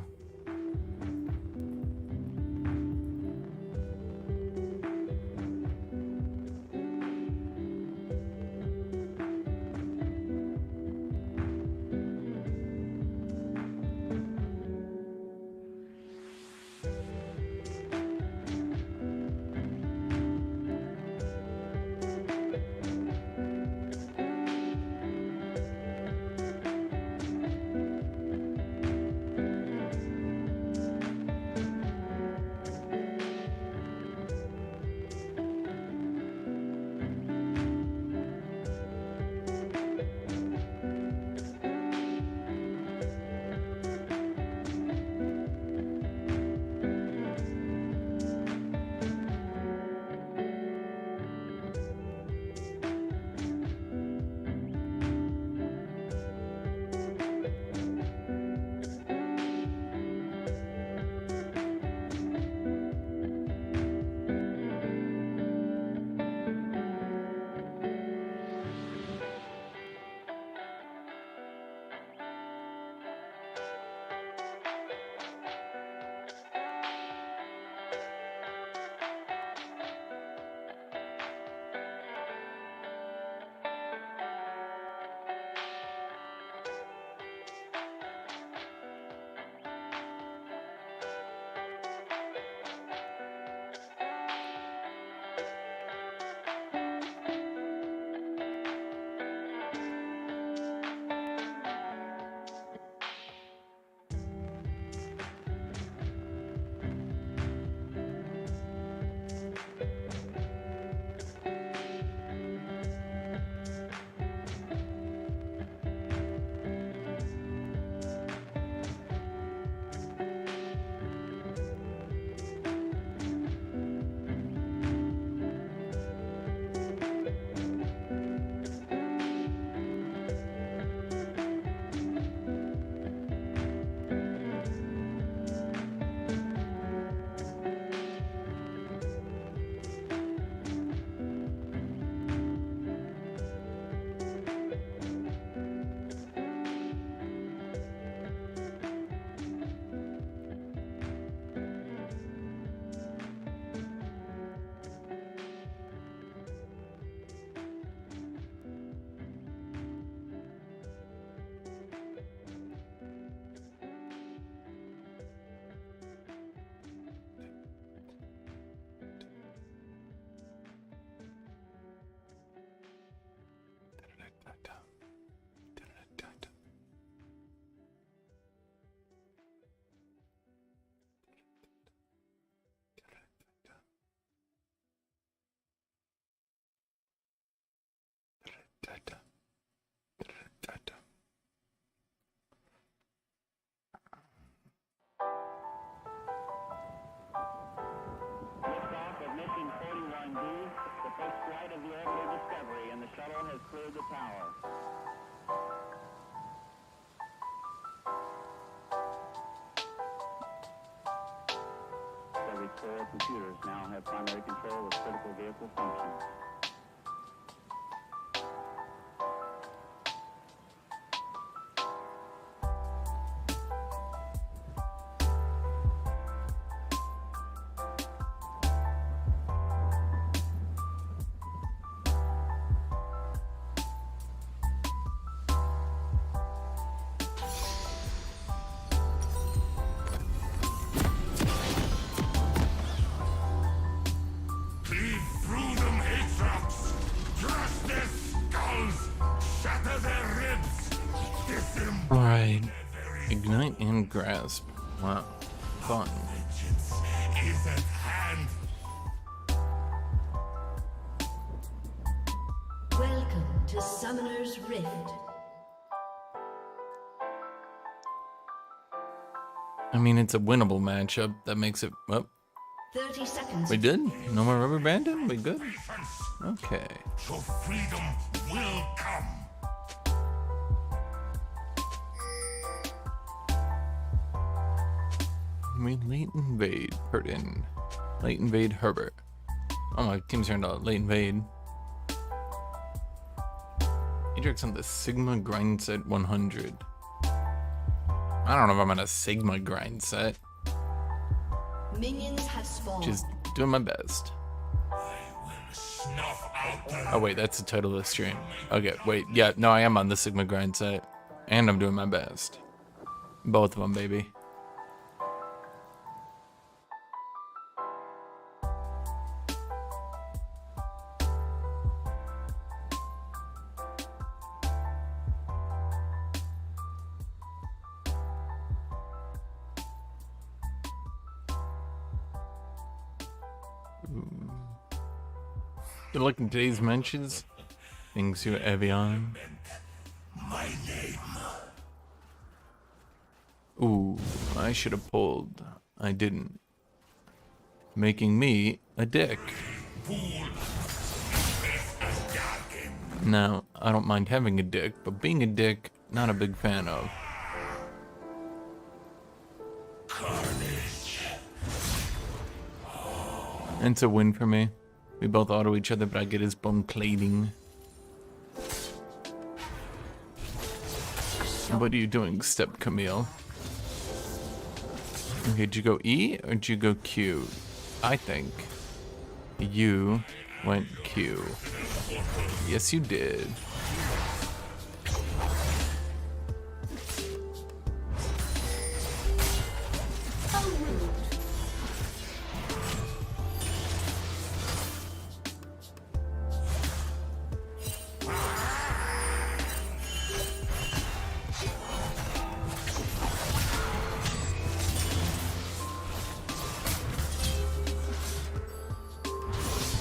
Liftoff of mission 41D, the first flight of the orbital Discovery, and the shuttle has cleared the tower. Discovery's 4 computers now have primary control of critical vehicle functions. Cleave through them, Atrox! Crush their skulls! Shatter their ribs! Disembowel Alright. their very Ignite and grasp. Wow. Fun. vengeance is at hand. Welcome to Summoner's Rift. I mean, it's a winnable matchup. That makes it. Well, 30 seconds. we did? No more rubber banding? We good? Okay. So freedom will come. We late invade Curtin. Late invade Herbert. Oh, my team's turned out late invade. Ajax on the Sigma Grindset 100. I don't know if I'm on a Sigma Grindset. Minions have spawned. Just doing my best. Snuff out the Oh wait, that's the title of the stream. Okay, wait, yeah, no, I am on the Sigma Grindset. And I'm doing my best. Both of them, baby. Good luck in today's mentions. Thanks to Evian. my name. Ooh, I should have pulled. I didn't. Making me a dick. Now, I don't mind having a dick, but being a dick, not a big fan of. Carnage. And it's a win for me. We both auto each other, but I get his bum plating. What are you doing, Step Camille? Okay, did you go E or did you go Q? I think you went Q. Yes, you did.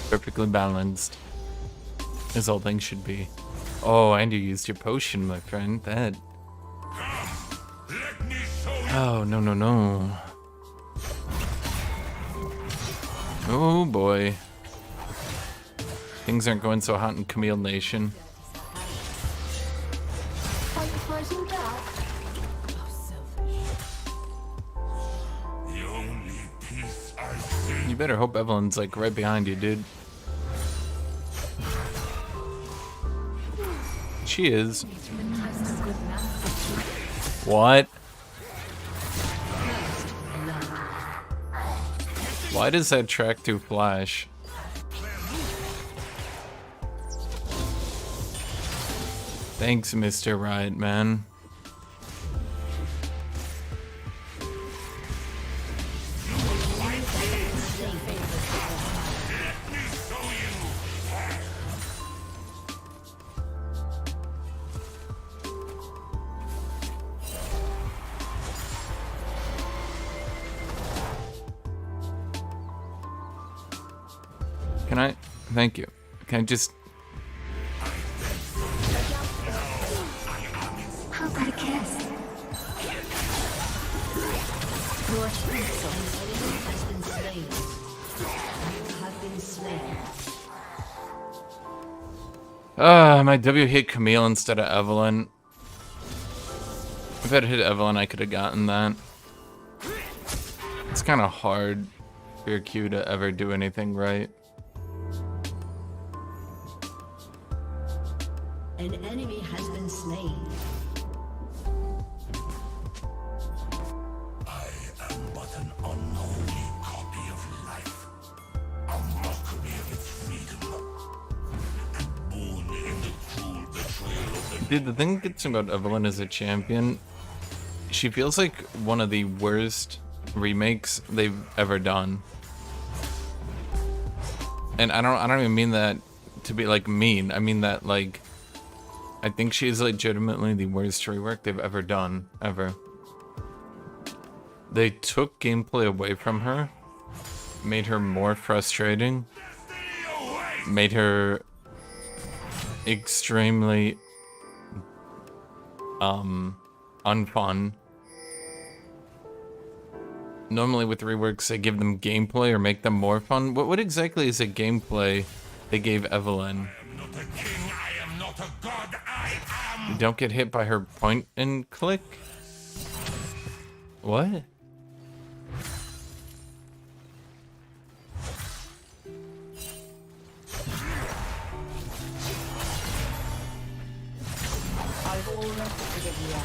Perfectly balanced, as all things should be. Oh, and you used your potion, my friend. That. Let me show you. Oh, no, no, no. Oh, boy. Things aren't going so hot in Camille Nation. Are you fighting back? Oh, selfish. The only peace I see. You better hope Evelyn's like right behind you, dude. She is. What? Why does that track through Flash? Thanks, Mr. Riot Man. Can I? Thank you. Can I just? Your peace An enemy has been slain. You have been slain. My W hit Camille instead of Evelyn. If I'd hit Evelyn, I could have gotten that. It's kind of hard for your Q to ever do anything right. An enemy has been slain. I am but an unholy copy of life. A mockery of its freedom. And born in the cruel betrayal of the Dude, the thing that gets me about Evelyn as a champion, she feels like one of the worst remakes they've ever done. And I don't even mean that to be like mean. I mean that like I think she's legitimately the worst rework they've ever done, ever. They took gameplay away from her, made her more frustrating, made her extremely unfun. Normally with reworks they give them gameplay or make them more fun. What exactly is a gameplay they gave Evelyn? not a king, I am not a god, I am. You don't get hit by her point and click? What? I've already figured you out.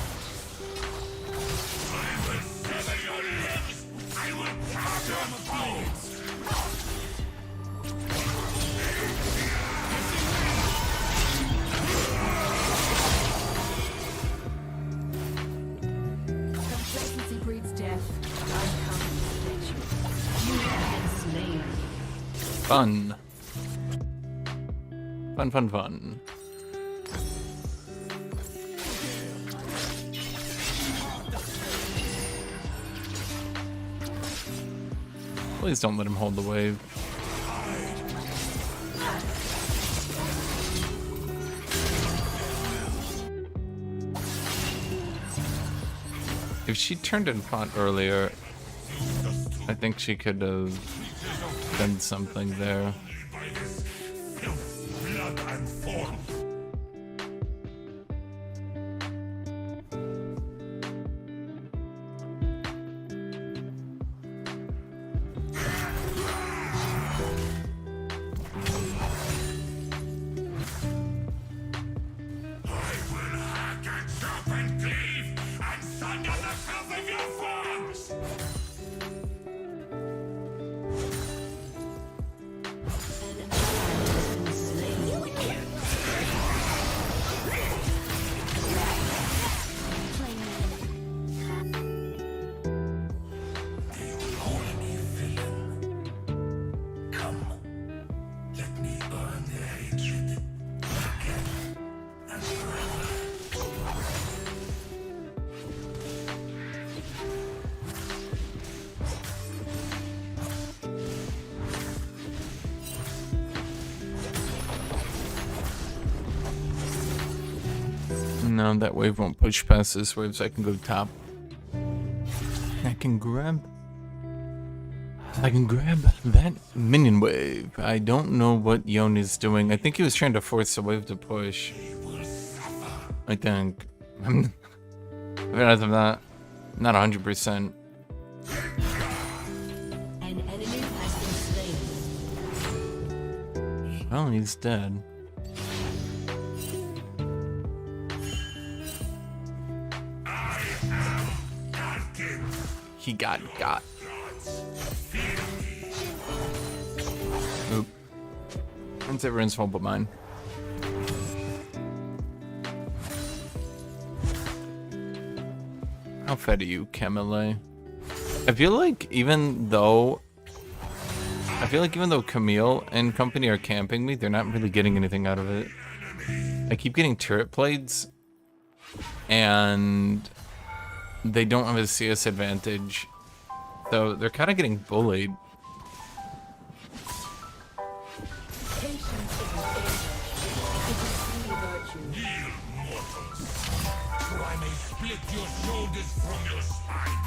I will sever your limbs. I will cut your bones. Complacency breeds death. I'm coming to get you. You have been slain. Fun. Fun, fun, fun. Please don't let him hold the wave. If she turned and fought earlier, I think she could have done something there. By this filth, blood and thorn. I will hack and chop and cleave and sunder the filth of your forms. An ally has been slain. Holy villain. Come, let me earn their hatred again and forever. No, that wave won't push past this wave, so I can go top. I can grab that minion wave. I don't know what Yon is doing. I think he was trying to force the wave to push. I think. I'm not 100%. An enemy has been slain. Well, he's dead. He got. Oop. It's everyone's fault but mine. How fed are you, Camille? I feel like even though Camille and company are camping me, they're not really getting anything out of it. I keep getting turret plates, and they don't have a CS advantage, so they're kind of getting bullied. Patience is an age. It is true virtue. Kneel, mortals, so I may split your shoulders from your spine.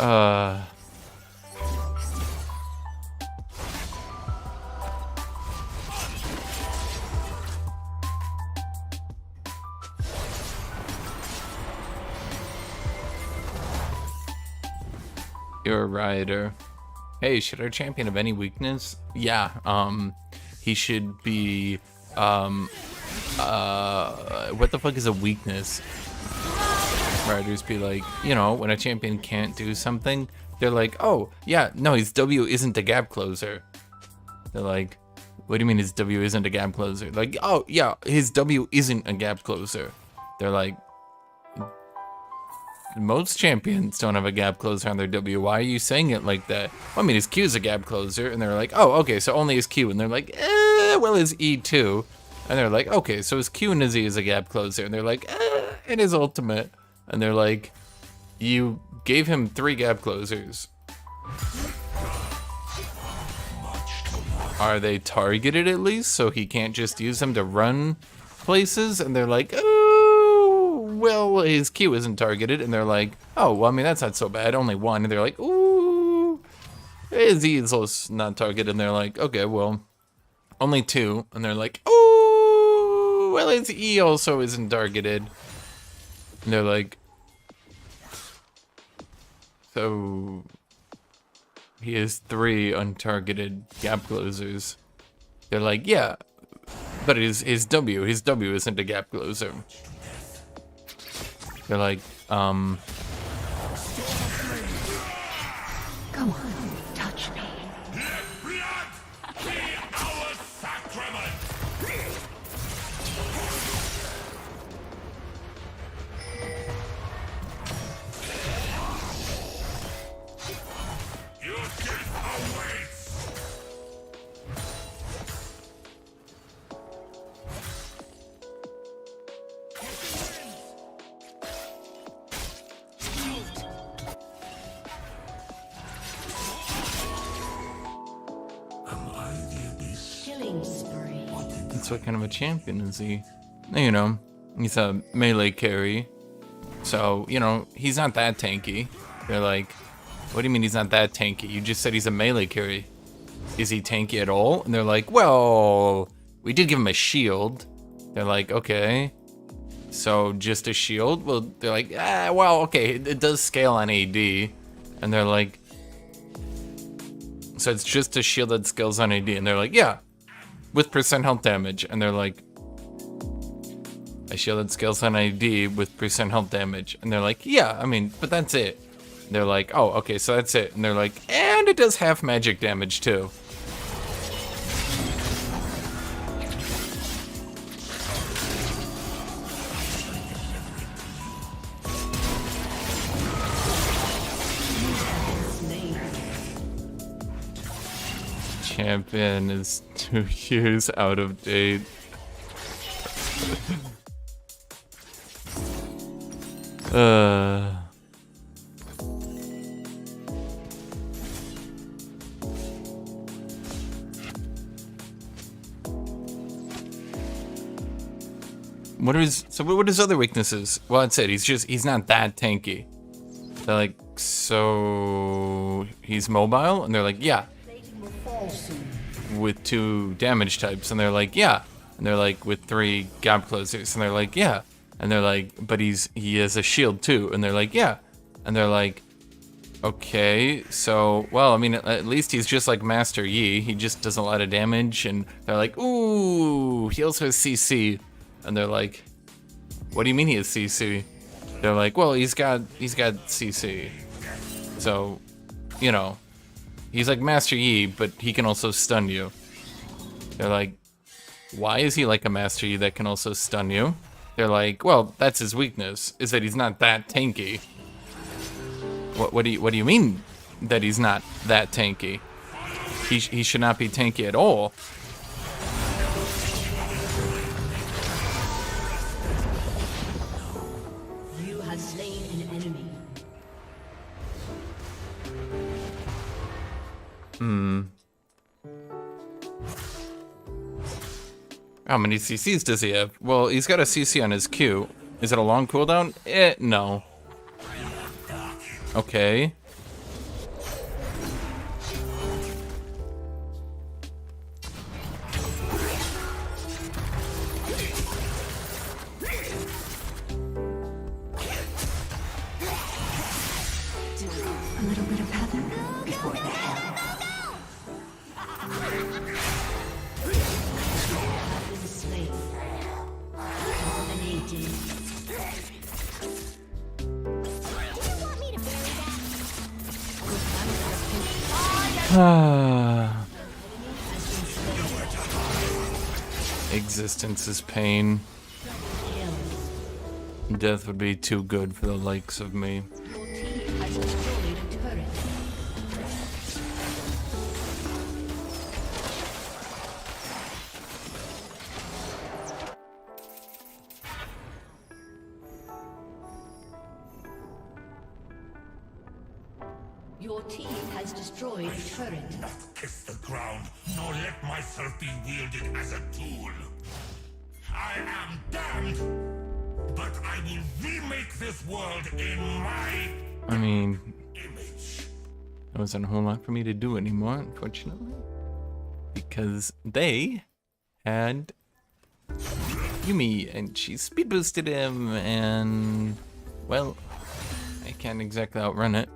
You're a rioter. Hey, should our champion have any weakness? Yeah, he should be, what the fuck is a weakness? Riders be like, you know, when a champion can't do something, they're like, oh, yeah, no, his W isn't a gap closer. They're like, what do you mean his W isn't a gap closer? Like, oh, yeah, his W isn't a gap closer. They're like, most champions don't have a gap closer on their W. Why are you saying it like that? Well, I mean, his Q is a gap closer. And they're like, oh, okay, so only his Q. And they're like, well, his E too. And they're like, okay, so his Q and his E is a gap closer. And they're like, and his ultimate. And they're like, you gave him 3 gap closers. Are they targeted at least, so he can't just use them to run places? And they're like, oh, well, his Q isn't targeted. And they're like, oh, well, I mean, that's not so bad. Only 1. And they're like, ooh, his E is also not targeted. And they're like, okay, well, only 2. And they're like, ooh, well, his E also isn't targeted. And they're like, so he has 3 untargeted gap closers. They're like, yeah, but his W isn't a gap closer. They're like, Come on, touch me. Blood be our sacrament! Your death awaits! Am I the abyss? Killing spree. that's what kind of a champion is he? You know, he's a melee carry. So, you know, he's not that tanky. They're like, what do you mean he's not that tanky? You just said he's a melee carry. Is he tanky at all? And they're like, well, we did give him a shield. They're like, okay. So just a shield? Well, they're like, well, okay, it does scale on AD. And they're like, so it's just a shield that scales on AD. And they're like, yeah, with percent health damage. And they're like, a shield that scales on AD with percent health damage. And they're like, yeah, I mean, but that's it. And they're like, oh, okay, so that's it. And they're like, and it does half magic damage too. Champion is 2 years out of date. What are his other weaknesses? Well, that's it. He's not that tanky. They're like, so he's mobile? And they're like, yeah. With 2 damage types. And they're like, yeah. And they're like, with 3 gap closers. And they're like, yeah. And they're like, but he has a shield too. And they're like, yeah. And they're like, okay, so, well, I mean, at least he's just like Master Yi. He just does a lot of damage. And they're like, ooh, he also has CC. And they're like, what do you mean he has CC? They're like, well, he's got CC. So, you know, he's like Master Yi, but he can also stun you. They're like, why is he like a Master Yi that can also stun you? They're like, well, that's his weakness, is that he's not that tanky. What do you mean that he's not that tanky? He should not be tanky at all. You have slain an enemy. How many CCs does he have? Well, he's got a CC on his Q. Is it a long cooldown? No. Okay. Existence is pain. Death would be too good for the likes of me. Your team has destroyed a turret. Your team has destroyed a turret. Not kiss the ground, nor let myself be wielded as a tool. I am damned, but I will remake this world in my I mean, image. there wasn't a whole lot for me to do anymore, unfortunately. Because they had Yumi, and she speed boosted him, and, well, I can't exactly outrun it.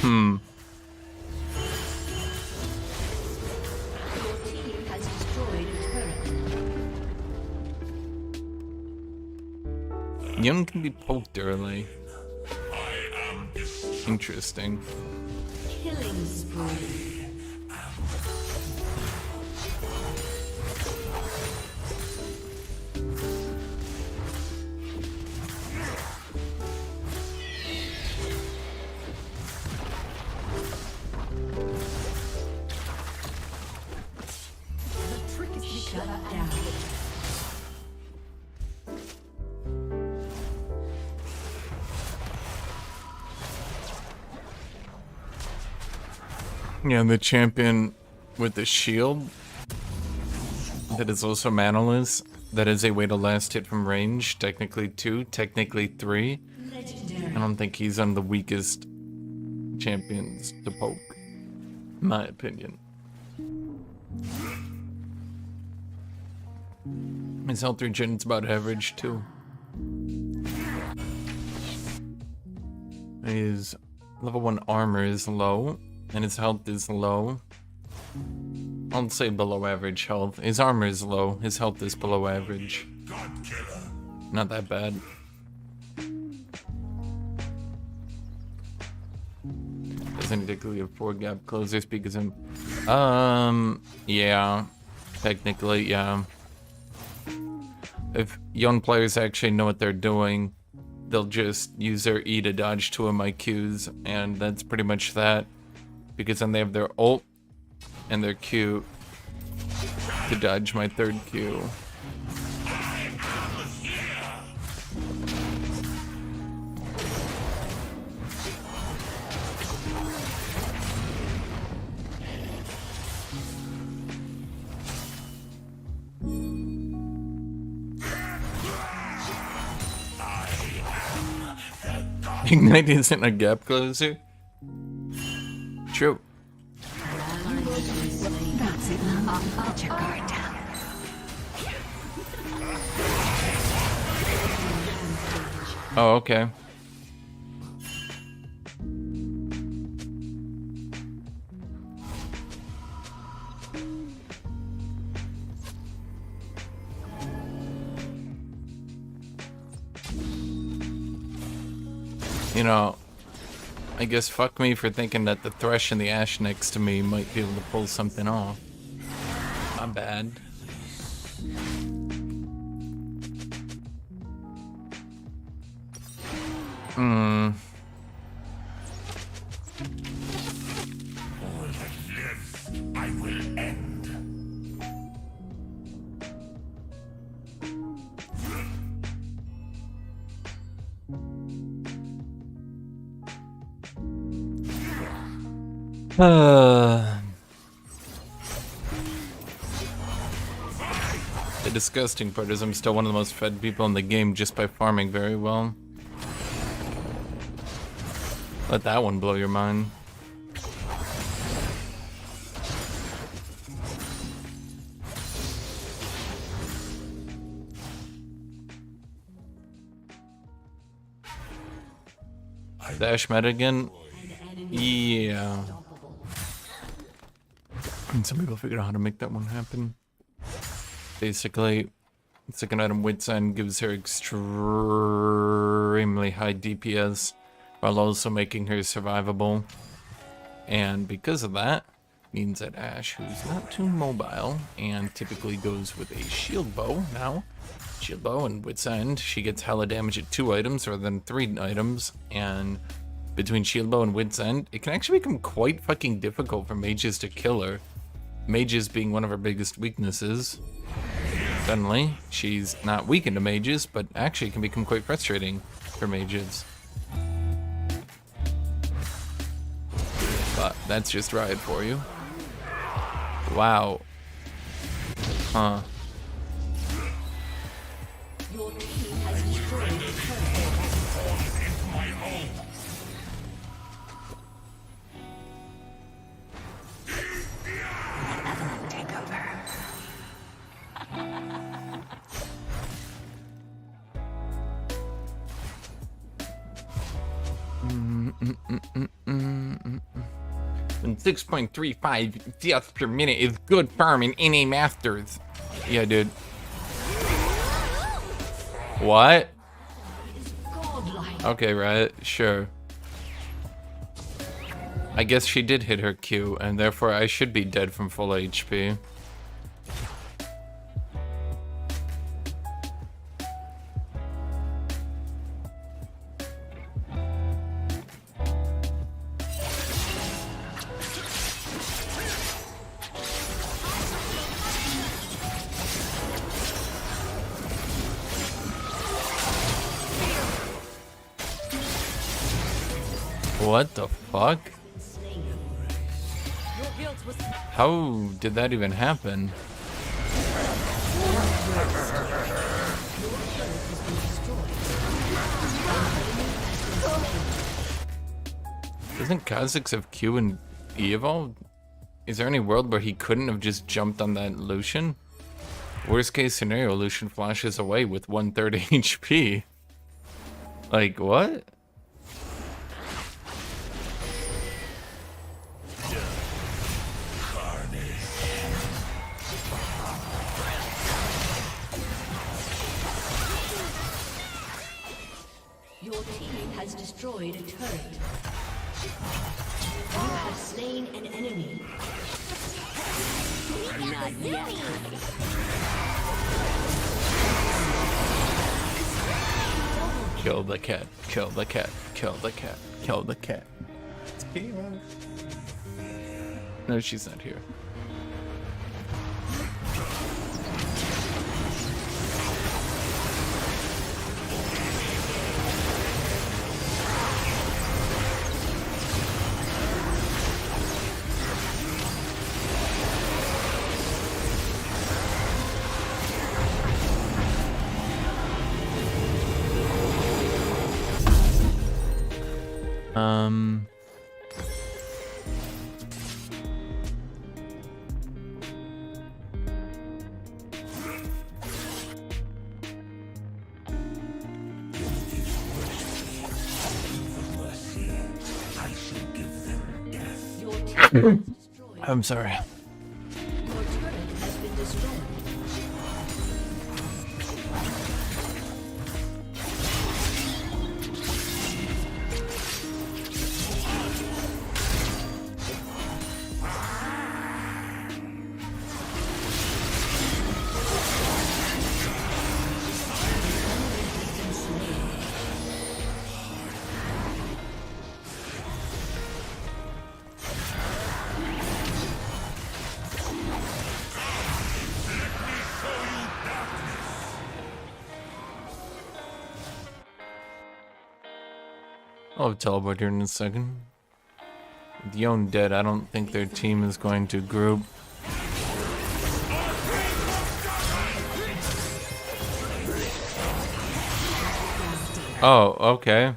Your team has destroyed a turret. Young can be poked early. I am destructive. Interesting. Killing spree. Shut down. Yeah, the champion with the shield that is also manaless. That is a way to last hit from range. Technically 2, technically 3. Legendary. I don't think he's on the weakest champions to poke, in my opinion. His health regen's about average too. His level 1 armor is low, and his health is low. I'll say below average health. His armor is low, his health is below average. God killer. Not that bad. Doesn't technically have 4 gap closers because him. Yeah. Technically, yeah. If young players actually know what they're doing, they'll just use their E to dodge 2 of my Qs, and that's pretty much that. Because then they have their ult and their Q to dodge my 3rd Q. Ignite isn't a gap closer? True. That's it. I'll check guard down. Oh, okay. You know, I guess fuck me for thinking that the Thresh and the Ash next to me might be able to pull something off. My bad. All that lives, I will end. The disgusting part is I'm still one of the most fed people in the game just by farming very well. Let that one blow your mind. Dash meta again? An enemy Yeah. unstoppable. And some people figured out how to make that one happen. Basically, second item Wits End gives her extremely high DPS while also making her survivable. And because of that, means that Ashe, who's not too mobile and typically goes with a shield bow now, shield bow and Wits End, she gets hella damage at 2 items rather than 3 items. And between shield bow and Wits End, it can actually become quite fucking difficult for mages to kill her. Mages being one of her biggest weaknesses. Suddenly, she's not weakened to mages, but actually can become quite frustrating for mages. But that's just Riot for you. Wow. Huh. Your team has destroyed a And 6.35 deaths per minute is good farm in NA Masters. Yeah, dude. What? godlike. Okay, right, sure. I guess she did hit her Q, and therefore I should be dead from full HP. What the fuck? How did that even happen? Doesn't Kha'Zix have Q and E evolved? Is there any world where he couldn't have just jumped on that Lucian? Worst case scenario, Lucian flashes away with 1/3 HP. Like, what? Your team has destroyed a turret. You have slain an enemy. Not yet. Kill the cat, kill the cat, kill the cat, kill the cat. No, she's not here. Your team has destroyed. I'm sorry. Your turret has been destroyed. I'll teleport here in a second. With Yone dead, I don't think their team is going to group. Oh, okay.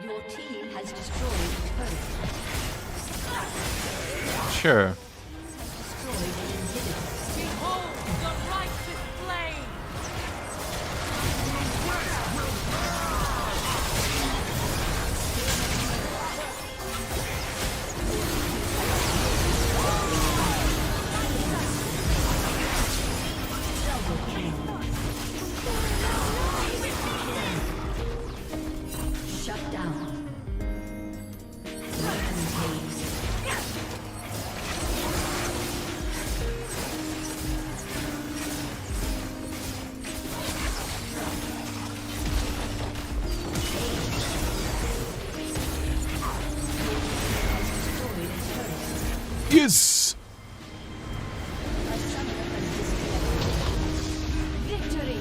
Your team has destroyed a turret. Sure. Destroyed an inhibitor. Behold the righteous flame! Yes! A summoner has disconnected. Victory!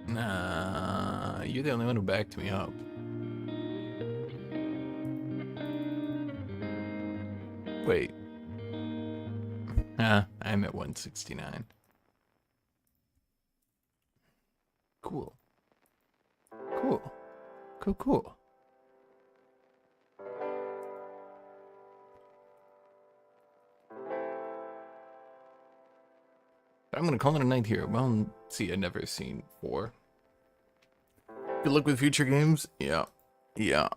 Nah, you're the only one who backed me up. Wait. I'm at 169. Cool. Cool. Cool, cool. I'm gonna call it a night here. Well, see, I've never seen 4. Good luck with future games. Yeah. Yeah.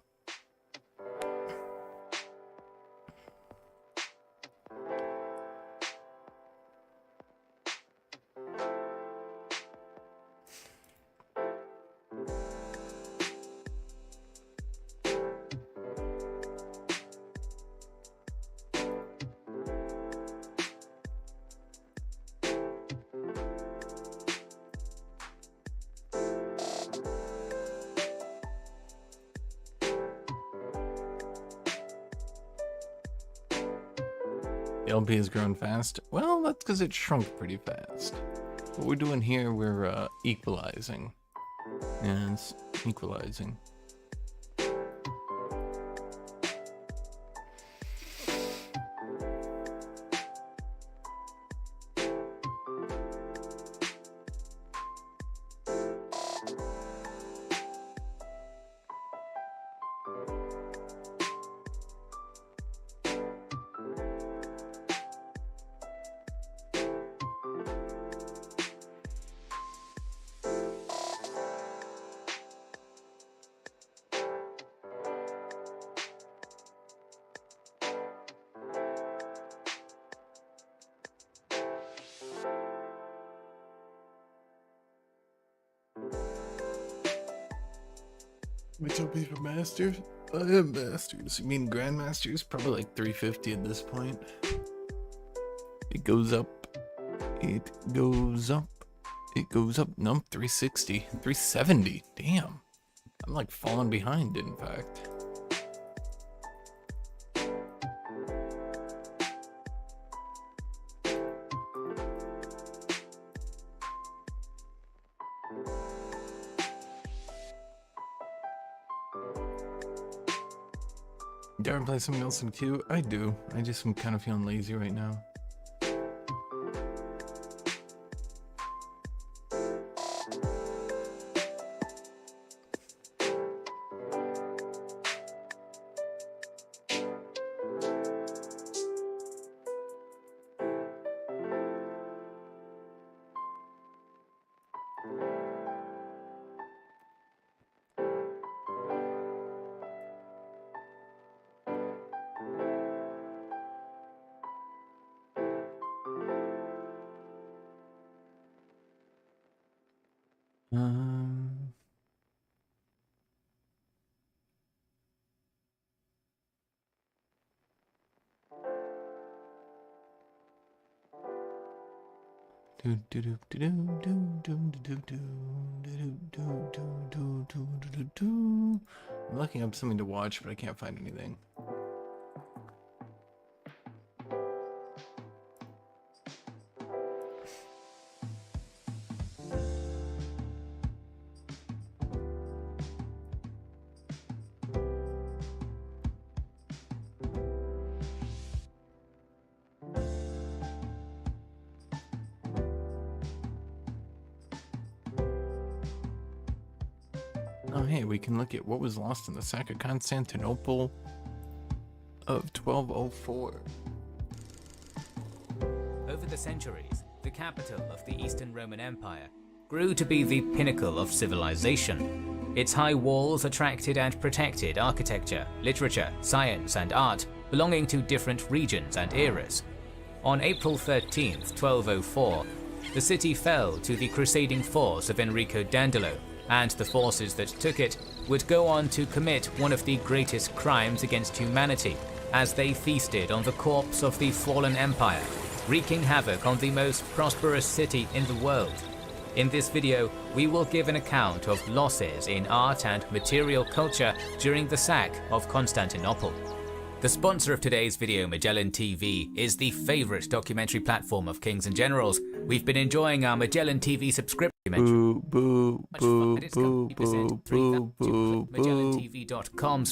The LP has grown fast. Well, that's because it shrunk pretty fast. What we're doing here, we're equalizing. Yes, equalizing. Which will be for Masters? I have Masters. You mean Grandmasters? Probably like 350 at this point. It goes up. It goes up. It goes up. No, 360. 370. Damn. I'm like falling behind, in fact. Darren, play something else in queue? I do. I just am kind of feeling lazy right now. I'm looking up something to watch, but I can't find anything. Oh, hey, we can look at what was lost in the sack of Constantinople of 1204. Over the centuries, the capital of the Eastern Roman Empire grew to be the pinnacle of civilization. Its high walls attracted and protected architecture, literature, science, and art belonging to different regions and eras. On April 13th, 1204, the city fell to the crusading force of Enrico Dandolo and the forces that took it would go on to commit one of the greatest crimes against humanity as they feasted on the corpse of the fallen empire, wreaking havoc on the most prosperous city in the world. In this video, we will give an account of losses in art and material culture during the sack of Constantinople. The sponsor of today's video, Magellan TV, is the favorite documentary platform of kings and generals. We've been enjoying our Magellan TV subscription. Boo, boo, boo, boo, boo, boo, boo, MagellanTV.com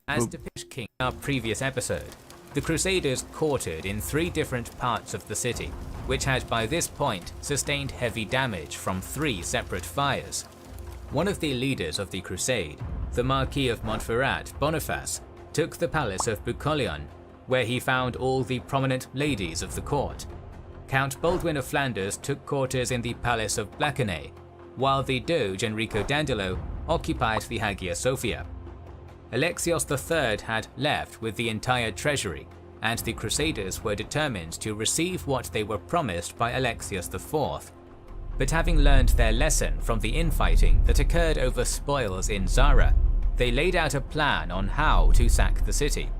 as depicted king in our previous episode. The Crusaders quartered in 3 different parts of the city, which had by this point sustained heavy damage from 3 separate fires. One of the leaders of the crusade, the Marquis of Montferrat, Boniface, took the palace of Bucolion, where he found all the prominent ladies of the court. Count Baldwin of Flanders took quarters in the palace of Blakeney, while the Doge Enrico Dandolo occupied the Hagia Sophia. Alexios III had left with the entire treasury, and the Crusaders were determined to receive what they were promised by Alexios IV. But having learned their lesson from the infighting that occurred over spoils in Zara, they laid out a plan on how to sack the city.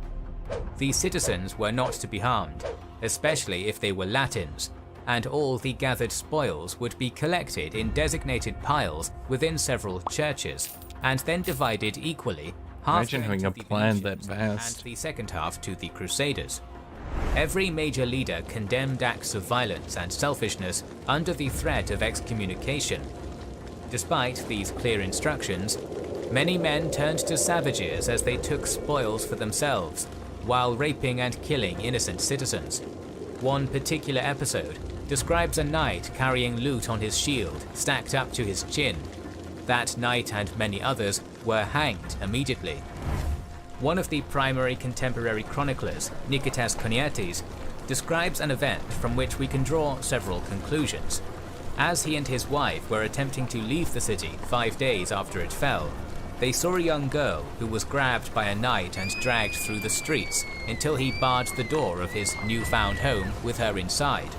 The citizens were not to be harmed, especially if they were Latins, and all the gathered spoils would be collected in designated piles within several churches, and then divided equally, half Imagine having a plan that vast. and the second half to the Crusaders. Every major leader condemned acts of violence and selfishness under the threat of excommunication. Despite these clear instructions, many men turned to savages as they took spoils for themselves, while raping and killing innocent citizens. One particular episode describes a knight carrying loot on his shield, stacked up to his chin. That knight and many others were hanged immediately. One of the primary contemporary chroniclers, Nikitas Koniates, describes an event from which we can draw several conclusions. As he and his wife were attempting to leave the city 5 days after it fell, they saw a young girl who was grabbed by a knight and dragged through the streets until he barred the door of his newfound home with her inside.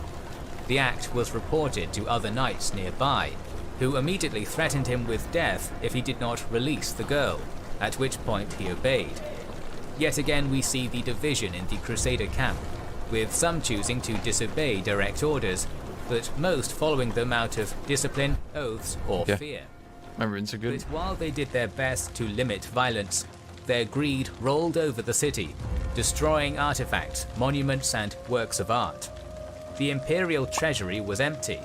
The act was reported to other knights nearby, who immediately threatened him with death if he did not release the girl, at which point he obeyed. Yet again we see the division in the Crusader camp, with some choosing to disobey direct orders, but most following them out of discipline, oaths, or fear. Remembrance are good. But while they did their best to limit violence, their greed rolled over the city, destroying artifacts, monuments, and works of art. The imperial treasury was empty,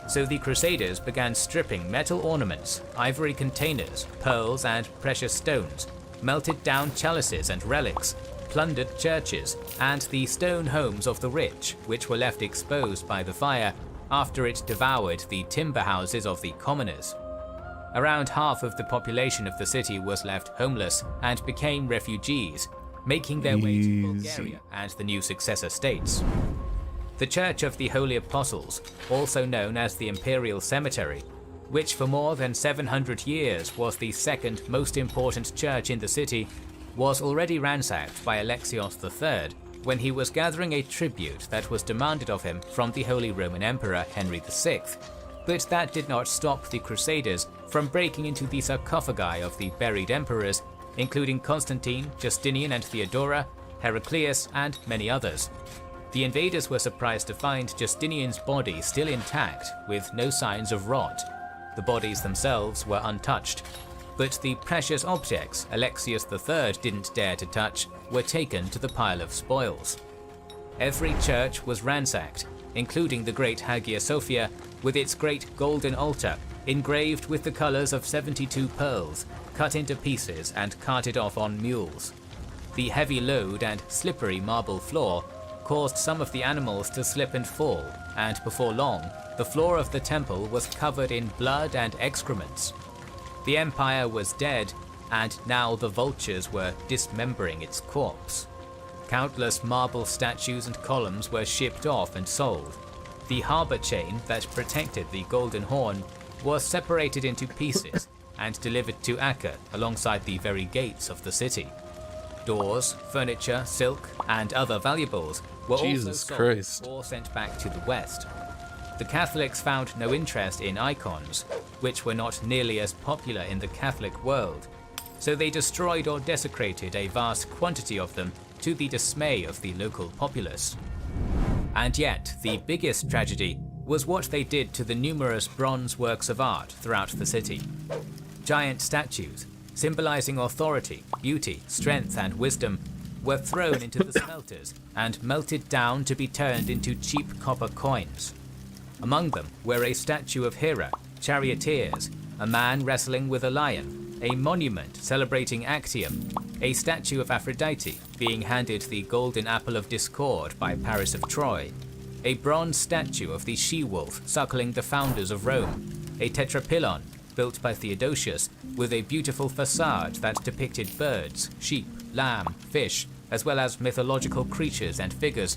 so the Crusaders began stripping metal ornaments, ivory containers, pearls, and precious stones, melted down chalices and relics, plundered churches, and the stone homes of the rich, which were left exposed by the fire after it devoured the timber houses of the commoners. Around half of the population of the city was left homeless and became refugees, making their way to Bulgaria and the new successor states. The Church of the Holy Apostles, also known as the Imperial Cemetery, which for more than 700 years was the second most important church in the city, was already ransacked by Alexios III when he was gathering a tribute that was demanded of him from the Holy Roman Emperor Henry VI. But that did not stop the Crusaders from breaking into the sarcophagi of the buried emperors, including Constantine, Justinian and Theodora, Heraclius, and many others. The invaders were surprised to find Justinian's body still intact, with no signs of rot. The bodies themselves were untouched, but the precious objects Alexios III didn't dare to touch were taken to the pile of spoils. Every church was ransacked, including the great Hagia Sophia, with its great golden altar, engraved with the colors of 72 pearls, cut into pieces and carted off on mules. The heavy load and slippery marble floor caused some of the animals to slip and fall, and before long, the floor of the temple was covered in blood and excrements. The empire was dead, and now the vultures were dismembering its corpse. Countless marble statues and columns were shipped off and sold. The harbor chain that protected the Golden Horn was separated into pieces and delivered to Acre alongside the very gates of the city. Doors, furniture, silk, and other valuables were also sold or sent back to the west. The Catholics found no interest in icons, which were not nearly as popular in the Catholic world, so they destroyed or desecrated a vast quantity of them to the dismay of the local populace. And yet, the biggest tragedy was what they did to the numerous bronze works of art throughout the city. Giant statues, symbolizing authority, beauty, strength, and wisdom, were thrown into the smelters and melted down to be turned into cheap copper coins. Among them were a statue of Hera, charioteers, a man wrestling with a lion, a monument celebrating Actium, a statue of Aphrodite being handed the golden apple of discord by Paris of Troy, a bronze statue of the she-wolf suckling the founders of Rome, a tetrapylon built by Theodosius with a beautiful facade that depicted birds, sheep, lamb, fish, as well as mythological creatures and figures,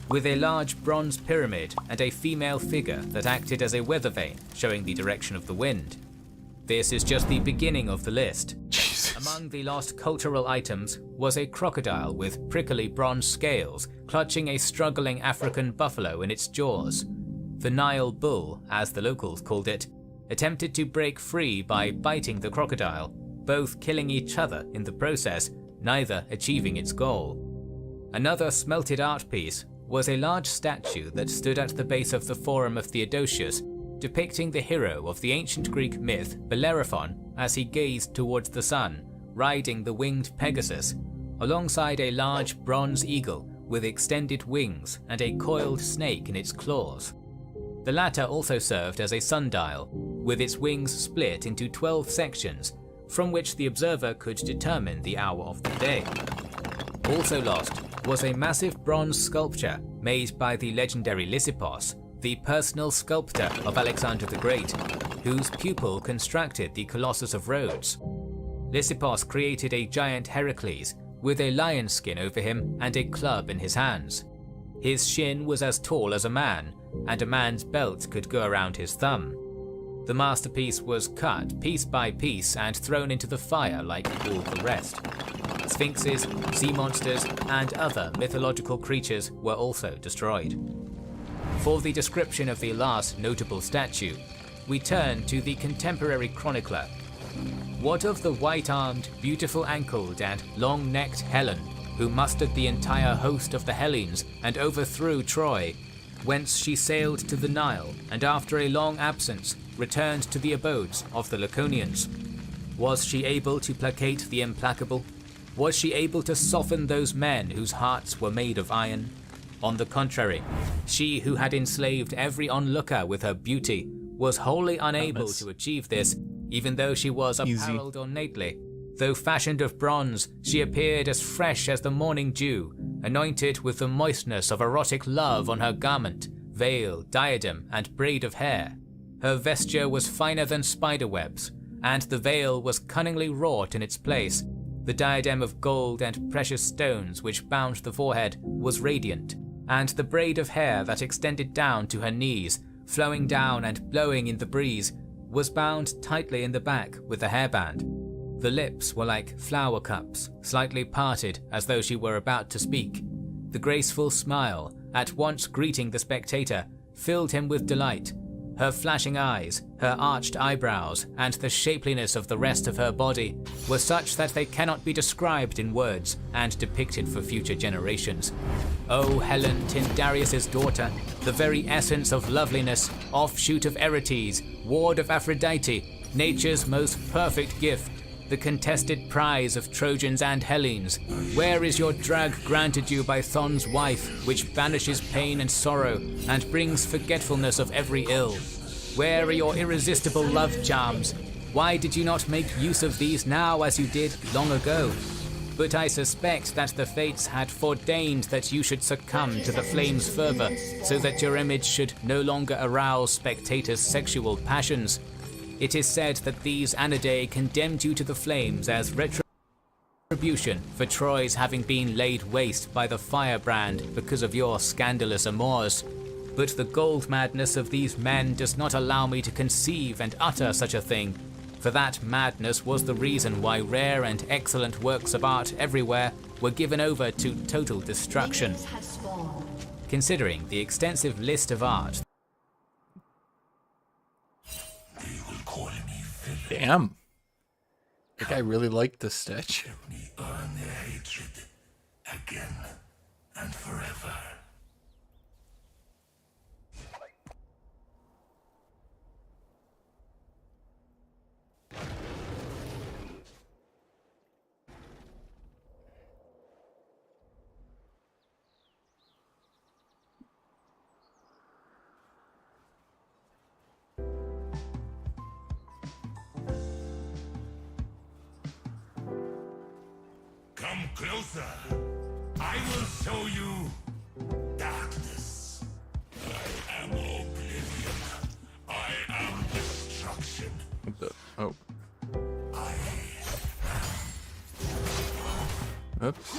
with a large bronze pyramid and a female figure that acted as a weather vane showing the direction of the wind. This is just the beginning of the list. Jesus. Among the lost cultural items was a crocodile with prickly bronze scales clutching a struggling African buffalo in its jaws. The Nile bull, as the locals called it, attempted to break free by biting the crocodile, both killing each other in the process, neither achieving its goal. Another smelted art piece was a large statue that stood at the base of the Forum of Theodosius, depicting the hero of the ancient Greek myth Bellerophon as he gazed towards the sun, riding the winged Pegasus, alongside a large bronze eagle with extended wings and a coiled snake in its claws. The latter also served as a sundial, with its wings split into 12 sections, from which the observer could determine the hour of the day. Also lost was a massive bronze sculpture made by the legendary Lysippos, the personal sculptor of Alexander the Great, whose pupil constructed the Colossus of Rhodes. Lysippos created a giant Heracles with a lion skin over him and a club in his hands. His shin was as tall as a man, and a man's belt could go around his thumb. The masterpiece was cut piece by piece and thrown into the fire like all the rest. Sphinxes, sea monsters, and other mythological creatures were also destroyed. For the description of the last notable statue, we turn to the contemporary chronicler. What of the white-armed, beautiful-ankled, and long-necked Helen, who mustered the entire host of the Hellenes and overthrew Troy, whence she sailed to the Nile and after a long absence returned to the abodes of the Laconians? Was she able to placate the implacable? Was she able to soften those men whose hearts were made of iron? On the contrary, she who had enslaved every onlooker with her beauty was wholly unable to achieve this, even though she was apparelled ornately. Though fashioned of bronze, she appeared as fresh as the morning dew, anointed with the moistness of erotic love on her garment, veil, diadem, and braid of hair. Her vesture was finer than spider webs, and the veil was cunningly wrought in its place. The diadem of gold and precious stones which bound the forehead was radiant, and the braid of hair that extended down to her knees, flowing down and blowing in the breeze, was bound tightly in the back with a hairband. The lips were like flower cups, slightly parted as though she were about to speak. The graceful smile, at once greeting the spectator, filled him with delight. Her flashing eyes, her arched eyebrows, and the shapeliness of the rest of her body were such that they cannot be described in words and depicted for future generations. O Helen, Tyndareus' daughter, the very essence of loveliness, offshoot of Eretes, ward of Aphrodite, nature's most perfect gift, the contested prize of Trojans and Hellenes, where is your drug granted you by Thon's wife, which banishes pain and sorrow, and brings forgetfulness of every ill? Where are your irresistible love charms? Why did you not make use of these now as you did long ago? But I suspect that the fates had foreordained that you should succumb to the flame's fervor, so that your image should no longer arouse spectators' sexual passions. It is said that these Anidae condemned you to the flames as retribution for Troy's having been laid waste by the firebrand because of your scandalous amours. But the gold madness of these men does not allow me to conceive and utter such a thing, for that madness was the reason why rare and excellent works of art everywhere were given over to total destruction. Considering the extensive list of art We will call Damn. I think I really liked this stitch. Let me earn their hatred again and forever. Come closer. I will show you darkness. I am oblivion. I am destruction. What the? Oh. I Oops.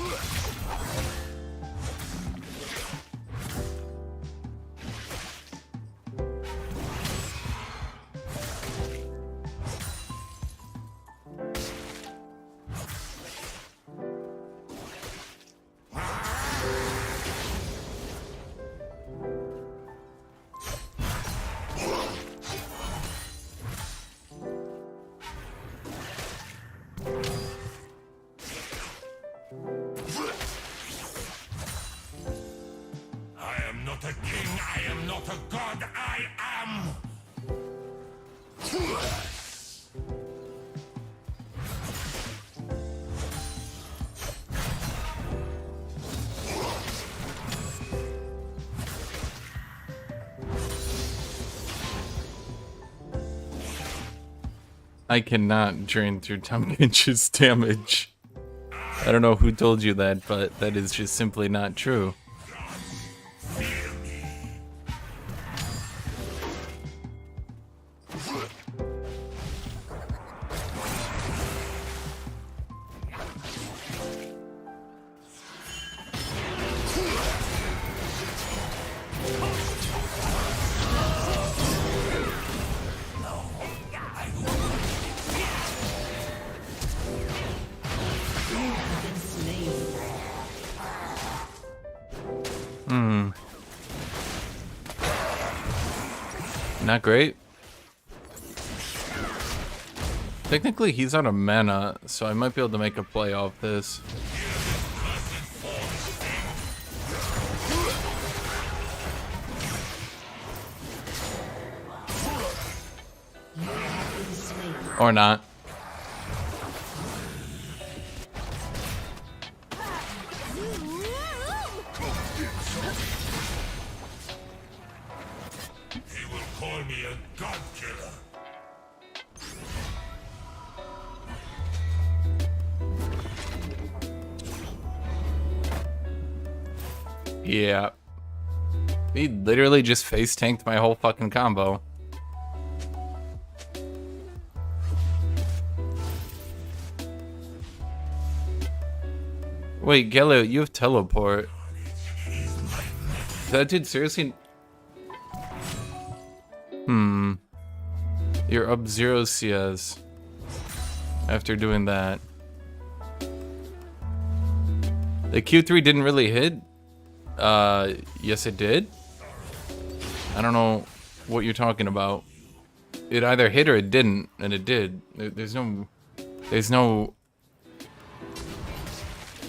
I am not a king. I am not a god. I am. I cannot drain through Tom Pinch's damage. I don't know who told you that, but that is just simply not true. Fear me. Not great. Technically, he's out of mana, so I might be able to make a play off this. Or not. He will call me a god killer. Yeah. He literally just face tanked my whole fucking combo. Wait, Galileo, you have teleport. That dude seriously. You're up 0 CS after doing that. The Q3 didn't really hit. Yes it did. I don't know what you're talking about. It either hit or it didn't, and it did. There's no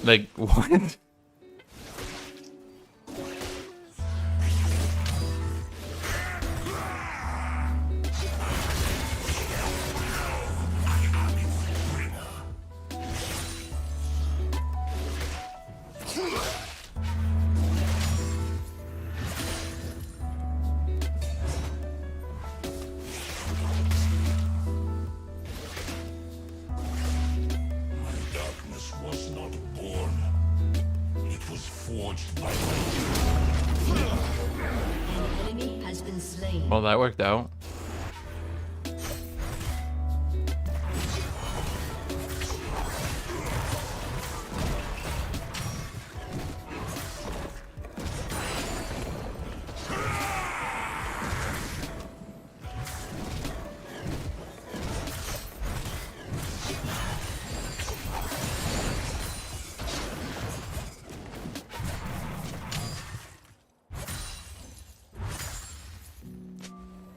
like what? Darkness was not born. It was forged by An enemy has been slain. Well, that worked out.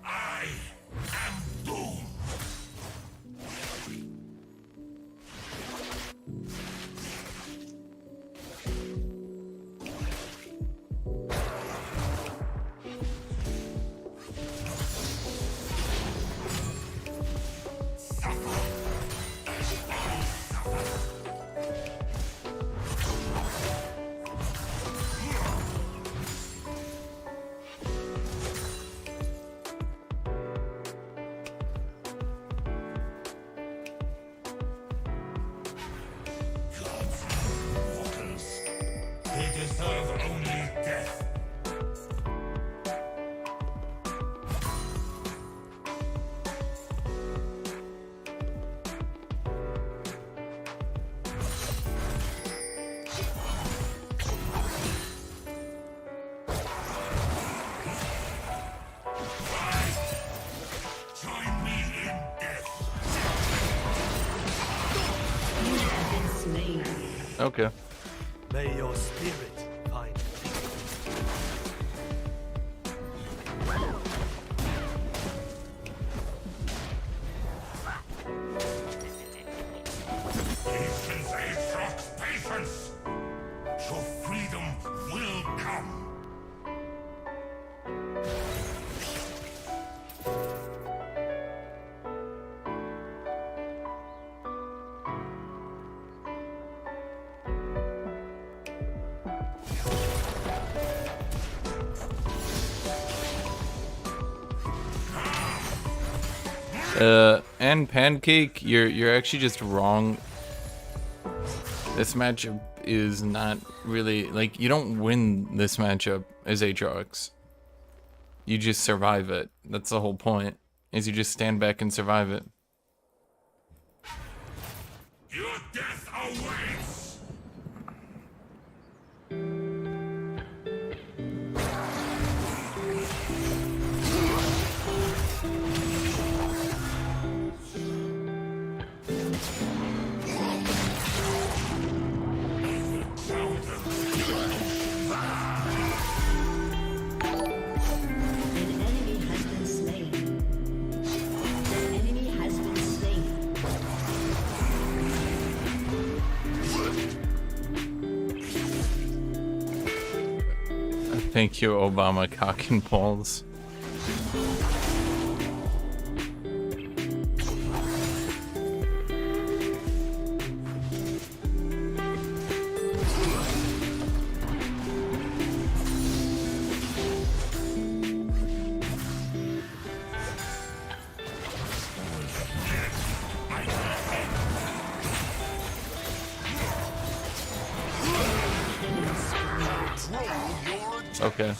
I Okay. May your spirit find Patience, Aatrox, patience! Your freedom will come. And Pancake, you're actually just wrong. This matchup is not really, like, you don't win this matchup as Aatrox. You just survive it. That's the whole point, is you just stand back and survive it. Your death awaits! An enemy has been slain. An enemy has been slain. Thank you, Obama cock and balls. Okay.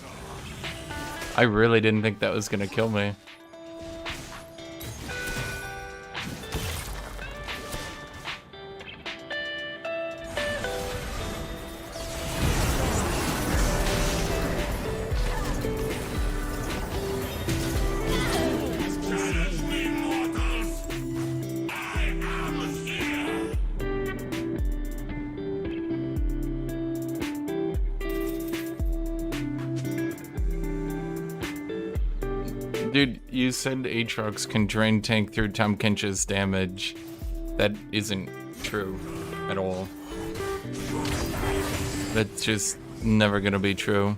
I really didn't think that was gonna kill me. Challenge me, mortals! I am here! Dude, you said Aatrox can drain tank through Tahm Kench's damage. That isn't true at all. That's just never gonna be true.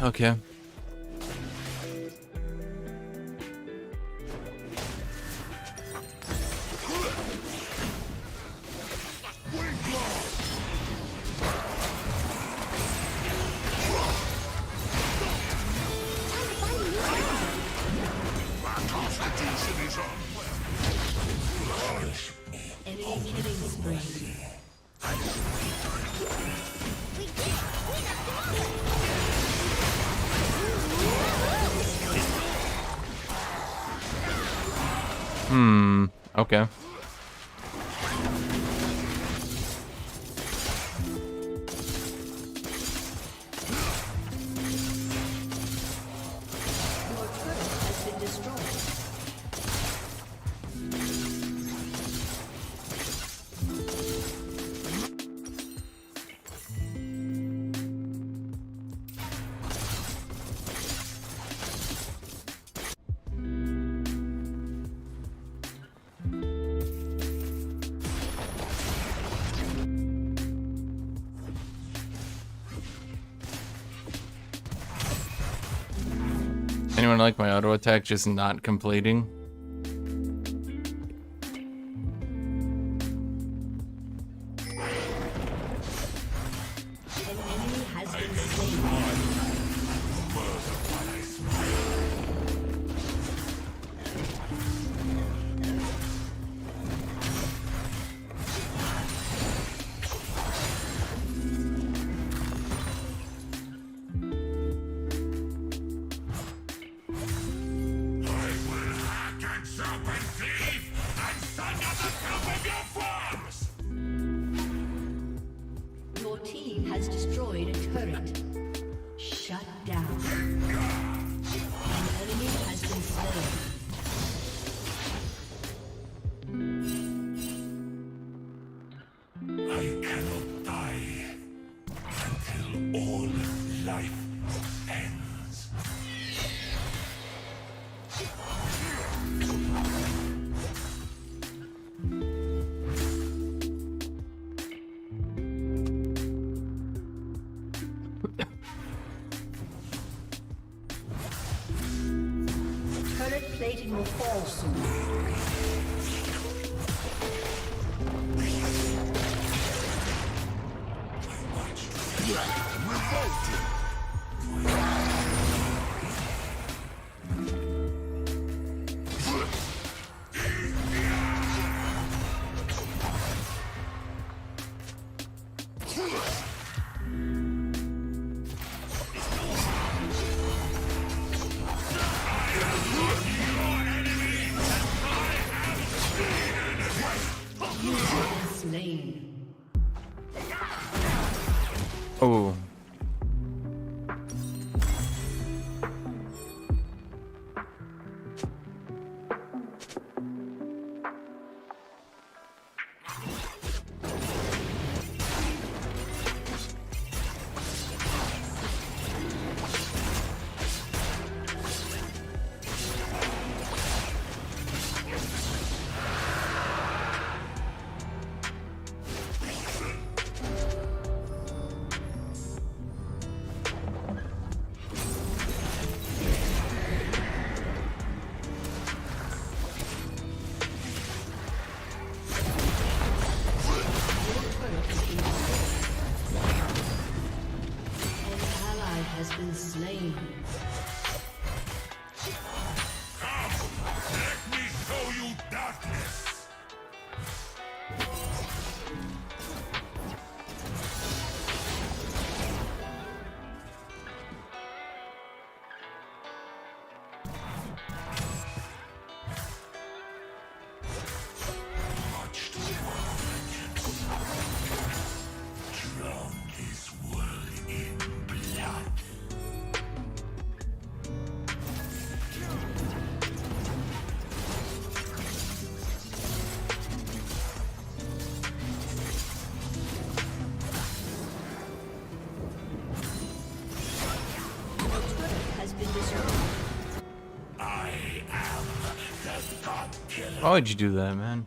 Okay. Enemy killing spree. Okay. Your turret has been destroyed. Anyone like my auto attack just not completing? turret. Shut down. An enemy has been slain. I cannot die until all life ends. Turret plating will fall soon. Slain. Oh. Has been slain. Let me show you darkness. Much to vengeance. Drown this world in blood. Has been destroyed. I am the God Killer. Why would you do that, man?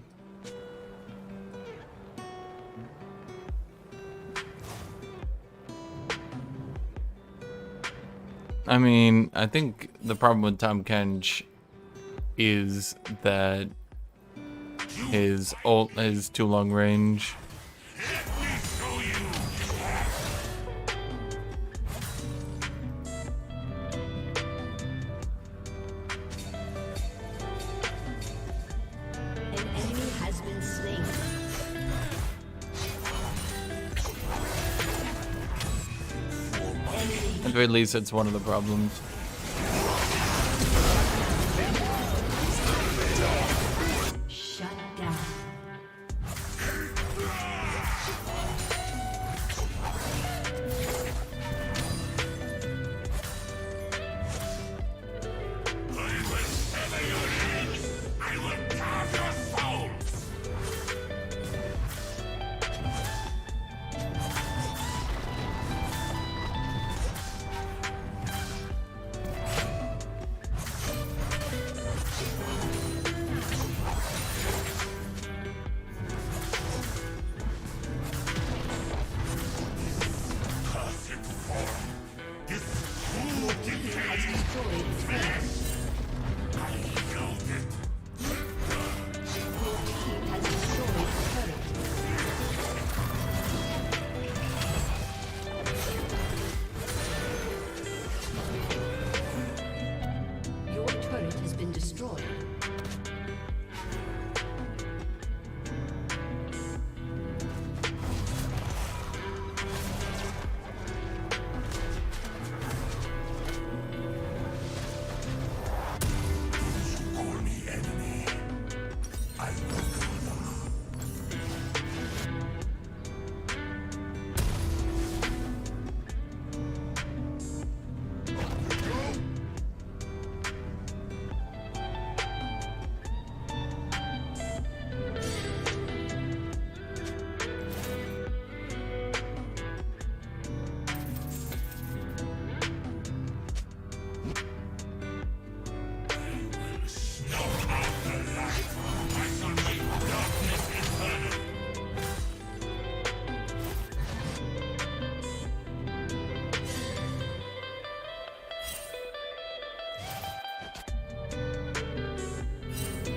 I mean, I think the problem with Tom Kench is that his ult is too long range. Let me show you. An enemy has been slain. At the very least, it's one of the problems. Shut down. I will sever your heads. I will carve your souls.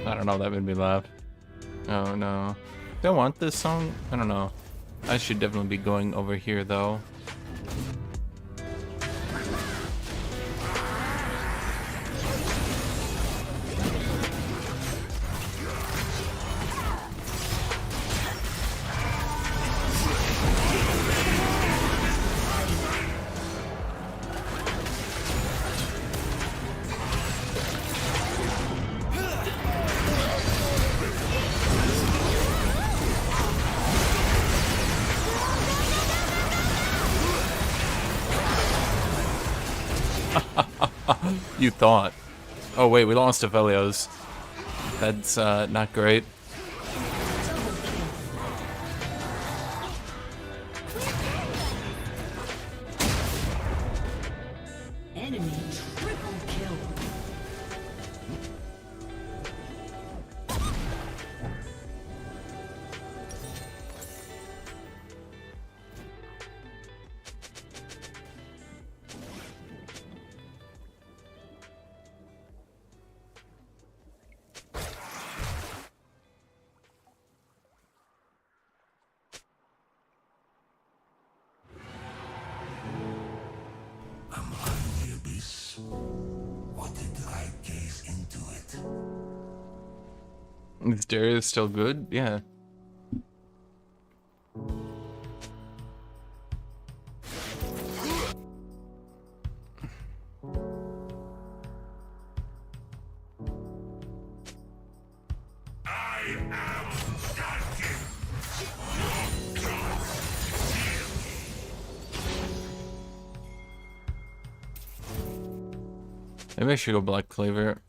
I don't know, that made me laugh. Oh no. Do I want this song? I don't know. I should definitely be going over here though. You thought. Oh wait, we lost Aphelios. That's not great. Enemy triple kill. I'm on the abyss. What did I gaze into it? Is Darius still good? Yeah. Maybe I should go Black Cleaver.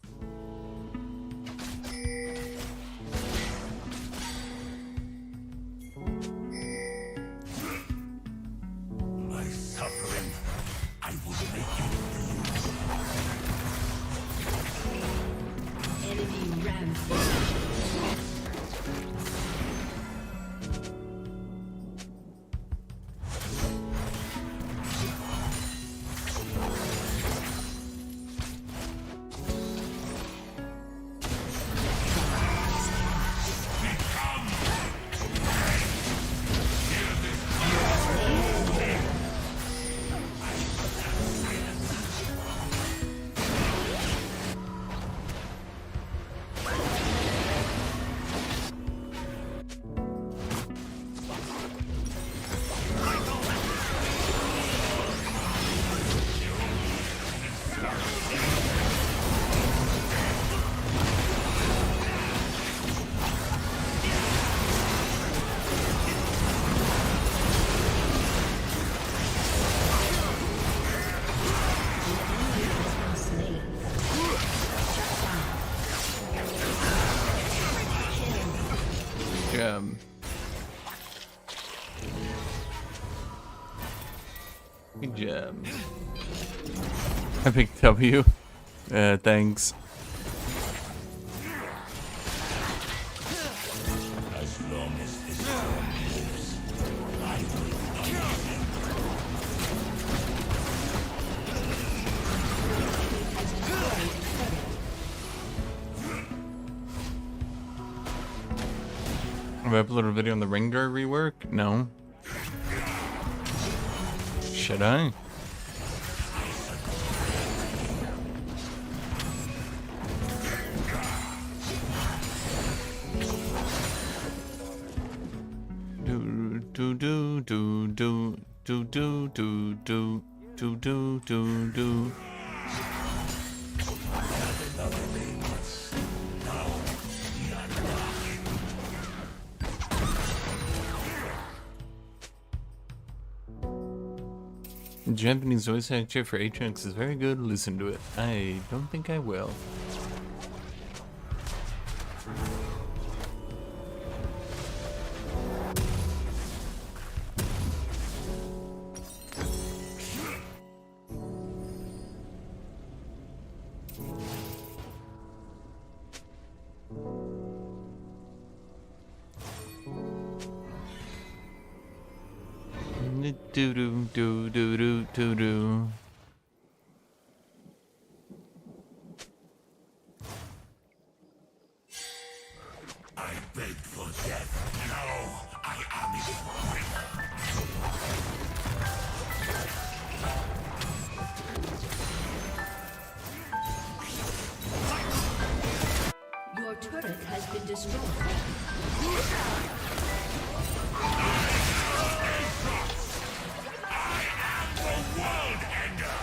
My suffering, I will make you feel. Enemy rampage. Good job. Epic W. Thanks. As long as this storm lives, I will Have I uploaded a video on the Ringdar rework? No. Should I? Do do do do do do do do do do do do do. Japanese voice actor for Atrix is very good. Listen to it. I don't think I will. Do do do do do do do. begged for death. Now I am its bringer. Your turret has been destroyed. The world ender.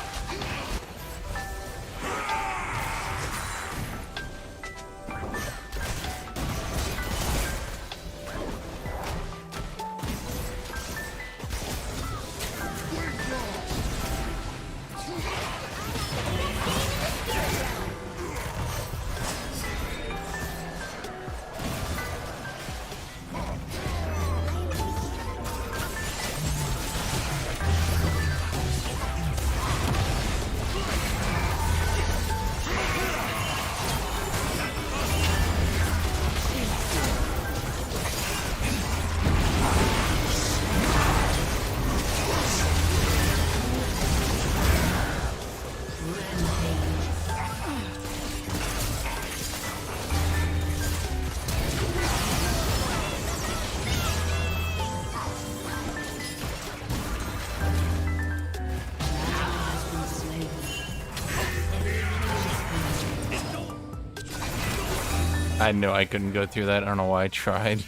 I knew I couldn't go through that. I don't know why I tried.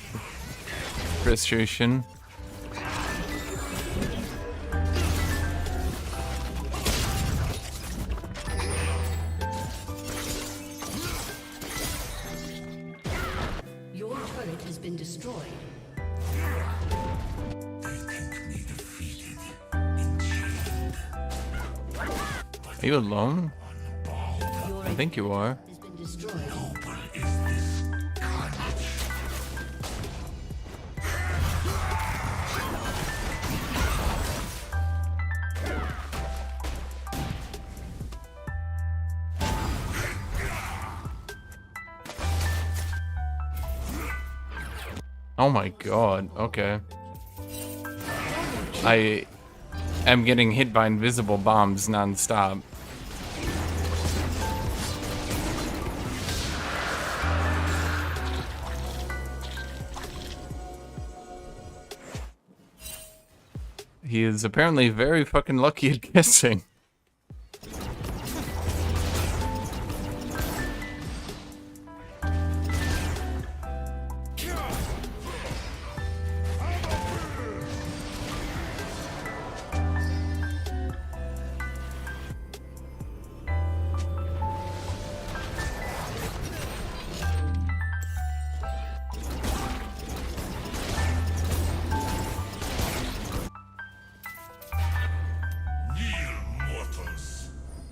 Frustration. Your turret has been destroyed. Are you alone? Your I think you are. has been destroyed. Oh my god, okay. I am getting hit by invisible bombs non-stop. He is apparently very fucking lucky at guessing.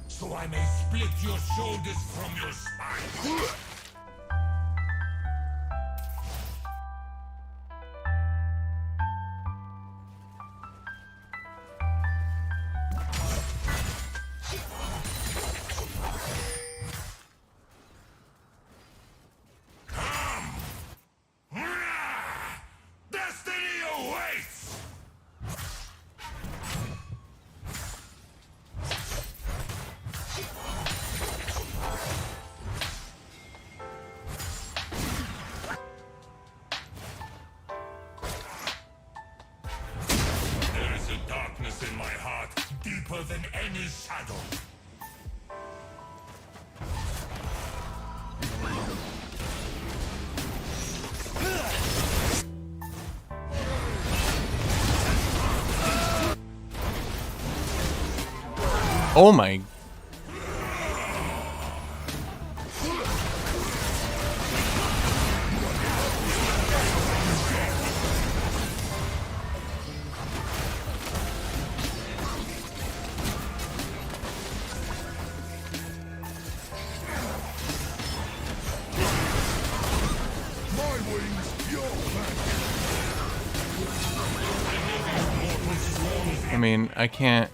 So I may split your shoulders from your spine. Destiny awaits! There is a darkness in my heart, deeper than any shadow. Oh my. I mean, I can't.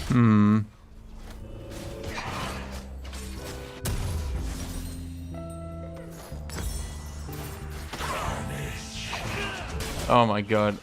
Hmm. Oh my god.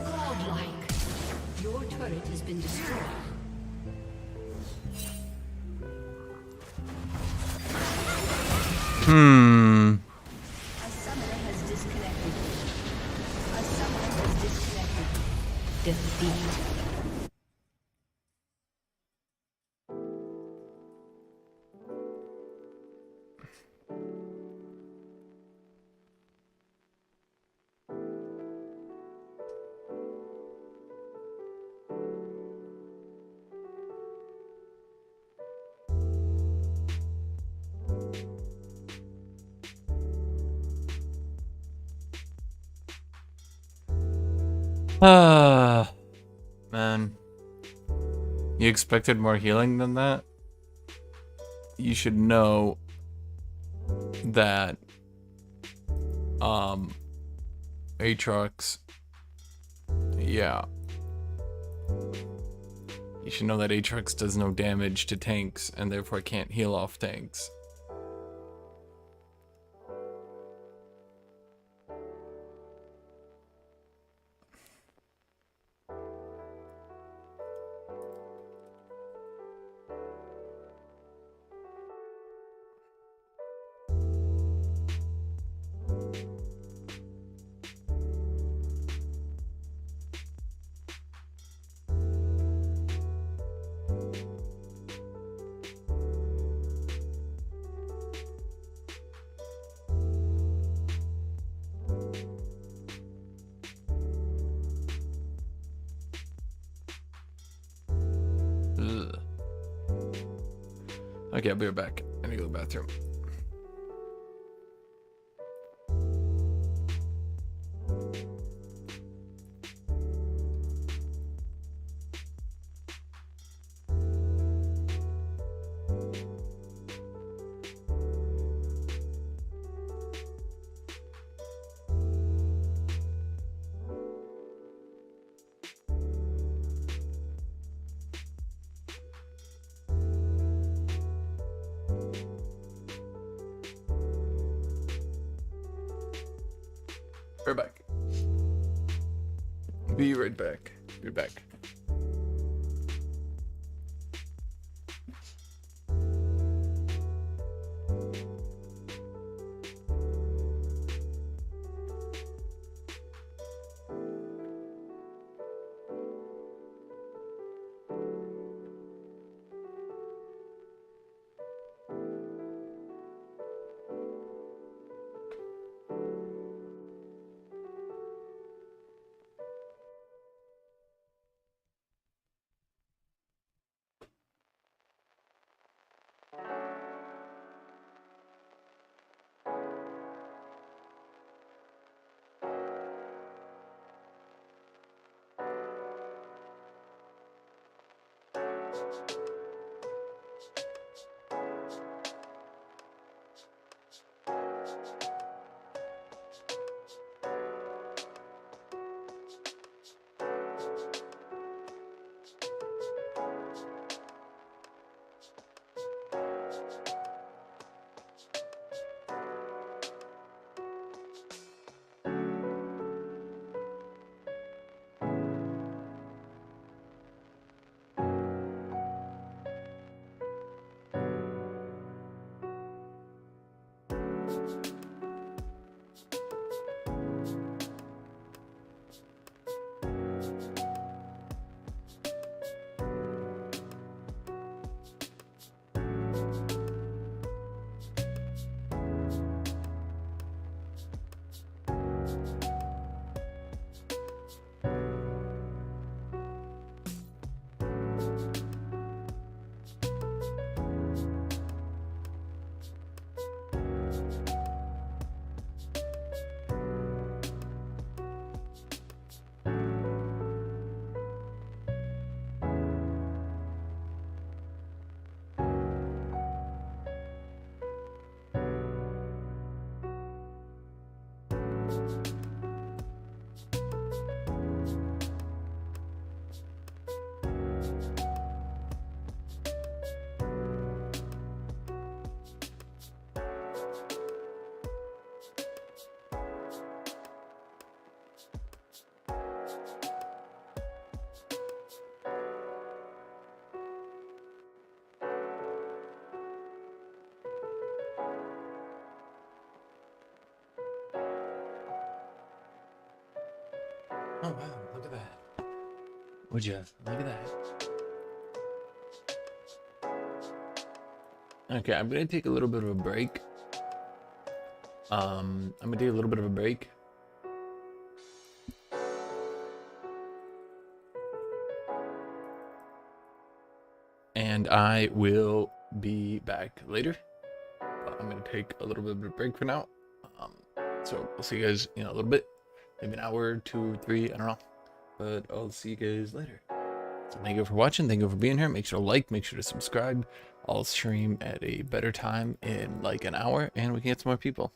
Godlike. Your turret has been destroyed. Hmm. A summoner has disconnected. A summoner has disconnected. Defeat. Ah, man. You expected more healing than that? You should know that Aatrox, yeah. You should know that Aatrox does no damage to tanks and therefore can't heal off tanks. Ugh. Okay, I'll be right back. I need to go to the bathroom. Right back. Be right back. Be back. Oh wow, look at that. Would you look at that? Okay, I'm gonna take a little bit of a break. I'm gonna take a little bit of a break. And I will be back later. I'm gonna take a little bit of a break for now. So I'll see you guys in a little bit, maybe an hour, 2, 3, I don't know. But I'll see you guys later. So thank you for watching. Thank you for being here. Make sure to like, make sure to subscribe. I'll stream at a better time in like an hour, and we can get some more people.